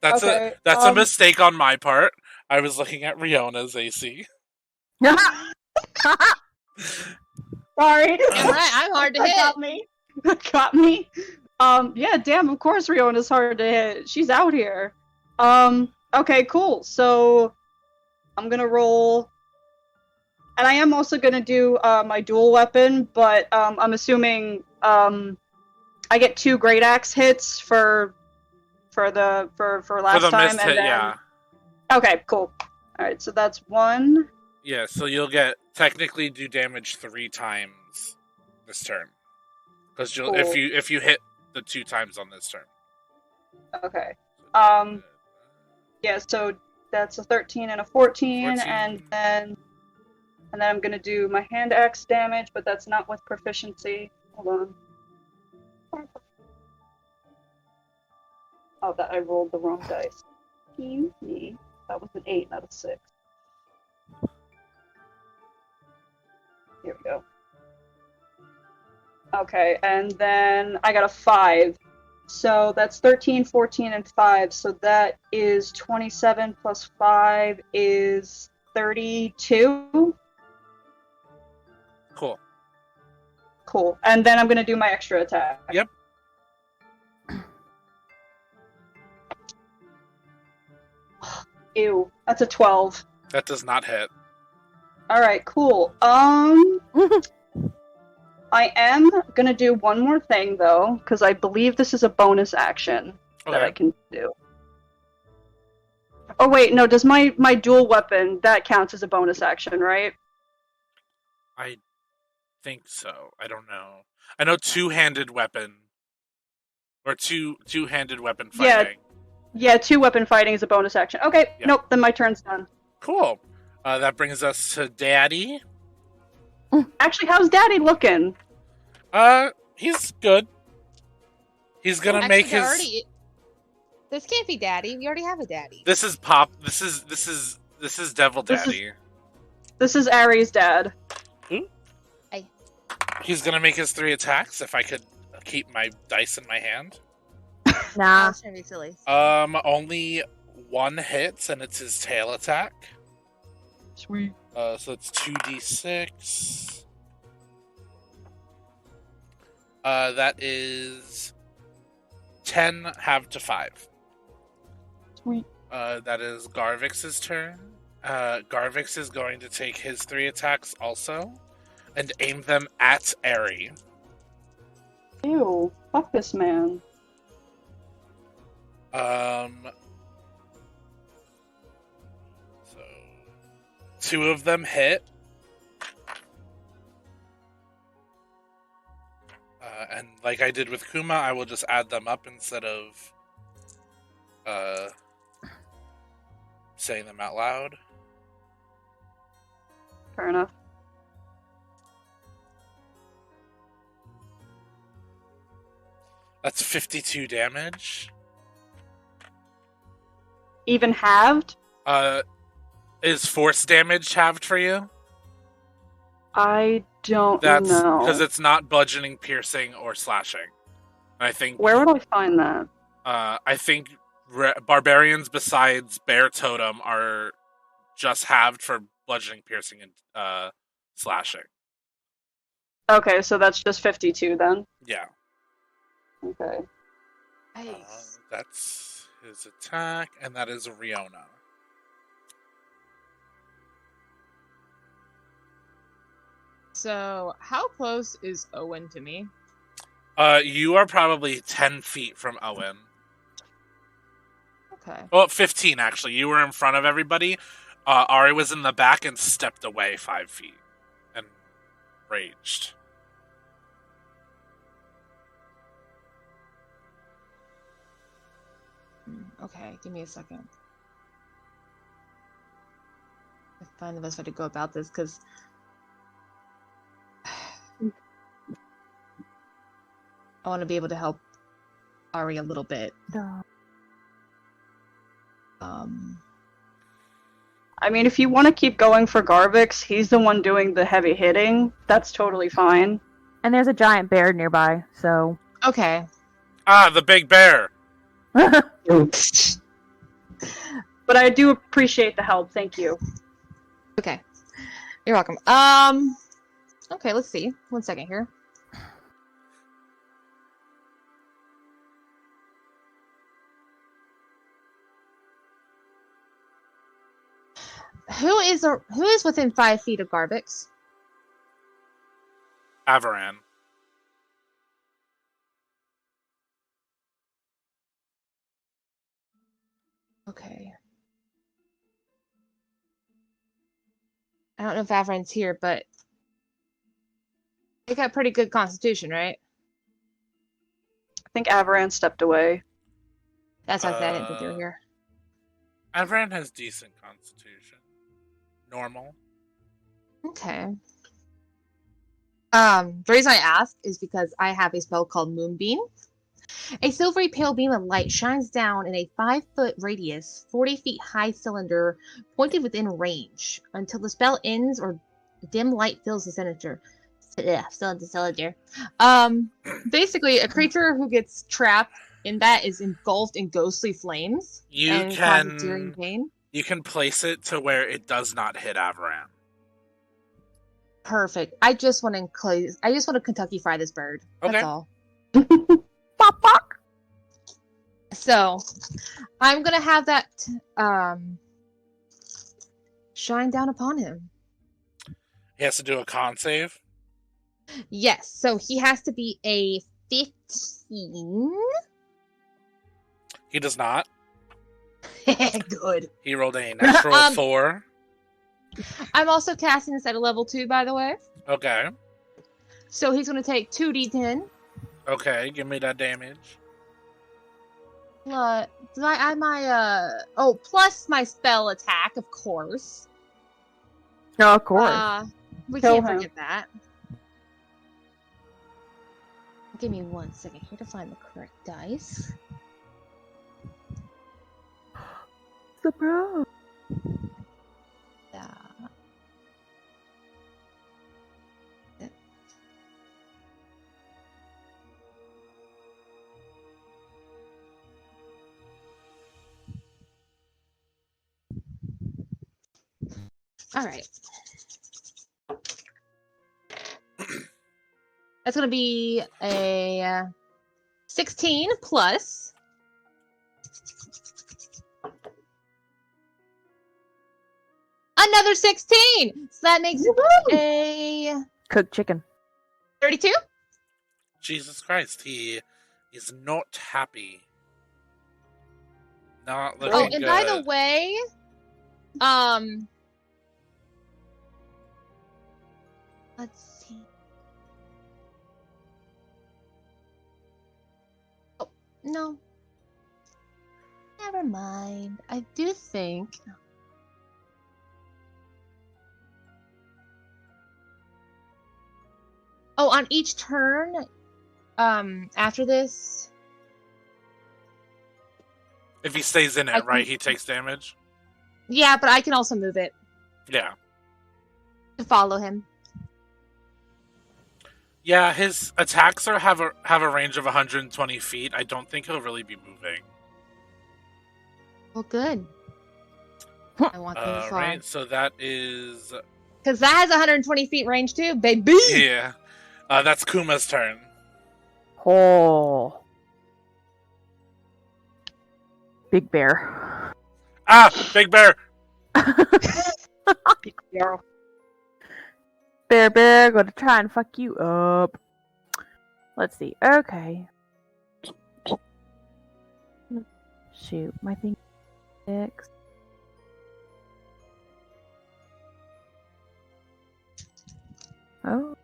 That's a Okay, mistake on my part. I was looking at Riona's AC. Sorry. Damn right, I'm hard to That hit. got me. That got me. Yeah, damn, of course Riona's hard to hit. She's out here. Okay, cool. So I'm gonna roll. And I am also gonna do my dual weapon, but I'm assuming I get 2 great axe hits for last For the time, missed and hit, then yeah. okay, cool. All right, so that's 1. Yeah, so you'll technically do damage 3 times this turn. Because Cool. if you hit the 2 times on this turn. Okay. Yeah, so that's a 13 and a 14, 14. and then I'm gonna do my hand axe damage, but that's not with proficiency. Hold on. Oh, that I rolled the wrong dice. Excuse me. That was an 8, not a 6. Here we go. Okay, and then I got a 5. So that's 13, 14, and 5. So that is 27 plus 5 is 32. Cool. Cool. And then I'm going to do my extra attack. Yep. Ew. That's a 12. That does not hit. Alright, cool. I am going to do one more thing, though, because I believe this is a bonus action that I can do. Oh, wait, no, does my dual weapon, that counts as a bonus action, right? I think so. I don't know. I know two-handed weapon. Or two-handed weapon fighting. Yeah, 2 weapon fighting is a bonus action. Okay, Yeah. Nope, then my turn's done. Cool. That brings us to Daddy. Actually, how's Daddy looking? He's good. He's gonna Actually, make his. This can't be Daddy. We already have a Daddy. This is Pop. This is Devil Daddy. This is Ari's dad. He's gonna make his 3 attacks. If I could keep my dice in my hand. Nah. That's gonna be silly. Only 1 hits, and it's his tail attack. Sweet. So it's 2d6. That is 10 halved to 5. Sweet. That is Garvix's turn. Garvix is going to take his 3 attacks also, and aim them at Ari. Ew. Fuck this man. So 2 of them hit. And like I did with Kuma, I will just add them up instead of saying them out loud. Fair enough. That's 52 damage. Even halved? Is force damage halved for you? I don't That's know. because it's not bludgeoning, piercing, or slashing. I think. Where would I find that? I think barbarians besides Bear Totem are just halved for bludgeoning, piercing, and slashing. Okay, so that's just 52 then. Yeah. Okay. That's his attack, and that is Riona. So, how close is Owen to me? You are probably 10 feet from Owen. Okay. Well, 15 actually. You were in front of everybody. Ari was in the back and stepped away 5 feet and raged. Okay, give me a second. I find the best way to go about this because I want to be able to help Ari a little bit. I mean, if you want to keep going for Garvix, he's the one doing the heavy hitting. That's totally fine. And there's a giant bear nearby, so. Okay. Ah, the big bear! But I do appreciate the help, thank you. Okay. You're welcome. Okay, let's see. 1 second here. Who is within 5 feet of Garvix? Avaran. Okay. I don't know if Avaran's here, but they got pretty good constitution, right? I think Avaran stepped away. That's why I said I didn't think they were here. Avaran has decent constitution. Normal. Okay. The reason I ask is because I have a spell called Moonbeam. A silvery pale beam of light shines down in a 5-foot radius, 40 feet high cylinder pointed within range. Until the spell ends or dim light fills the cylinder. Cylinder. Basically, a creature who gets trapped in that is engulfed in ghostly flames. You causes searing pain. You can place it to where it does not hit Avaran. Perfect. I just want to Kentucky fry this bird. That's Okay. all. Bop, bop. So, I'm gonna have that shine down upon him. He has to do a con save. Yes. So he has to be a 15. He does not. Good. He rolled a natural 4. I'm also casting this at a level 2, by the way. Okay. So he's gonna take 2d10. Okay, give me that damage. Did I add my plus my spell attack, of course. No, of course. We Kill can't him. forget that. Give me 1 second here to find the correct dice. Surprise. All right. That's going to be a 16 plus. Another 16! So that makes it a Cooked chicken. 32? Jesus Christ, he is not happy. Not looking Oh, good. and by the way, let's see. Oh, no. Never mind. I do think. Oh, on each turn, after this. If he stays in I it, right, can- he takes damage? Yeah, but I can also move it Yeah. to follow him. Yeah, his attacks have a range of 120 feet. I don't think he'll really be moving. Well, good. I want them to Right, so that is... Because that has 120 feet range too, baby! Yeah. That's Kuma's turn. Oh. Big bear. Ah! Big bear! Big Bear. Bear, gonna try and fuck you up. Let's see. Okay. Shoot, my thing 6. Oh.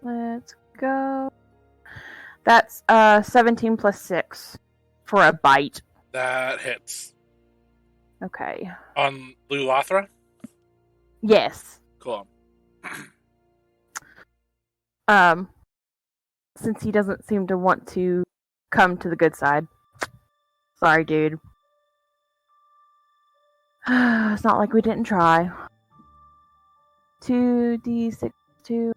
Let's go. That's 17 plus 6 for a bite. That hits. Okay. On Lulathra? Yes. Cool. Since he doesn't seem to want to come to the good side. Sorry, dude. It's not like we didn't try. 2d6 2.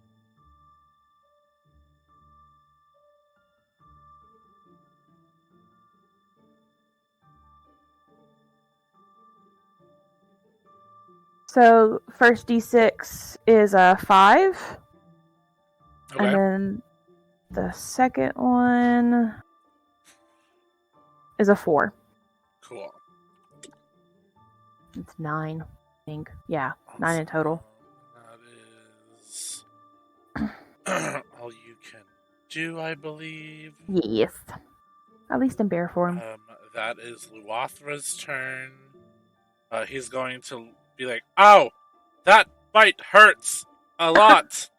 So first d6 is a 5. Okay. And then the second one is a 4. Cool. It's 9, I think. Yeah, 9 in total. That is all you can do, I believe. Yes. At least in bear form. That is Luathra's turn. He's going to be like, "Ow! That bite hurts a lot!"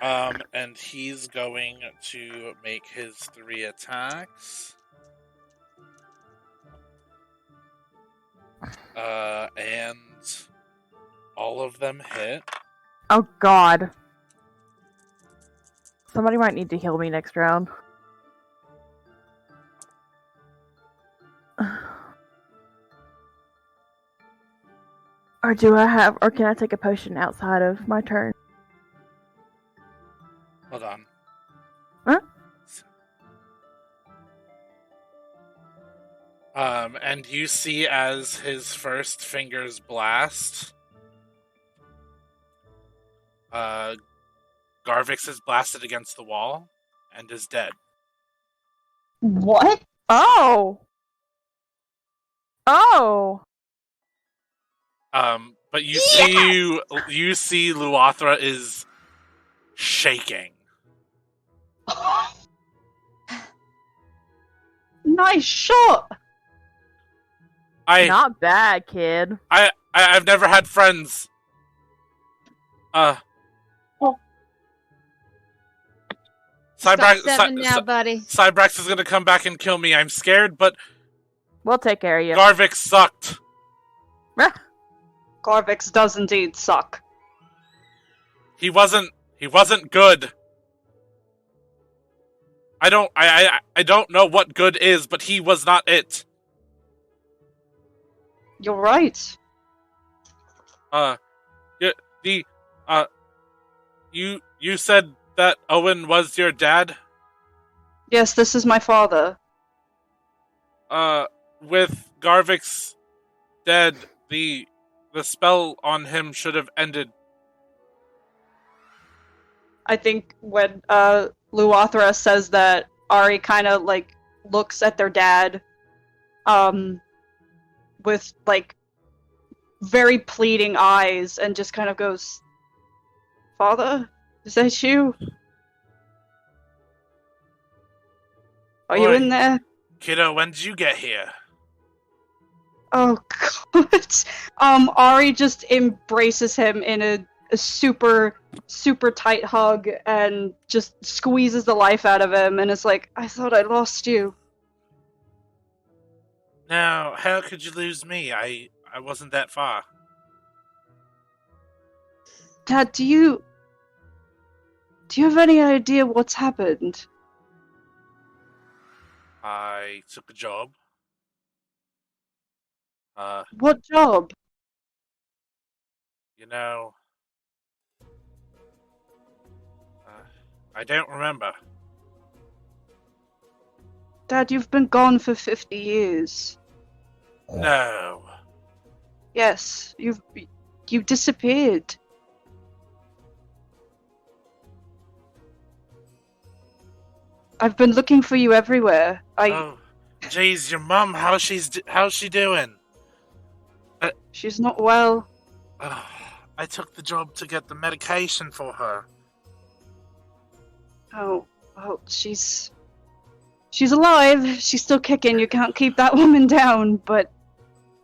And he's going to make his 3 attacks. And all of them hit. Oh god. Somebody might need to heal me next round. Or can I take a potion outside of my turn? Hold on. Huh? And you see as his first fingers blast, Garvix is blasted against the wall and is dead. What? Oh! Oh! But you see Luathra is shaking. Nice shot! Not bad, kid. I've never had friends. Cybrax is gonna come back and kill me. I'm scared, but we'll take care of you. Garvix sucked. Garvix does indeed suck. He wasn't good. I don't know what good is, but he was not it. You're right. You said that Owen was your dad? Yes, this is my father. With Garvix dead, the spell on him should have ended. I think when Luathra says that, Ari kind of like looks at their dad with like very pleading eyes and just kind of goes, "Father, is that you? Are you in there?" Kiddo, when did you get here? Oh god. Ari just embraces him in a super, super tight hug and just squeezes the life out of him and is like, "I thought I lost you." No, how could you lose me? I wasn't that far. Dad, do you have any idea what's happened? I took a job. What job? You know, I don't remember. Dad, you've been gone for 50 years. No. Yes, you disappeared. I've been looking for you everywhere. Oh, jeez, your mum, how's she doing? She's not well. I took the job to get the medication for her. Oh, she's alive. She's still kicking. You can't keep that woman down. But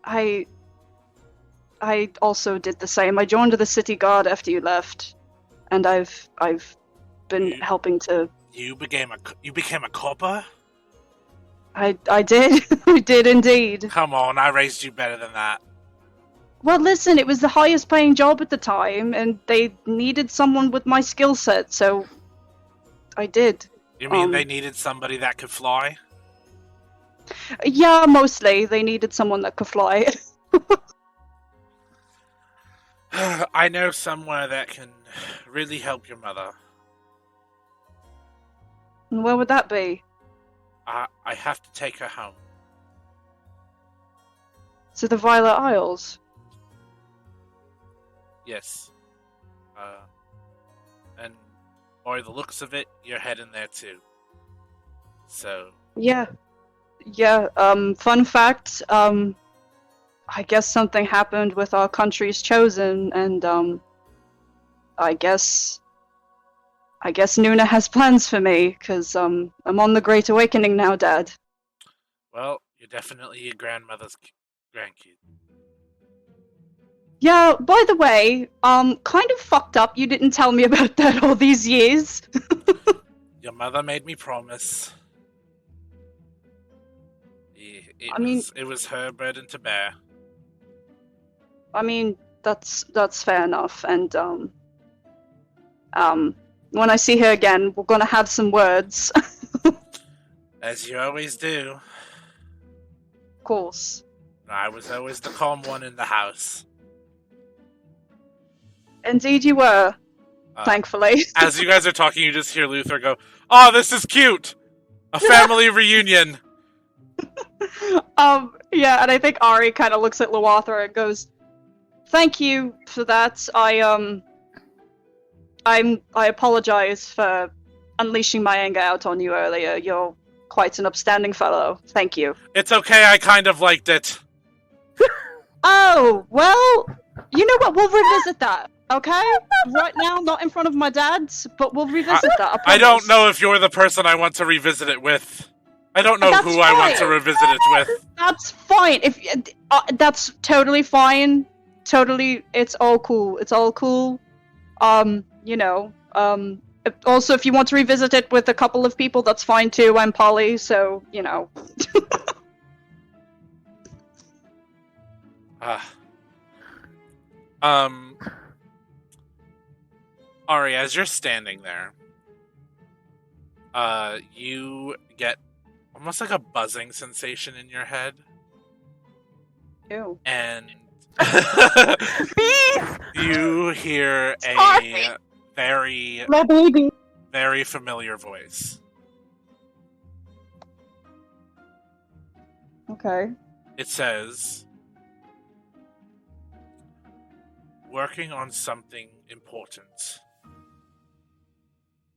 I also did the same. I joined the city guard after you left, and I've been helping to. You became a copper? I did. I did indeed. Come on, I raised you better than that. Well, listen, it was the highest paying job at the time, and they needed someone with my skill set, so I did. You mean they needed somebody that could fly? Yeah, mostly. They needed someone that could fly. I know somewhere that can really help your mother. And where would that be? I have to take her home. To the Violet Isles? Yes. And by the looks of it, you're heading there too. So. Yeah. Fun fact, I guess something happened with our country's chosen, and, I guess Nuna has plans for me, because, I'm on the Great Awakening now, Dad. Well, you're definitely your grandmother's grandkid. Yeah, by the way, kind of fucked up you didn't tell me about that all these years. Your mother made me promise. It was her burden to bear. I mean, that's fair enough, and, when I see her again, we're gonna have some words. As you always do. Of course. I was always the calm one in the house. Indeed you were, thankfully. As you guys are talking, you just hear Luther go, "Oh, this is cute! A family reunion!" Yeah, and I think Ari kind of looks at Luathra and goes, "Thank you for that. I apologize for unleashing my anger out on you earlier. You're quite an upstanding fellow. Thank you." It's okay, I kind of liked it. Oh, well, you know what? We'll revisit that, okay? Right now, not in front of my dad's, but we'll revisit that. I don't know if you're the person I want to revisit it with. I don't know who I want to revisit it with. That's fine. If that's totally fine. Totally, it's all cool. It's all cool. Also, if you want to revisit it with a couple of people, that's fine too. I'm poly, so, Ari, as you're standing there, you get almost like a buzzing sensation in your head. Ew. And you hear a very, My baby. very familiar voice. Okay. It says, "Working on something important.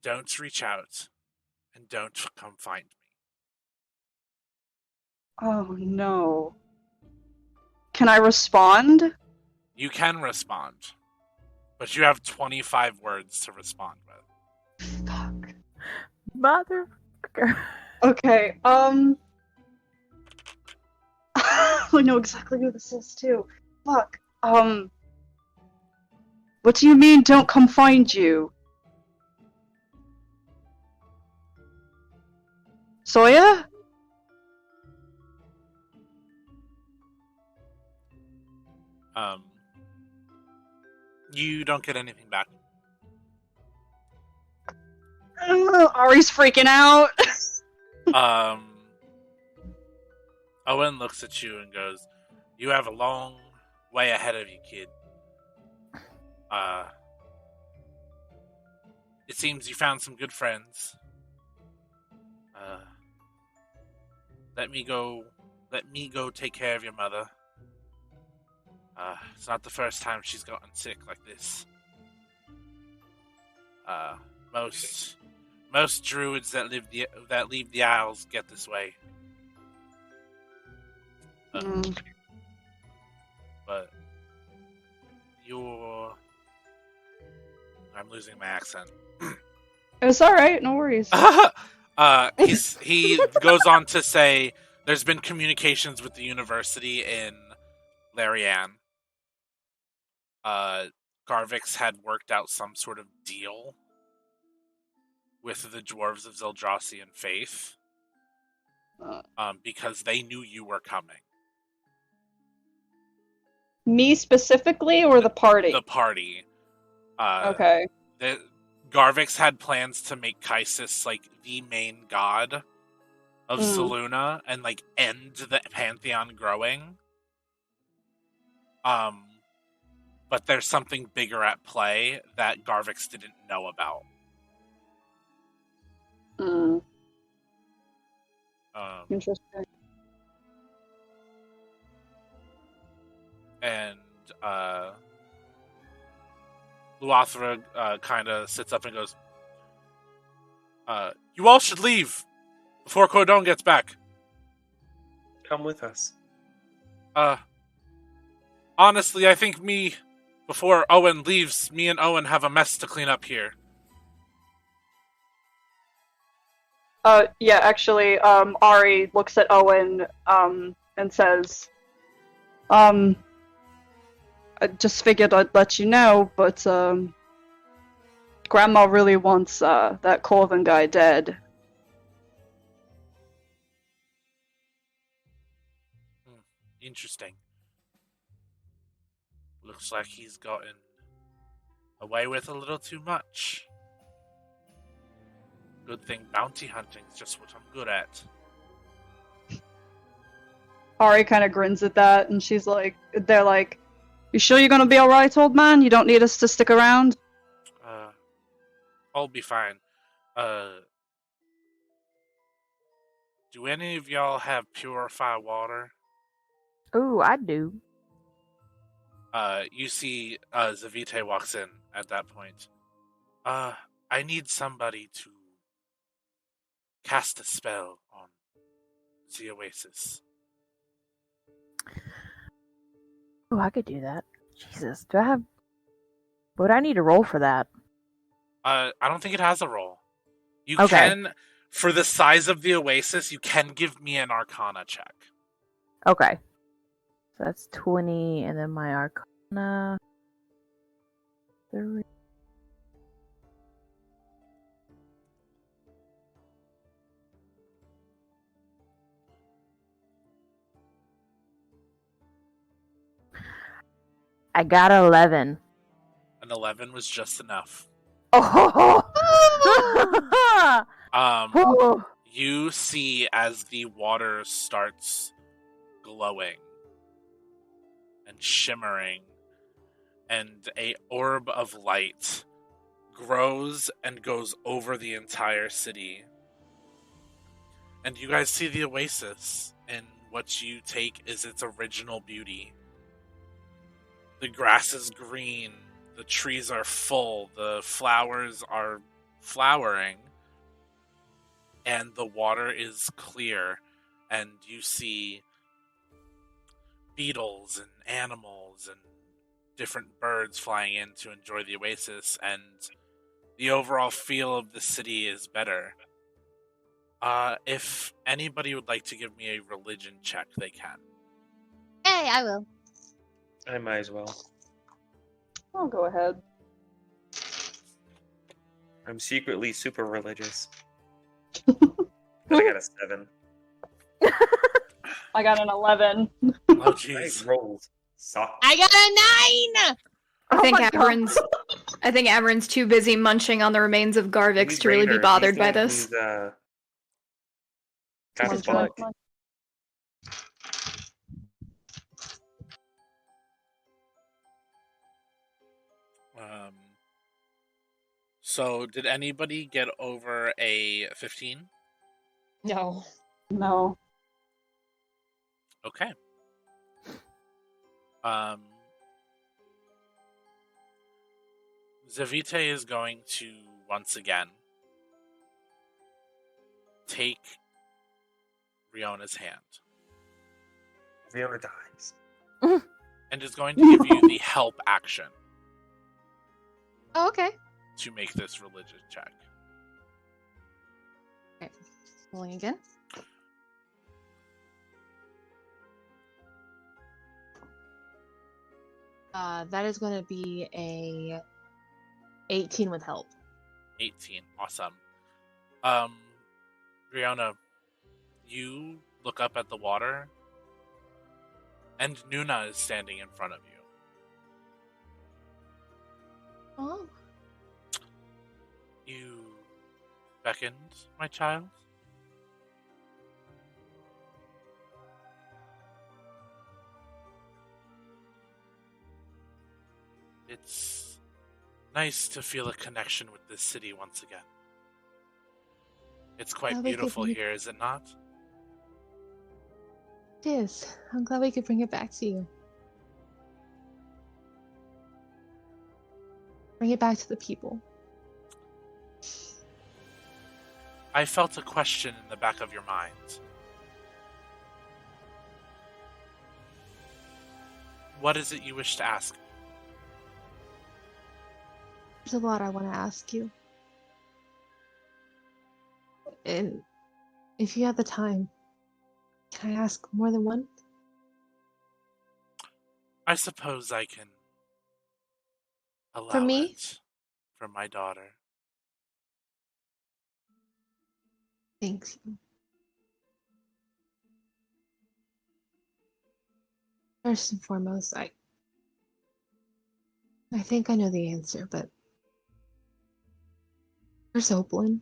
Don't reach out and don't come find me." Oh no. Can I respond? You can respond, but you have 25 words to respond with. Fuck. Motherfucker. Okay, I know exactly who this is too. Fuck. What do you mean don't come find you? Sawyer? You don't get anything back. Ari's freaking out. Owen looks at you and goes, "You have a long way ahead of you, kid. It seems you found some good friends. Let me go take care of your mother. It's not the first time she's gotten sick like this. Most druids that leave the Isles get this way. But I'm losing my accent. It's alright, no worries. He goes on to say there's been communications with the university in Larianne. Garvix had worked out some sort of deal with the dwarves of Zeldrassi and Faith, because they knew you were coming. Me specifically, or the party? The party. Okay. Garvix had plans to make Kaisis like the main god of Selûne and like end the pantheon growing. But there's something bigger at play that Garvix didn't know about. Interesting. And Luathra kind of sits up and goes, you all should leave before Cordon gets back. Come with us. Honestly, I think before Owen leaves, me and Owen have a mess to clean up here. Yeah, actually, Ari looks at Owen, and says, I just figured I'd let you know, but, Grandma really wants, that Corvin guy dead. Interesting. Looks like he's gotten away with a little too much. Good thing bounty hunting's just what I'm good at. Ari kind of grins at that, and they're like, you sure you're gonna be alright, old man? You don't need us to stick around? I'll be fine. Do any of y'all have purified water? Ooh, I do. You see, Zavite walks in at that point. I need somebody to cast a spell on the Oasis. Oh, I could do that. Jesus, would I need to roll for that? I don't think it has a roll. You Okay. can, for the size of the Oasis, you can give me an Arcana check. Okay. So that's 20, and then my Arcana... 3. I got 11. An 11 was just enough. Oh! You see as the water starts glowing and shimmering, and a orb of light grows and goes over the entire city. And you guys see the Oasis, and what you take is its original beauty. The grass is green, the trees are full, the flowers are flowering, and the water is clear, and you see beetles and animals and different birds flying in to enjoy the Oasis, and the overall feel of the city is better. If anybody would like to give me a religion check, they can. Hey, I will. I might as well. I'll go ahead. I'm secretly super religious. I got a 7. I got an 11. Oh, I jeez. rolled. Suck. I got a 9! I think Amarin's too busy munching on the remains of Garvix to really be bothered by this. Kind of Munch, fuck. munch. So did anybody get over a 15? No. No. Okay. Zavite is going to once again take Riona's hand Riona dies. and is going to give you the help action Oh, okay. to make this religious check. Okay. Rolling again. That is going to be a 18 with help. 18. Awesome. Riona, you look up at the water, and Nuna is standing in front of you. Oh. You beckoned, my child? It's nice to feel a connection with this city once again. It's quite Glad we could beautiful meet. here, is it not? It is. I'm glad we could bring it back to you. Bring it back to the people. I felt a question in the back of your mind. What is it you wish to ask? There's a lot I want to ask you. And if you have the time, can I ask more than one? I suppose I can allow For me? it for my daughter. Thank you. First and foremost, I think I know the answer, but where's Oplin?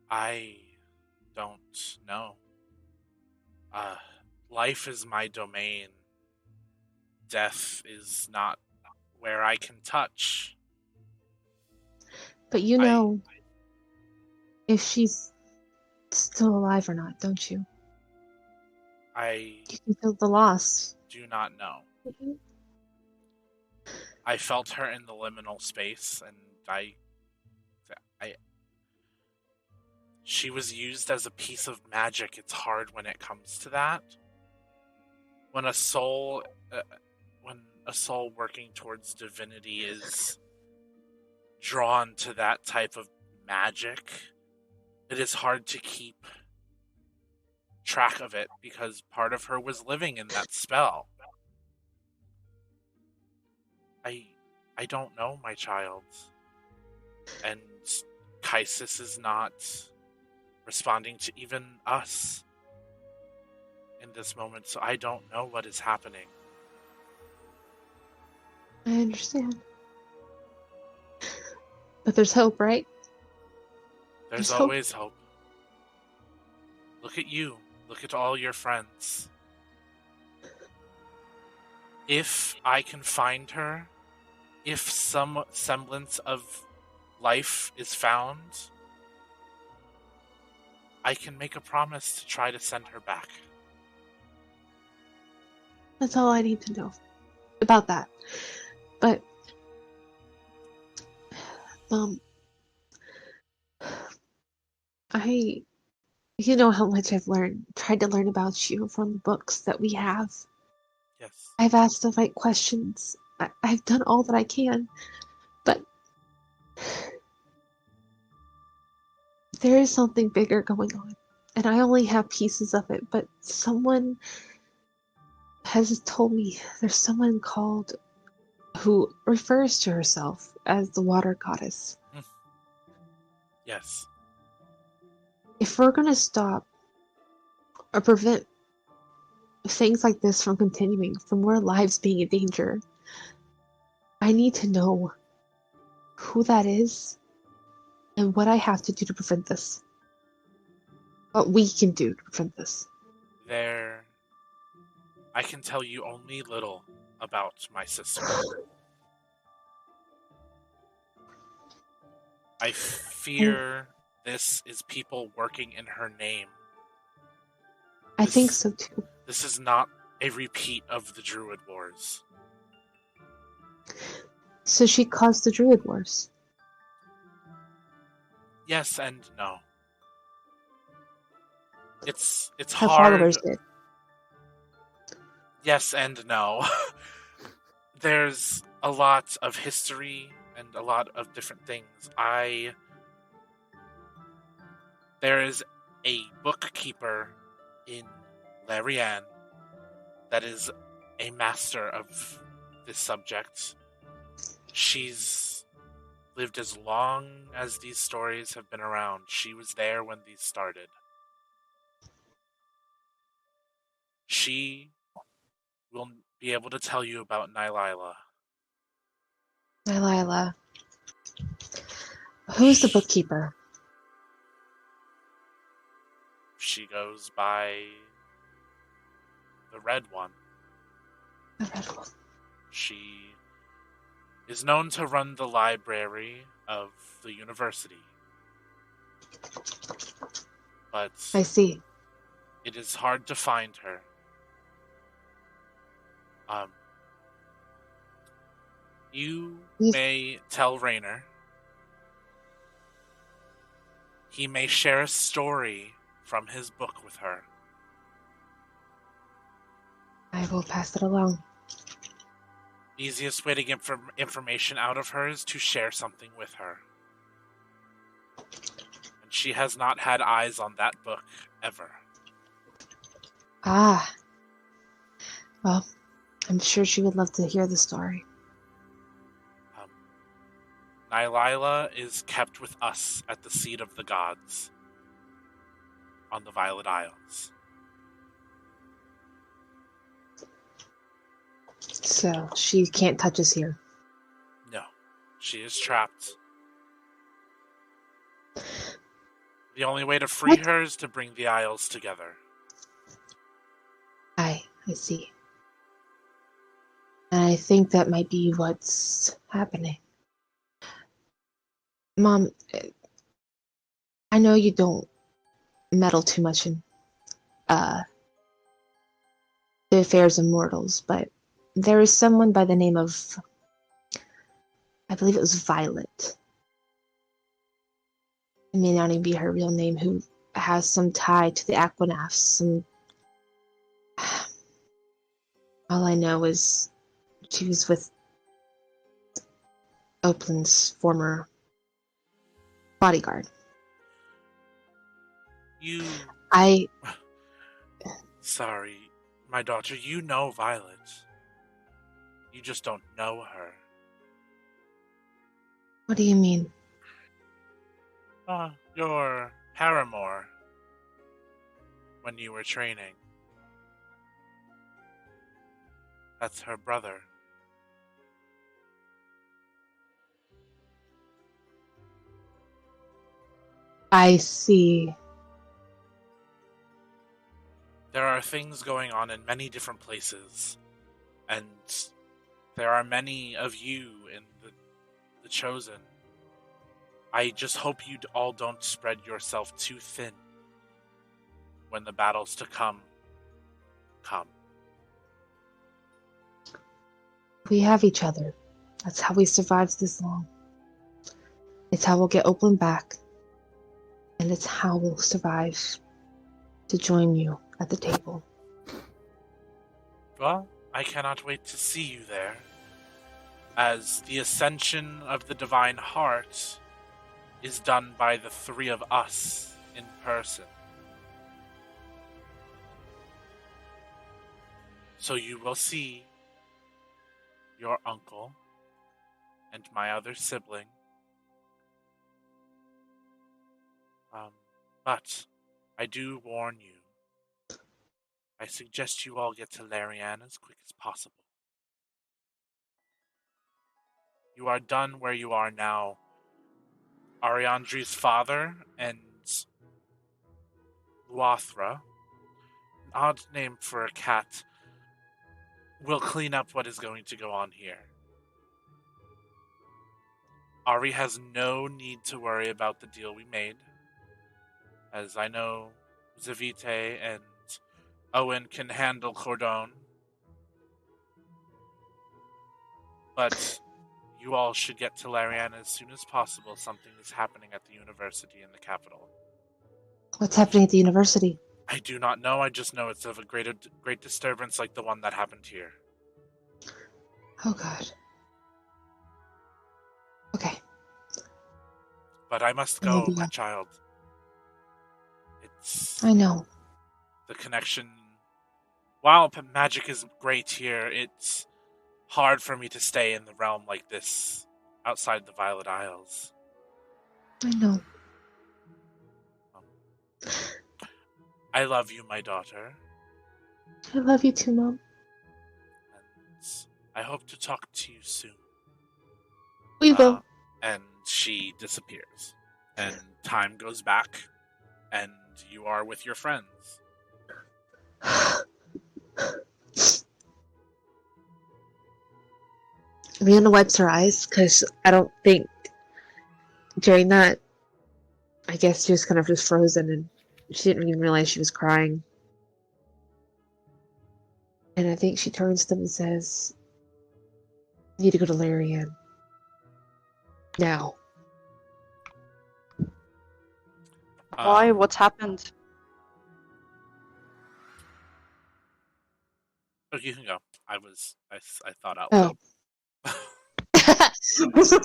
I don't know. Life is my domain. Death is not where I can touch. But you know if she's still alive or not, don't you? I You can feel the loss. do not know. I felt her in the liminal space, and she was used as a piece of magic. It's hard when it comes to that. When a soul working towards divinity is drawn to that type of magic, it is hard to keep track of it because part of her was living in that spell. I don't know, my child. And Kaisis is not responding to even us in this moment, so I don't know what is happening. I understand. But there's hope, right? There's There's always hope. Look at you. Look at all your friends. If I can find her, if some semblance of life is found, I can make a promise to try to send her back. That's all I need to know about that. But you know how much I've tried to learn about you from the books that we have. Yes. I've asked the right questions. I've done all that I can, but there is something bigger going on, and I only have pieces of it, but someone has told me there's someone called who refers to herself as the water goddess. Yes. If we're going to stop or prevent things like this from continuing, from more lives being in danger, I need to know who that is and what I have to do to prevent this. What we can do to prevent this. I can tell you only little about my sister. I fear this is people working in her name. I think so too. This is not a repeat of the Druid Wars. So she caused the Druid Wars. Yes and no. It's Her hard. followers did. Yes and no. There's a lot of history and a lot of different things. There is a bookkeeper in Larianne that is a master of this subject. She's lived as long as these stories have been around. She was there when these started. She will be able to tell you about Nylila. Nylila. Who's the bookkeeper? She goes by the Red One. The Red One. She is known to run the library of the university. But I see. it is hard to find her. You Yes. may tell Rainer. He may share a story from his book with her. I will pass it along. Easiest way to get information out of her is to share something with her. And she has not had eyes on that book ever. Ah. Well, I'm sure she would love to hear the story. Nylila is kept with us at the seat of the gods on the Violet Isles. So she can't touch us here. No, she is trapped. The only way to free What? her is to bring the Isles together. I see. And I think that might be what's happening. Mom, I know you don't meddle too much in the affairs of mortals, but there is someone by the name of, I believe it was Violet. It may not even be her real name, who has some tie to the Aquanaphs. All I know is she was with Oplin's former bodyguard. Sorry, my daughter, you know Violet. You just don't know her. What do you mean? Your paramour when you were training. That's her brother. I see. There are things going on in many different places, and there are many of you in the Chosen. I just hope you all don't spread yourself too thin when the battles to come. We have each other. That's how we survived this long. It's how we'll get Oplin back. And it's how we'll survive to join you at the table. Well, I cannot wait to see you there, as the ascension of the Divine Heart is done by the three of us in person. So you will see your uncle and my other sibling. But I do warn you, I suggest you all get to Larianne as quick as possible. You are done where you are now. Ariandri's father and Luathra, an odd name for a cat, will clean up what is going to go on here. Ari has no need to worry about the deal we made, as I know Zavite and Owen can handle Cordon. But you all should get to Larianne as soon as possible. Something is happening at the university in the capital. What's happening at the university? I do not know. I just know it's of a great disturbance like the one that happened here. Oh, God. Okay. But I must go, Maybe. my child. I know. The connection. While magic is great here, it's hard for me to stay in the realm like this, outside the Violet Isles. I know. I love you, my daughter. I love you too, Mom. And I hope to talk to you soon. We will. And she disappears. And time goes back, and you are with your friends. Rihanna wipes her eyes, because I don't think during that, I guess she was kind of just frozen, and she didn't even realize she was crying. And I think she turns to them and says, need to go to Larianne. Now. Why? What's happened? Oh, you can go. I thought out Oh. loud.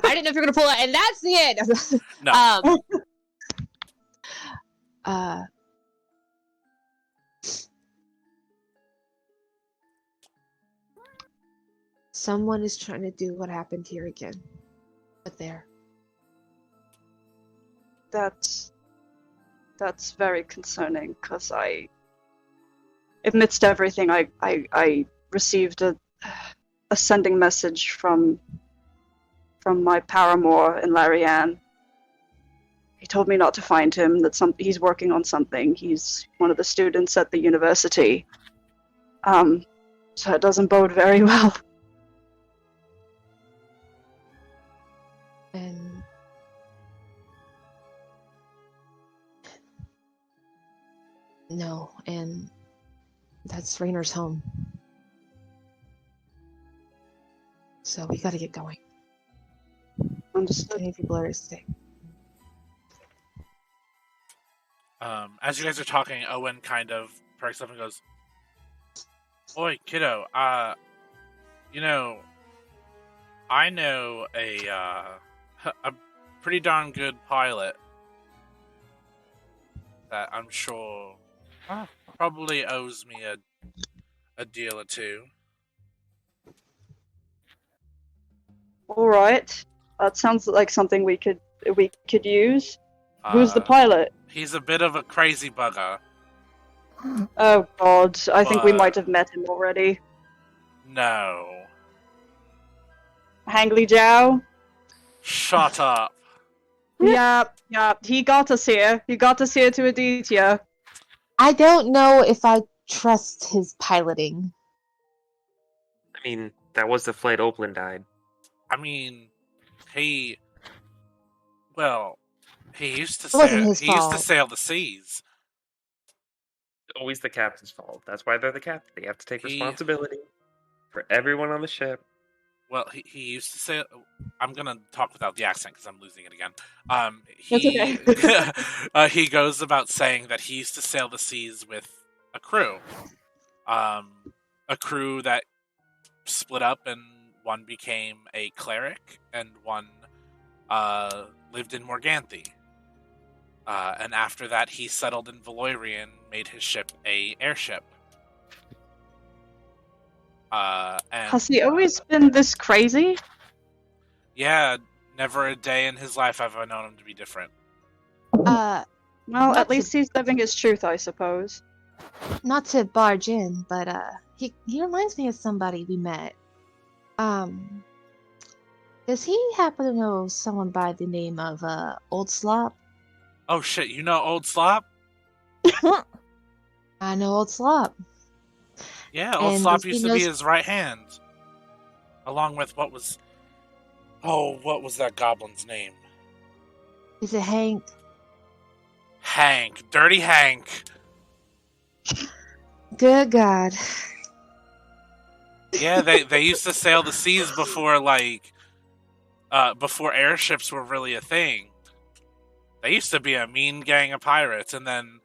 I didn't know if you were gonna pull that, and that's the end. No. Someone is trying to do what happened here again. But there. That's very concerning, because amidst everything, I received a sending message from my paramour in Larianne. He told me not to find him, that he's working on something. He's one of the students at the university. So it doesn't bode very well. And no, and that's Rainer's home. So we gotta get going. Understood. Many people are at stake. As you guys are talking, Owen kind of perks up and goes, "Oi, kiddo, you know, I know a pretty darn good pilot that I'm sure probably owes me a deal or two." All right, that sounds like something we could use. Who's the pilot? He's a bit of a crazy bugger. Oh God, I think we But- might have met him already. No. Hangly Jow? Shut up. Yeah, he got us here. He got us here to Aditya. I don't know if I trust his piloting. I mean, that was the flight Oakland died. I mean, he used to It wasn't sail. his He used to fault. sail the seas. Always the captain's fault. That's why they're the captain. They have to take He- responsibility for everyone on the ship. Well, he used to sail. I'm gonna talk without the accent because I'm losing it again. That's He goes about saying that he used to sail the seas with a crew, a crew that split up, and one became a cleric, and one lived in Morganthe. And after that, he settled in Valorian, made his ship a airship. And Has he always been this crazy? yeah, never a day in his life have I known him to be different. Well, Not at to- least he's living his truth, I suppose. Not to barge in, but he reminds me of somebody we met. Does he happen to know someone by the name of Old Slop? Oh shit, you know Old Slop? I know Old Slop. Yeah, Old And Slop he used to be knows- his right hand. Along with what was that goblin's name? Is it Hank? Hank. Dirty Hank. Good God. Yeah, they used to sail the seas before before airships were really a thing. They used to be a mean gang of pirates, and then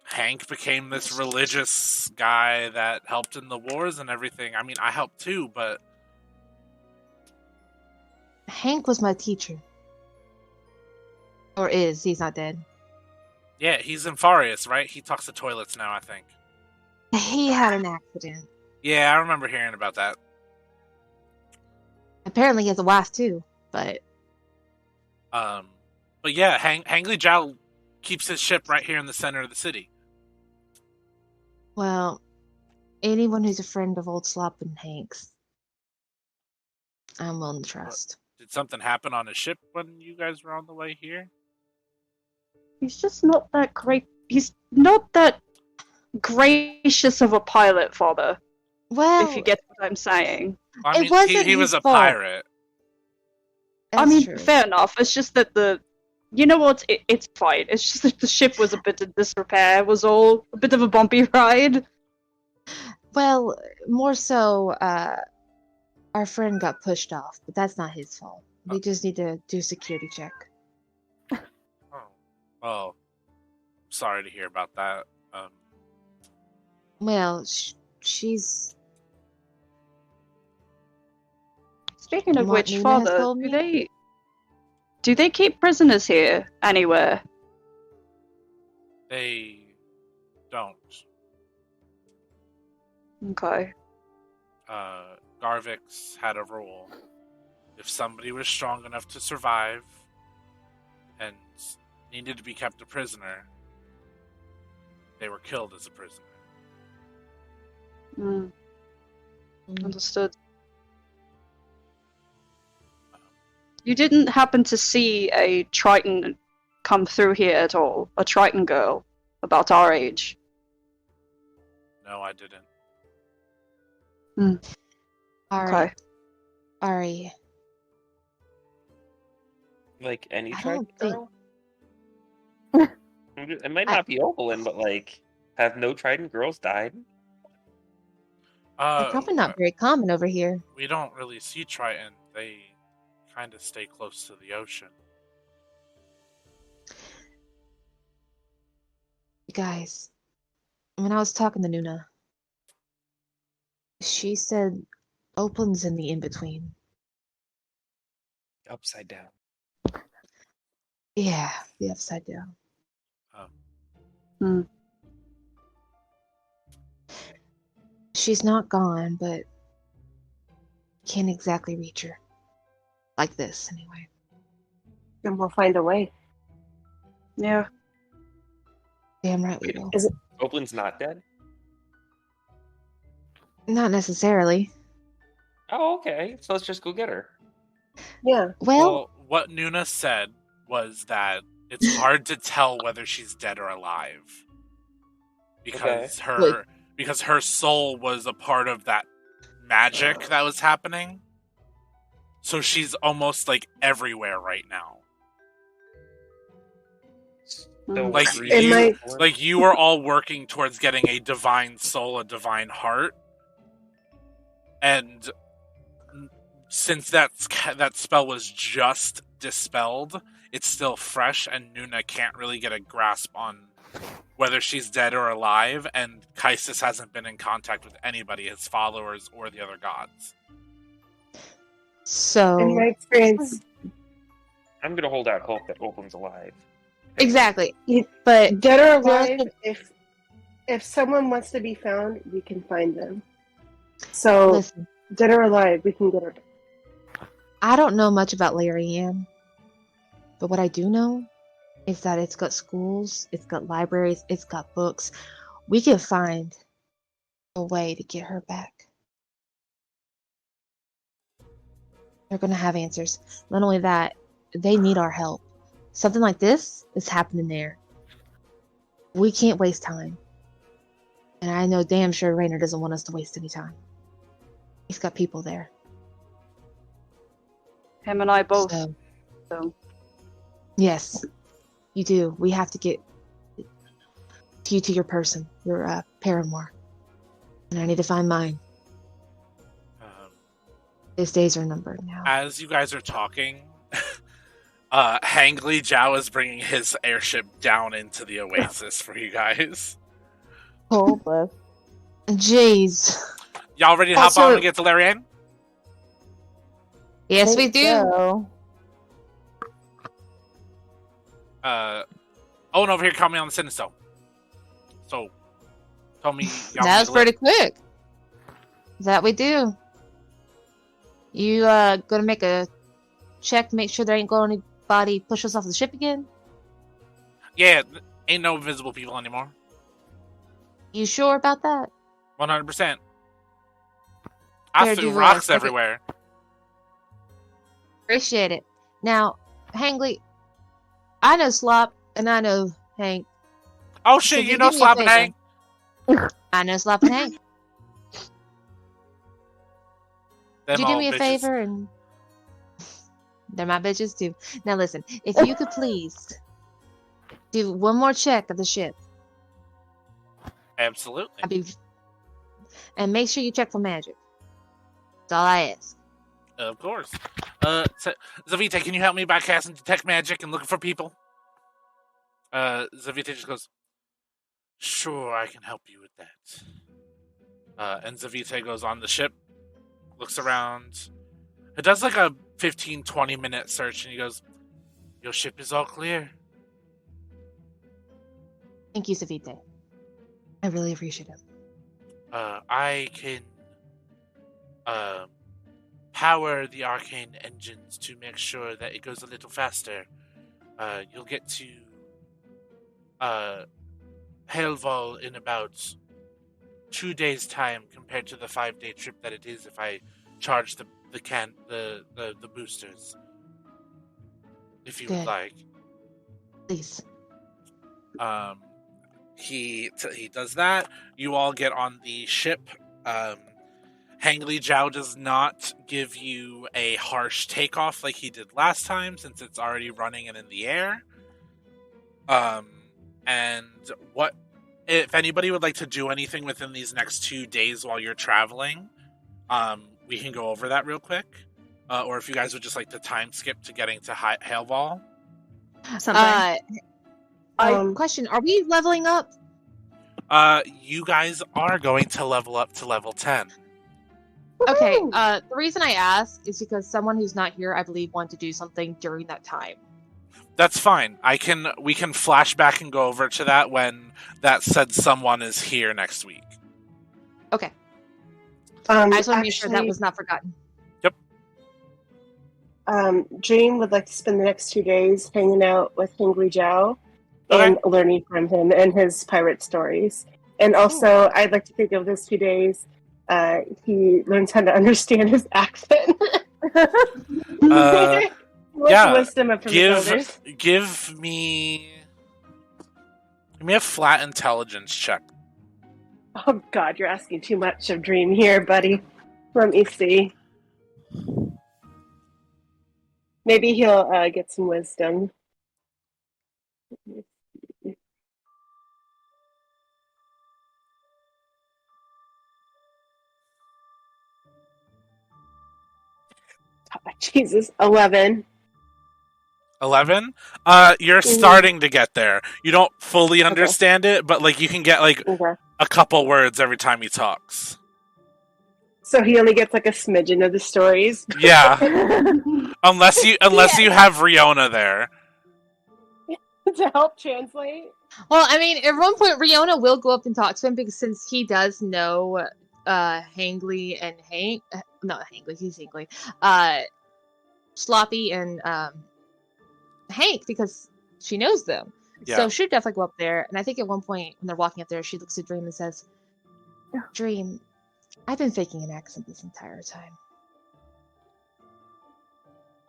Hank became this religious guy that helped in the wars and everything. I mean, I helped too, but Hank was my teacher. Or is, he's not dead. yeah, he's in Farius, right? He talks to toilets now, I think. He had an accident. Yeah, I remember hearing about that. Apparently he has a wife too, but But yeah, Hangly Jow keeps his ship right here in the center of the city. well, anyone who's a friend of Old Slop and Hank's, I'm willing to trust. Did something happen on his ship when you guys were on the way here? He's just not that great. He's not that gracious of a pilot, Father. Well, If you get what I'm saying. I It mean, wasn't he was his a fault. pirate. I that's mean, true. fair enough. It's just that you know what? It's fine. It's just that the ship was a bit in disrepair. Was all a bit of a bumpy ride. Well, more so, Our friend got pushed off, but that's not his fault. We just need to do a security check. Oh, well, sorry to hear about that. Well, she's... Speaking of What which, Nina has Father, told me? do they keep prisoners here anywhere? They don't. Okay. Garvix had a rule. If somebody was strong enough to survive and needed to be kept a prisoner, they were killed as a prisoner. Understood. You didn't happen to see a Triton come through here at all? A Triton girl about our age? No, I didn't. Ari. Okay. Ari. Like any I Triton don't think- girl? It might not be Opalin, but like, have no Trident girls died? They're probably not very common over here. We don't really see Triton. They kind of stay close to the ocean. You guys, when I was talking to Nuna, she said Opalin's in the in-between. Upside down. Yeah, the upside down. Oh. She's not gone, but can't exactly reach her. Like this, anyway. And we'll find a way. Yeah. Damn right we will. Opalin's not dead? Not necessarily. Oh, okay. So let's just go get her. Yeah. Well, What Nuna said was that it's hard to tell whether she's dead or alive. Because her soul was a part of that magic that was happening. So she's almost like everywhere right now. So Like you were all working towards getting a divine soul, a divine heart. And since that spell was just dispelled, it's still fresh, and Nuna can't really get a grasp on whether she's dead or alive, and Kaisis hasn't been in contact with anybody, his followers or the other gods. so In my experience, I'm gonna hold out hope that Opalin's alive. exactly. You- But dead or Well, alive, if someone wants to be found, we can find them. So, listen, dead or alive, we can get her. I don't know much about Larianne, but what I do know is that it's got schools, it's got libraries, it's got books. We can find a way to get her back. They're gonna have answers. Not only that, they need our help. Something like this is happening there. We can't waste time. And I know damn sure Raynor doesn't want us to waste any time. He's got people there. Him and I both. So, yes, you do. We have to get you to your person, your paramour. And I need to find mine. His days are numbered now. As you guys are talking, Hangly Zhao is bringing his airship down into the oasis for you guys. Oh, bless. Jeez. Y'all ready to hop on and get to Larianne? Yes, we do. So, Owen over here caught me on the sinister. So, told me y'all That need was to pretty quick. That we do. You gonna make a check to make sure there ain't going anybody push us off the ship again? Yeah, ain't no invisible people anymore. You sure about that? 100%. I Here, threw do rocks okay. everywhere. Appreciate it. Now, Hangley, I know Slop and I know Hank. Oh So shit, you you know do me a Slop and favor. Hang? I know Slop and Hank. Them Could you do old me a bitches. favor and they're my bitches too. Now listen, if you could please do one more check of the ship. Absolutely. And make sure you check for magic. That's all I ask. Of course. Zavita, can you help me by casting Detect Magic and looking for people? Zavita just goes, sure, I can help you with that. And Zavita goes on the ship, looks around. It does like a 15-20 minute search, and he goes, your ship is all clear. Thank you, Savite. I really appreciate it. I can power the arcane engines to make sure that it goes a little faster. You'll get to Heilval in about 2 days' time compared to the 5-day trip that it is if I charge the boosters. If you would like. Please. He does that. You all get on the ship. Hangli Zhao does not give you a harsh takeoff like he did last time, since it's already running and in the air. And what if anybody would like to do anything within these next 2 days while you're traveling? We can go over that real quick. Or if you guys would just like to time skip to getting to Heilval. Question: are we leveling up? You guys are going to level up to level 10. Okay, the reason I ask is because someone who's not here, I believe, wanted to do something during that time. That's fine. We can flash back and go over to that when that said someone is here next week. Okay. I I just want to make sure that was not forgotten. Yep. Dream would like to spend the next 2 days hanging out with Hingli Zhao and learning from him and his pirate stories. And also, I'd like to think of those 2 days, he learns how to understand his accent. Wisdom from the elders. Give me a flat intelligence check. Oh God, you're asking too much of Dream here, buddy. Let me see. Maybe he'll get some wisdom. Jesus, 11. 11? You're starting to get there. You don't fully understand it, but like you can get like a couple words every time he talks. So he only gets like a smidgen of the stories. Yeah. unless you have Riona there. To help translate. Well, I mean, at one point, Riona will go up and talk to him because since he does know Hangli and Hank, not Hangli, he's Hangli, Sloppy and Hank, because she knows them. Yeah. So she'd definitely go up there. And I think at one point when they're walking up there, she looks at Dream and says, Dream, I've been faking an accent this entire time.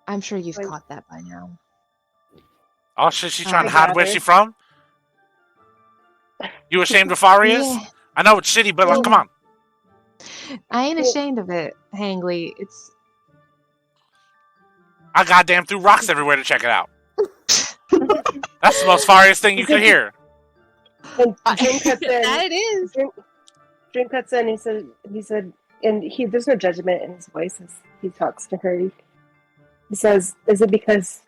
I'm sure you've caught that by now. Oh shit, she's trying to hide where she from? You ashamed of Farias? Yeah. I know it's shitty, but like, come on. I ain't ashamed of it, Hangli. I goddamn threw rocks everywhere to check it out. That's the most Farias thing you could hear. And Dream cuts in. That it is. Dream cuts in. He said, and there's no judgment in his voice as he talks to her. He says, "Is it because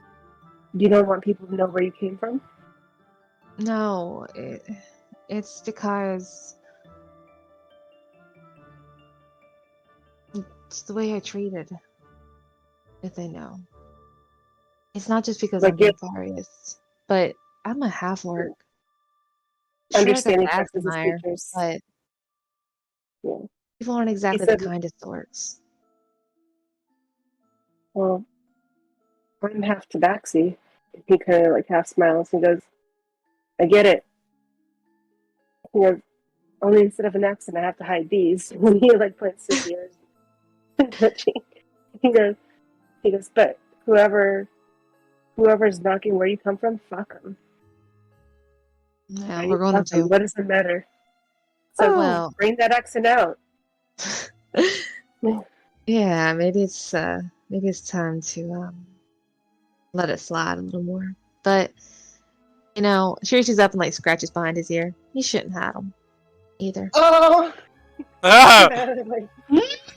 you don't want people to know where you came from?" No, it's because it's the way I treated. If they know, it's not just because I'm Farias, but I'm a half-orc. Understanding sure, Texas features, but yeah. people aren't exactly the kindest orcs. Well, I'm half Tabaxi. He kind of like half smiles and goes, "I get it." He goes, "Only instead of an accent, I have to hide these." When he like points his ears and touching, he goes, "But whoever's knocking where you come from, fuck them." Yeah, we're going to. What does it matter? So bring that accent out. Yeah, maybe it's time to let it slide a little more. But she reaches up and like scratches behind his ear. You shouldn't have them either. Oh.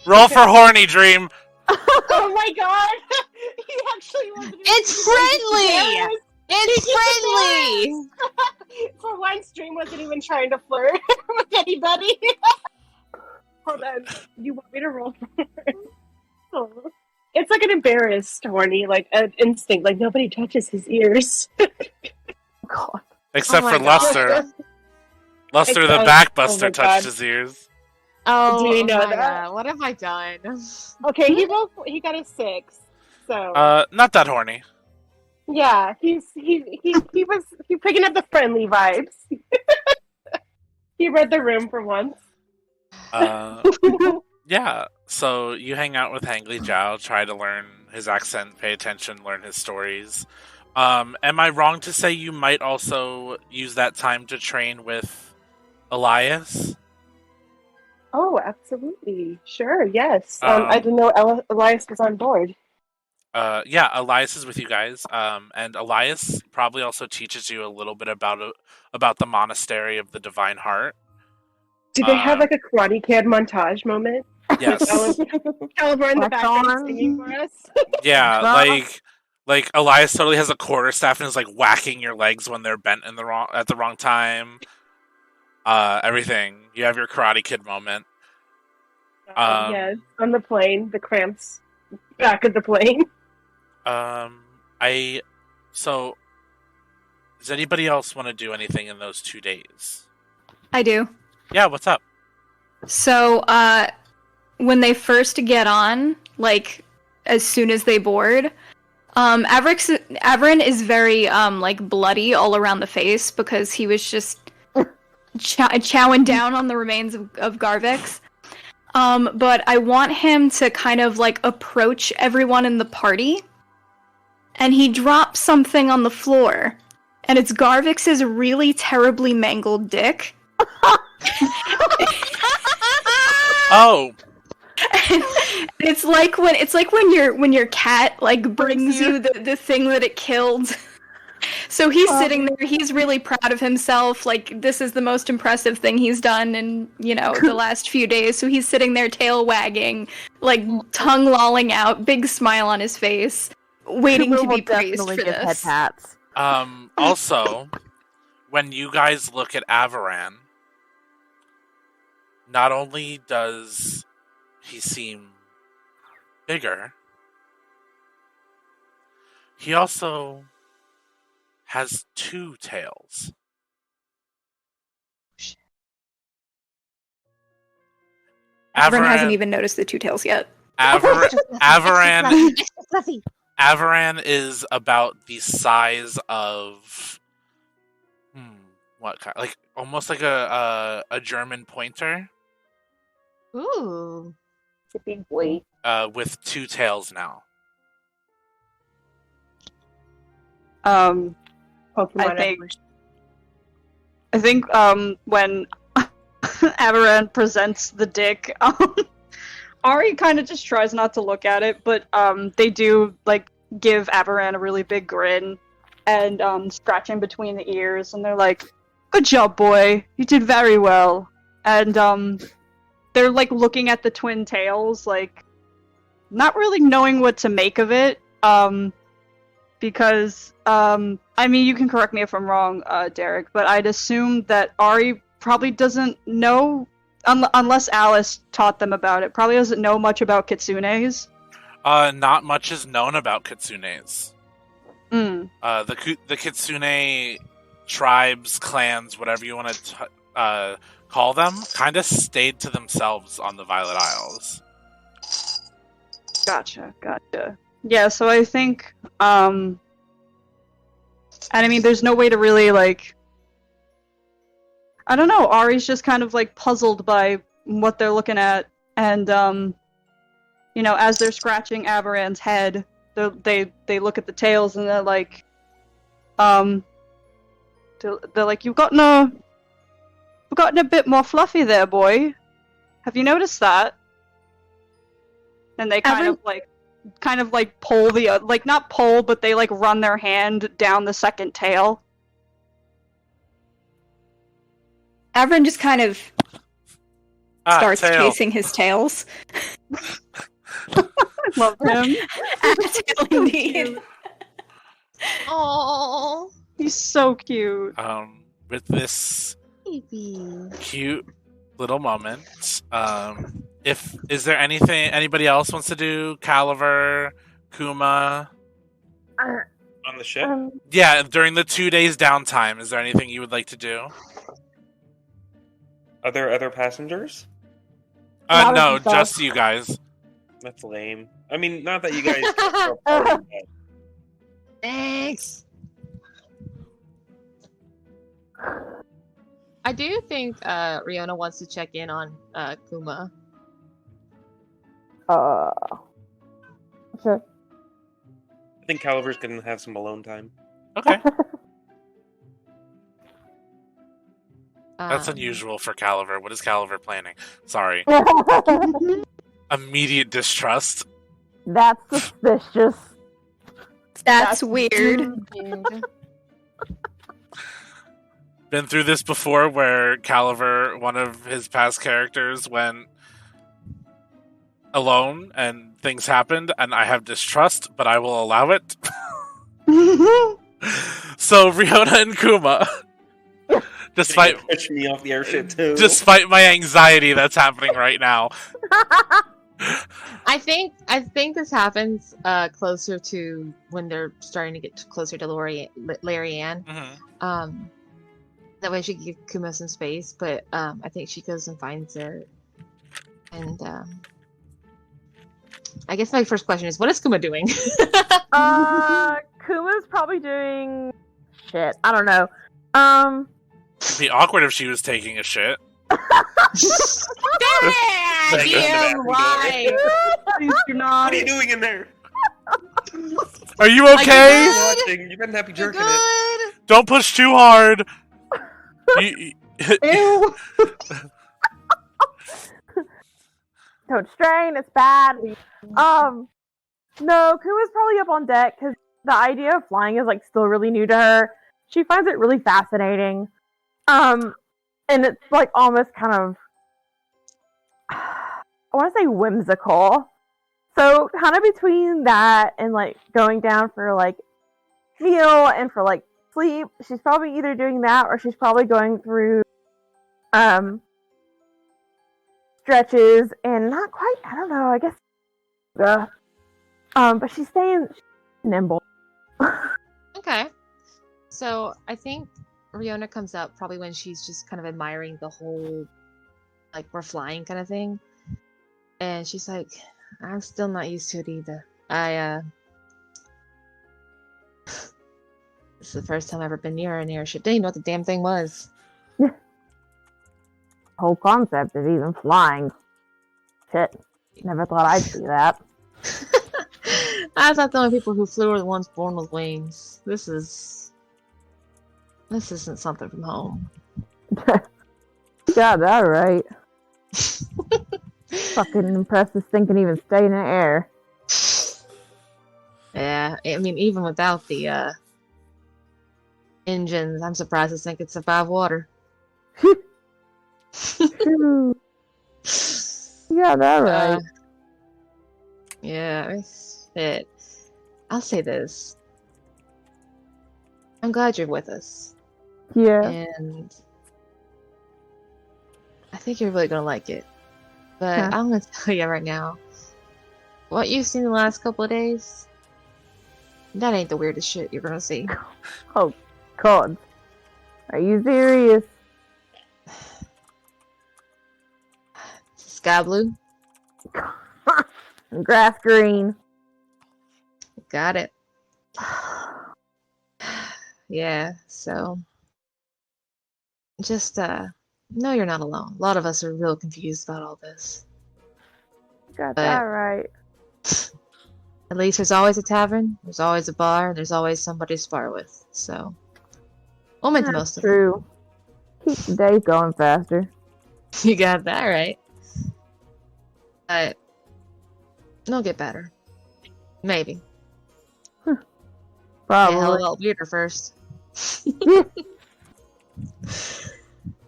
Roll for horny, Dream. Oh my god! He actually wasn't. It's friendly! It's friendly! For one, Stream wasn't even trying to flirt with anybody. Hold on. You want me to roll for it? Oh. It's like an embarrassed, horny, like an instinct. Like nobody touches his ears. God. Except Oh for my God. Luster. Luster the Except- Backbuster oh my touched God. his ears. Oh, Do you know my that? God. What have I done? Okay, he got a 6. So Not that horny. yeah, he was picking up the friendly vibes. He read the room for once. Yeah, so you hang out with Hangly Zhao, try to learn his accent, pay attention, learn his stories. Am I wrong to say you might also use that time to train with Elias? Oh, absolutely. Sure, yes. I didn't know Elias was on board. Yeah, Elias is with you guys, and Elias probably also teaches you a little bit about the Monastery of the Divine Heart. Do they have like a Karate Kid montage moment? Yes. Caliber in the Wax background on. singing for us? Yeah, Wax like Elias totally has a quarterstaff and is like whacking your legs when they're bent at the wrong time. Everything. You have your Karate Kid moment. Yes, on the plane, the cramps back of the plane. So does anybody else want to do anything in those 2 days? I do. Yeah, what's up? So, when they first get on, like, as soon as they board, Averin is very, like, bloody all around the face because he was just chowing down on the remains of Garvix. But I want him to kind of, like, approach everyone in the party, and he drops something on the floor, and it's Garvix's really terribly mangled dick. Oh, it's like when your cat like brings you the thing that it killed. So he's sitting there, he's really proud of himself, like this is the most impressive thing he's done in, the last few days. So he's sitting there tail wagging, like tongue lolling out, big smile on his face, waiting to be praised for give head this. pats. Also, when you guys look at Avaran, not only does he seem bigger, he also has 2 tails. Averin hasn't even noticed the 2 tails yet. Avaran is about the size of what kind? Like almost like a German pointer. Ooh. It's a big boy. With 2 tails now. I think when Avaran presents the dick, Ari kind of just tries not to look at it, but they do like give Avaran a really big grin and scratch in between the ears, and they're like, "Good job, boy. You did very well." And they're like looking at the twin tails, like not really knowing what to make of it. Because I mean, you can correct me if I'm wrong, Derek, but I'd assume that Ari probably doesn't know, unless Alice taught them about it, probably doesn't know much about kitsunes. Not much is known about kitsunes. Mm. The kitsune tribes, clans, whatever you want to call them, kind of stayed to themselves on the Violet Isles. Gotcha. Yeah, so I think, and I mean, there's no way to really, like, I don't know, Ari's just kind of, like, puzzled by what they're looking at, and, as they're scratching Avaran's head, they look at the tails, and they're like, you've gotten a bit more fluffy there, boy. Have you noticed that? And they kind of pull the not pull, but they like run their hand down the second tail. Averin just kind of starts tail. chasing his tails. Love him. As indeed. Oh, He's so cute. With this baby. cute little moment, is there anything anybody else wants to do? Caliver, Kuma? On the ship? Yeah, during the 2 days downtime, is there anything you would like to do? Are there other passengers? Not No, with yourself. just you guys. That's lame. I mean, not that you guys are a party, but Thanks. I do think Riona wants to check in on Kuma. Sure. I think Caliver's gonna have some alone time. Okay. That's Um, unusual for Caliver. What is Caliver planning? Sorry. Immediate distrust. That's suspicious. That's weird. dude. Been through this before where Caliver, one of his past characters, went alone and things happened and I have distrust, but I will allow it. So Riona and Kuma, despite Push me off the airship too. despite my anxiety that's happening right now. I think this happens closer to when they're starting to get closer to Larianne. Mhm. That way she can give Kuma some space, but I think she goes and finds her. And I guess my first question is, what is Kuma doing? Kuma's probably doing shit. I don't know. It'd be awkward if she was taking a shit. Damn, why? Please do not. What are you doing in there? Are you Are you okay? good? Watching. You better not be You're jerking it. good. Don't push too hard. You- Ew. Don't strain. It's bad. No, Kuma's probably up on deck because the idea of flying is like still really new to her. She finds it really fascinating. And it's like almost kind of, I want to say whimsical. So kind of between that and like going down for like meal and for like sleep, she's probably either doing that or she's probably going through stretches and not quite, I don't know, I guess but she's staying nimble. Okay. So I think Riona comes up probably when she's just kind of admiring the whole, like, we're flying kind of thing. And she's like, I'm still not used to it either. This is the first time I've ever been near an airship. Didn't even know what the damn thing was. Whole concept of even flying. Shit. Never thought I'd see that. I thought the only people who flew were the ones born with wings. This isn't something from home. Yeah, that right. Fucking impressed this thing can even stay in the air. Yeah, I mean, even without the engines, I'm surprised this thing could survive water. Yeah, that right. Yeah, it's it. I'll say this. I'm glad you're with us. Yeah. And I think you're really gonna like it. But Huh. I'm gonna tell you right now, what you've seen the last couple of days, that ain't the weirdest shit you're gonna see. Oh, God. Are you serious? Sky blue, Grass green. got it. Yeah, so just no, you're not alone. A lot of us are real confused about all this. Got But- that right. At least there's always a tavern, there's always a bar, and there's always somebody to spar with. So we'll make the most of it. True. Keep the days going faster. You got that right. But it'll get better. Maybe. Yeah, hell, a Probably. little weirder first.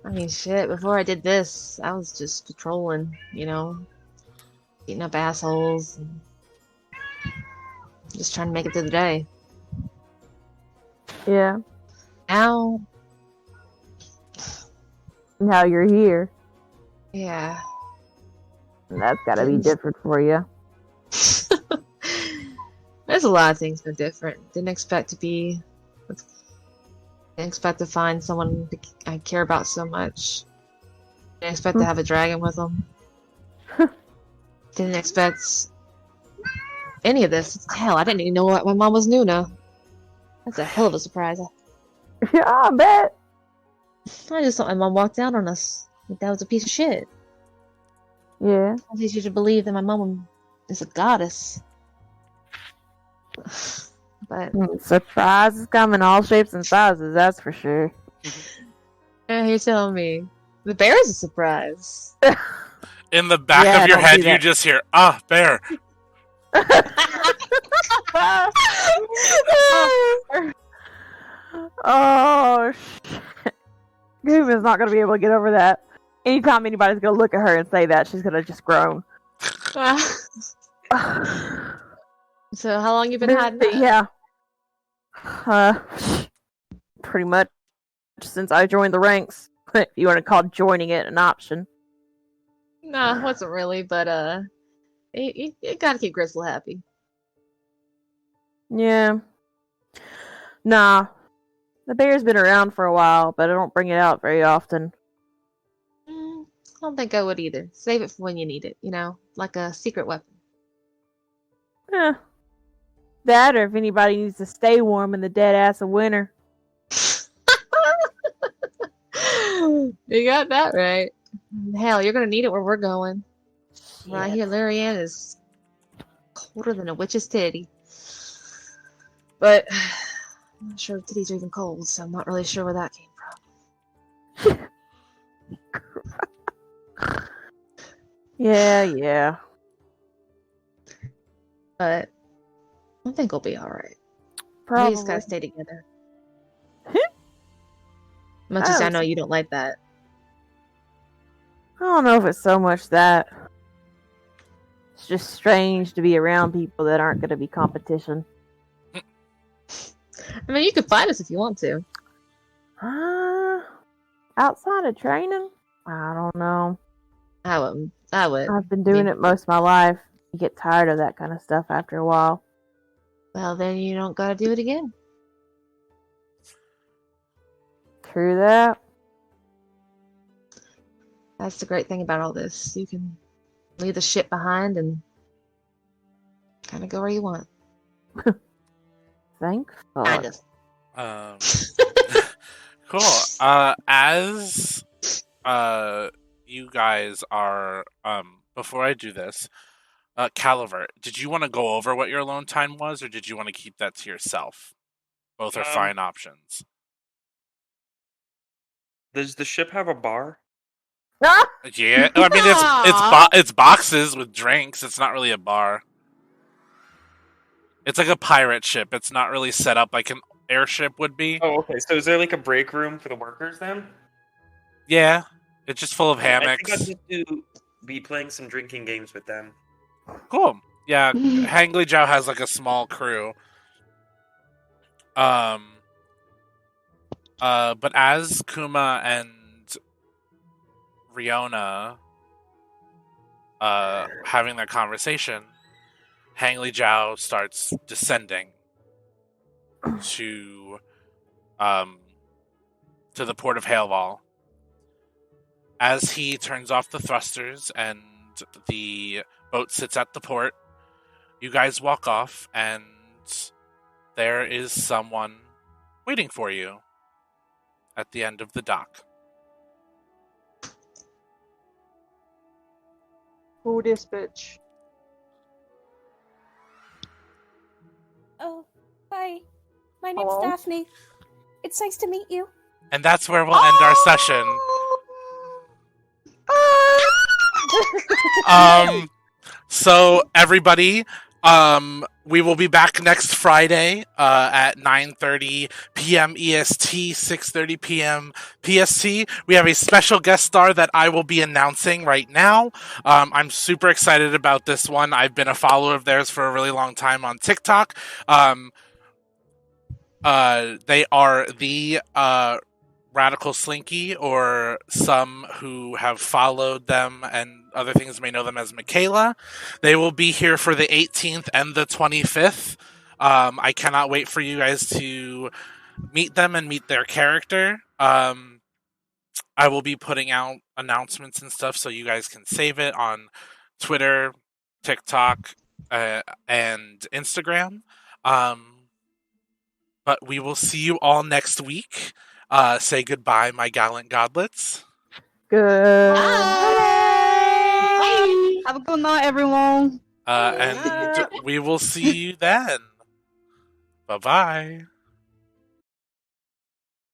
I mean, shit, before I did this, I was just patrolling, eating up assholes and Just trying to make it through the day. Yeah. Now, Now you're here. yeah. And that's gotta be different for you. There's a lot of things that are different. Didn't expect to find someone I care about so much. Didn't expect to have a dragon with them. Didn't expect any of this. Hell, I didn't even know my mom was Nuna. That's a hell of a surprise. Yeah, I bet. I just thought my mom walked out on us. Like that was a piece of shit. Yeah. I need you to believe that my mom is a goddess. But Surprises come in all shapes and sizes, that's for sure. you're telling me the bear is a surprise. In the back Yeah, of your don't head, do that. you just hear, bear. Oh, shit. Guma's not gonna be able to get over that. Anytime anybody's gonna look at her and say that, she's gonna just groan. So how long you been hiding that? Yeah. Pretty much since I joined the ranks. If you want to call joining it an option. Nah, it wasn't really, but you gotta keep Gristle happy. Yeah. Nah. The bear's been around for a while, but I don't bring it out very often. I don't think I would either. Save it for when you need it, like a secret weapon. Eh. That, or if anybody needs to stay warm in the dead ass of winter. You got that right. Hell, you're gonna need it where we're going. Right here, Larianne is colder than a witch's titty. But I'm not sure titties are even cold, so I'm not really sure where that came from. Yeah. But I think we'll be alright. We Probably. just gotta stay together. Much as I know you don't like that. I don't know if it's so much that. It's just strange to be around people that aren't going to be competition. I mean, you could fight us if you want to. Outside of training? I don't know. I would. I've been doing it most of my life. You get tired of that kind of stuff after a while. Well, then you don't gotta do it again. True that. That's the great thing about all this. You can leave the ship behind and kind of go where you want. Thanks. Kind of. Cool. As you guys are, before I do this, Caliver, did you want to go over what your alone time was, or did you want to keep that to yourself? Both are fine options. Does the ship have a bar? Yeah, I mean it's boxes with drinks. It's not really a bar. It's like a pirate ship. It's not really set up like an airship would be. Oh, okay. So is there like a break room for the workers then? Yeah, it's just full of hammocks. I think I'll just be playing some drinking games with them. Cool. Yeah, Hangly Zhao has like a small crew. But as Kuma and Riona having that conversation, Hangly Zhao starts descending to the port of Heilval. As he turns off the thrusters and the boat sits at the port, you guys walk off, and there is someone waiting for you at the end of the dock. Who this bitch? Oh, hi. My name's Hello? Daphne. It's nice to meet you. And that's where we'll end our session. So everybody, we will be back next Friday at 9:30 p.m. EST, 6:30 p.m. PST. We have a special guest star that I will be announcing right now. I'm super excited about this one. I've been a follower of theirs for a really long time on TikTok. They are the Radical Slinky, or some who have followed them and other things may know them as Michaela. They will be here for the 18th and the 25th. I cannot wait for you guys to meet them and meet their character. I will be putting out announcements and stuff so you guys can save it on Twitter, TikTok, and Instagram. But we will see you all next week. Say goodbye, my gallant godlets. Good. Bye. Have a good night, everyone. And we will see you then. Bye-bye.